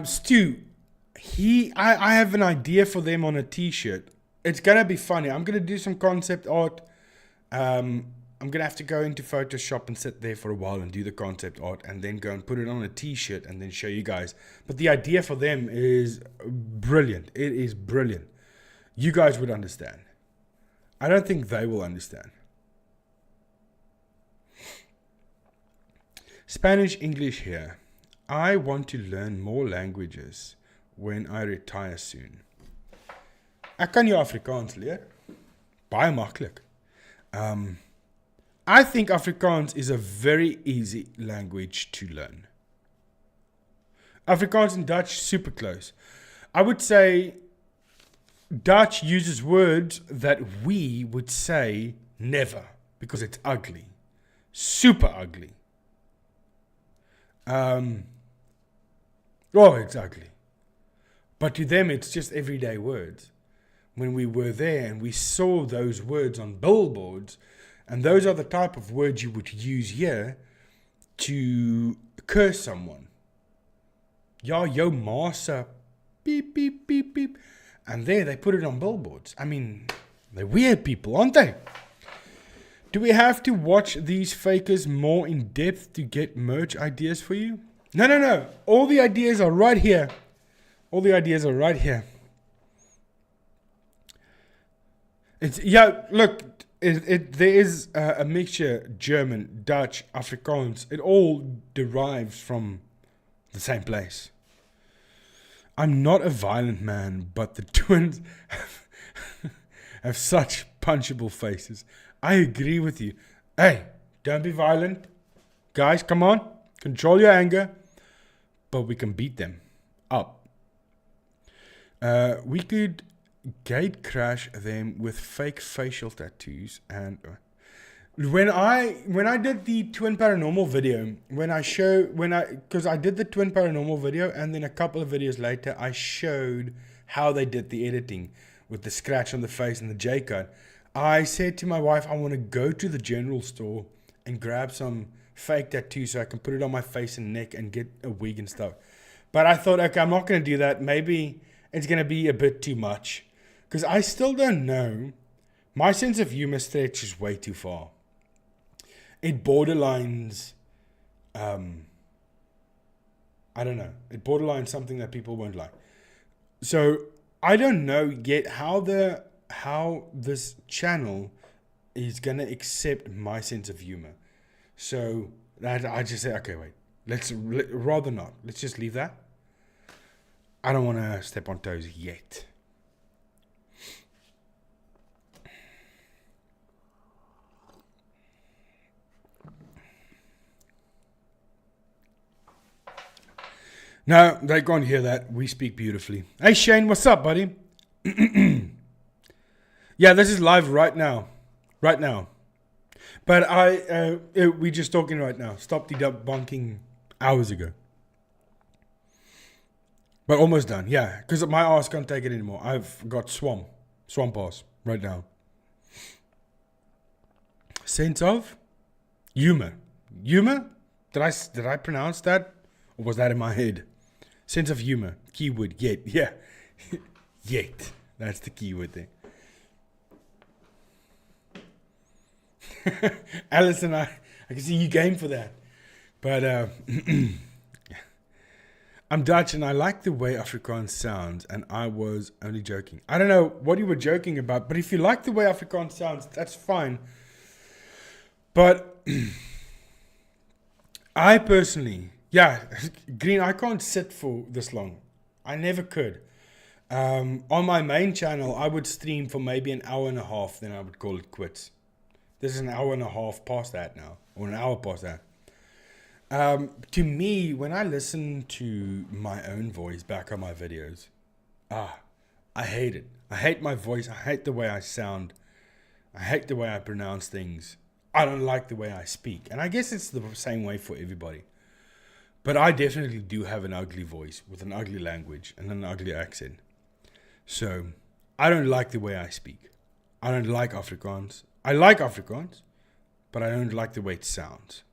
Stu, I have an idea for them on a t-shirt. It's gonna be funny. I'm gonna do some concept art. I'm going to have to go into Photoshop and sit there for a while and do the concept art and then go and put it on a t-shirt and then show you guys. But the idea for them is brilliant. It is brilliant. You guys would understand. I don't think they will understand. Spanish, English here. I want to learn more languages when I retire soon. Ek kan jou Afrikaans leer. Baie maklik. I think Afrikaans is a very easy language to learn. Afrikaans and Dutch, super close. I would say Dutch uses words that we would say never because it's ugly. Super ugly. It's ugly. But to them, it's just everyday words. When we were there and we saw those words on billboards, and those are the type of words you would use here to curse someone. Ja, jou ma se beep, beep, beep, beep. And there they put it on billboards. I mean, they're weird people, aren't they? Do we have to watch these fakers more in depth to get merch ideas for you? No. All the ideas are right here. All the ideas are right here. Look, there is a mixture, German, Dutch, Afrikaans. It all derives from the same place. I'm not a violent man, but the twins have such punchable faces. I agree with you. Hey, don't be violent. Guys, come on. Control your anger. But we can beat them up. We could gate crash them with fake facial tattoos. And when I did the Twin Paranormal video, because I did the Twin Paranormal video, and then a couple of videos later I showed how they did the editing with the scratch on the face and the J-cut. I said to my wife, I want to go to the general store and grab some fake tattoos so I can put it on my face and neck and get a wig and stuff. But I thought, okay, I'm not going to do that. Maybe it's going to be a bit too much. Because I still don't know. My sense of humor stretches way too far. It borderlines, I don't know. It borderlines something that people won't like. So I don't know yet how this channel is gonna accept my sense of humor. So that I just say, okay, wait, rather not. Let's just leave that. I don't want to step on toes yet. No, they can't hear that. We speak beautifully. Hey, Shane, what's up, buddy? Yeah, this is live right now. Right now. But we're just talking right now. Stopped the debunking hours ago. But almost done, yeah. Because my ass can't take it anymore. I've got swamp ass right now. Sense of humor. Humor? Did I pronounce that? Or was that in my head? Sense of humor. Keyword, yet. Yeah. Yet. That's the keyword there. Alison, I can see you game for that. But I'm Dutch and I like the way Afrikaans sounds, and I was only joking. I don't know what you were joking about, but if you like the way Afrikaans sounds, that's fine. But I personally, yeah, Green, I can't sit for this long. I never could. On my main channel, I would stream for maybe an hour and a half, then I would call it quits. This is an hour and a half past that now, or an hour past that. To me, when I listen to my own voice back on my videos, I hate it. I hate my voice. I hate the way I sound. I hate the way I pronounce things. I don't like the way I speak. And I guess it's the same way for everybody. But I definitely do have an ugly voice with an ugly language and an ugly accent. So I don't like the way I speak. I don't like Afrikaans. I like Afrikaans, but I don't like the way it sounds.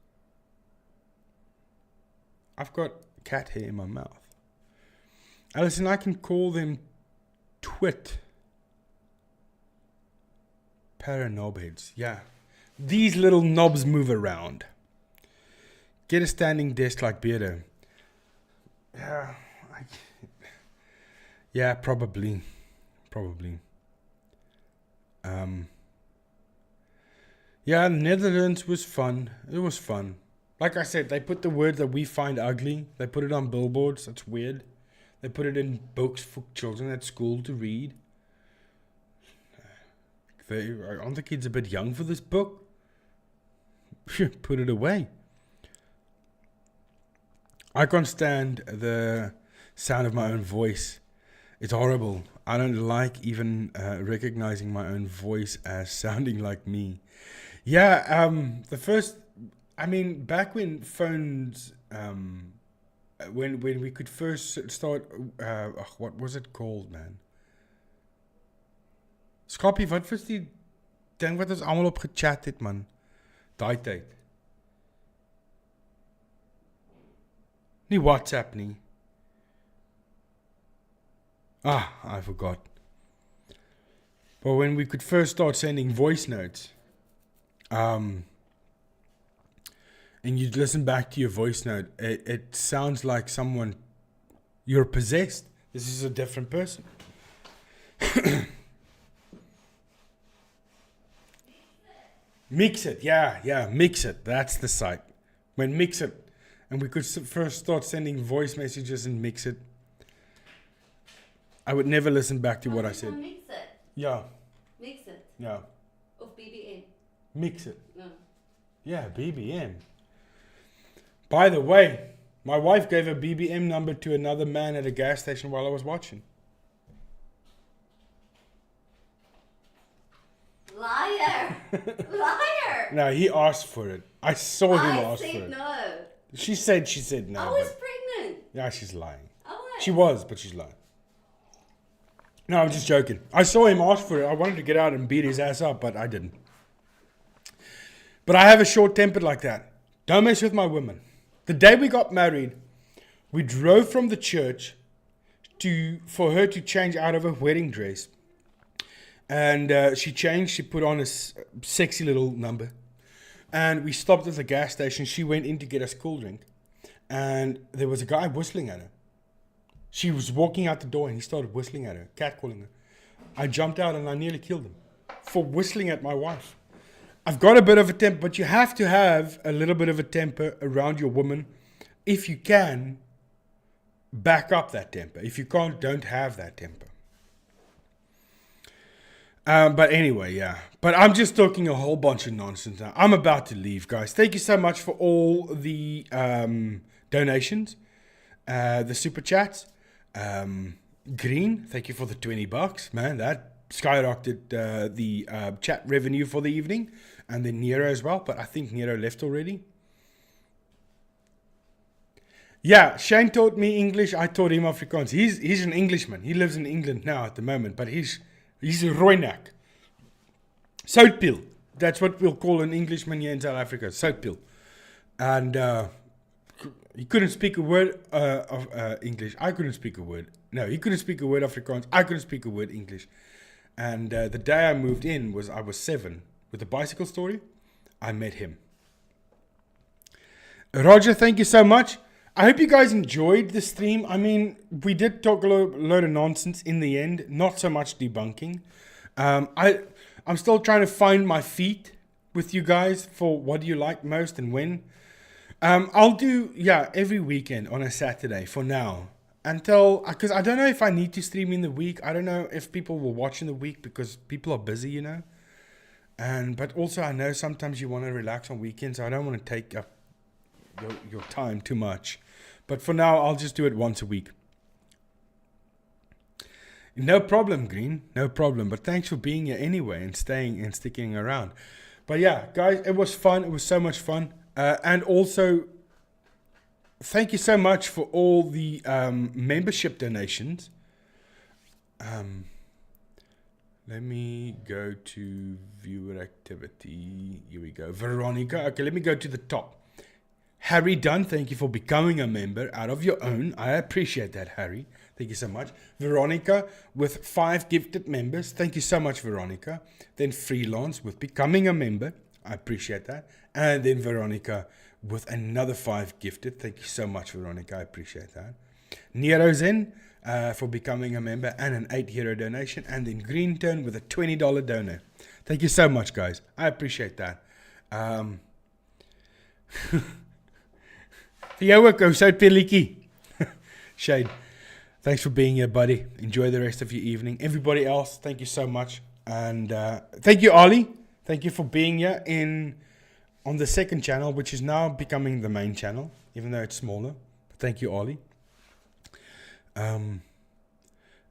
I've got cat hair in my mouth. Alison, I can call them twit. Paranormal. Yeah. These little knobs move around. Get a standing desk like Beardo. Yeah, probably. Yeah, the Netherlands was fun. It was fun. Like I said, they put the word that we find ugly. They put it on billboards. That's weird. They put it in books for children at school to read. Aren't the kids a bit young for this book? Put it away. I can't stand the sound of my own voice. It's horrible. I don't like even recognizing my own voice as sounding like me. Yeah, back when phones, when we could first start, what was it called, man? Skappie, wat was die ding wat ons allemaal op gechat het, man? Daai tyd. Nie WhatsApp nie. I forgot. But when we could first start sending voice notes, and you'd listen back to your voice note, it sounds like you're possessed. This is a different person. Mix it, yeah, Mix It. That's the site. When Mix It, and we could first start sending voice messages and Mix It. I would never listen back to what I said. Mix It. Yeah. Mix It. Yeah. Of BBM. Mix It. No. Yeah, BBM. By the way, my wife gave a BBM number to another man at a gas station while I was watching. Liar! Liar! No, he asked for it. I saw him ask for it. No. She said no. I was pregnant. Yeah, she's lying. I was. She was, but she's lying. No, I'm just joking. I saw him ask for it. I wanted to get out and beat his ass up, but I didn't. But I have a short temper like that. Don't mess with my women. The day we got married, we drove from the church for her to change out of her wedding dress. And she changed. She put on a sexy little number. And we stopped at the gas station. She went in to get us cool drink. And there was a guy whistling at her. She was walking out the door and he started whistling at her, catcalling her. I jumped out and I nearly killed him for whistling at my wife. I've got a bit of a temper, but you have to have a little bit of a temper around your woman. If you can, back up that temper. If you can't, don't have that temper. But anyway, yeah. But I'm just talking a whole bunch of nonsense now. I'm about to leave, guys. Thank you so much for all the donations, the super chats. Green, thank you for the $20, man. That skyrocketed the chat revenue for the evening. And then Nero as well, but I think Nero left already. Yeah, Shane taught me English. I taught him Afrikaans. He's an Englishman. He lives in England now at the moment, but he's a Roinak. Soutpil. That's what we'll call an Englishman here in South Africa. Soutpil. And he couldn't speak a word of English. I couldn't speak a word. No, he couldn't speak a word Afrikaans. I couldn't speak a word English. And the day I moved in I was 7. With the bicycle story, I met him. Roger, thank you so much. I hope you guys enjoyed the stream. I mean, we did talk a load of nonsense in the end. Not so much debunking. I'm still trying to find my feet with you guys for what do you like most and when. I'll do, every weekend on a Saturday for now. Because I don't know if I need to stream in the week. I don't know if people will watch in the week because people are busy, you know. But also I know sometimes you want to relax on weekends. So I don't want to take up your time too much. But for now, I'll just do it once a week. No problem, Green. No problem. But thanks for being here anyway and staying and sticking around. But yeah, guys, it was fun. It was so much fun. And also, thank you so much for all the membership donations. Let me go to viewer activity. Here we go. Veronica. Okay, let me go to the top. Harry Dunn, thank you for becoming a member out of your own. I appreciate that, Harry. Thank you so much. Veronica with 5 gifted members. Thank you so much, Veronica. Then Freelance with becoming a member. I appreciate that. And then Veronica with another 5 gifted. Thank you so much, Veronica. I appreciate that. Nero Zen for becoming a member and an €8 donation. And then Green Turn with a $20 donor. Thank you so much, guys. I appreciate that. Vir jou ook, ou Soutpilletjie. Shane, thanks for being here, buddy. Enjoy the rest of your evening. Everybody else, thank you so much. And thank you, Ollie. Thank you for being here on the second channel, which is now becoming the main channel, even though it's smaller. But thank you, Ollie. And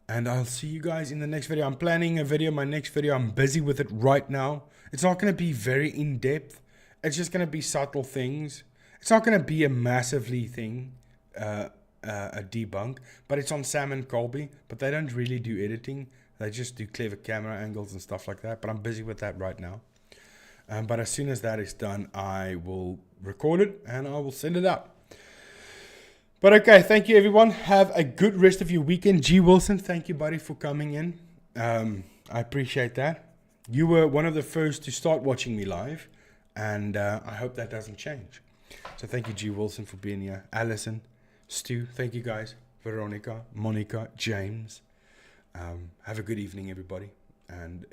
I'll see you guys in the next video. I'm planning a video, my next video. I'm busy with it right now. It's not going to be very in-depth. It's just going to be subtle things. It's not going to be a massively thing, a debunk, but it's on Sam and Colby, but they don't really do editing. They just do clever camera angles and stuff like that, but I'm busy with that right now. But as soon as that is done, I will record it and I will send it out. But okay, thank you everyone. Have a good rest of your weekend. G. Wilson, thank you buddy for coming in. I appreciate that. You were one of the first to start watching me live, and I hope that doesn't change. So thank you, G. Wilson, for being here. Allison, Stu, thank you guys. Veronica, Monica, James. Have a good evening, everybody. And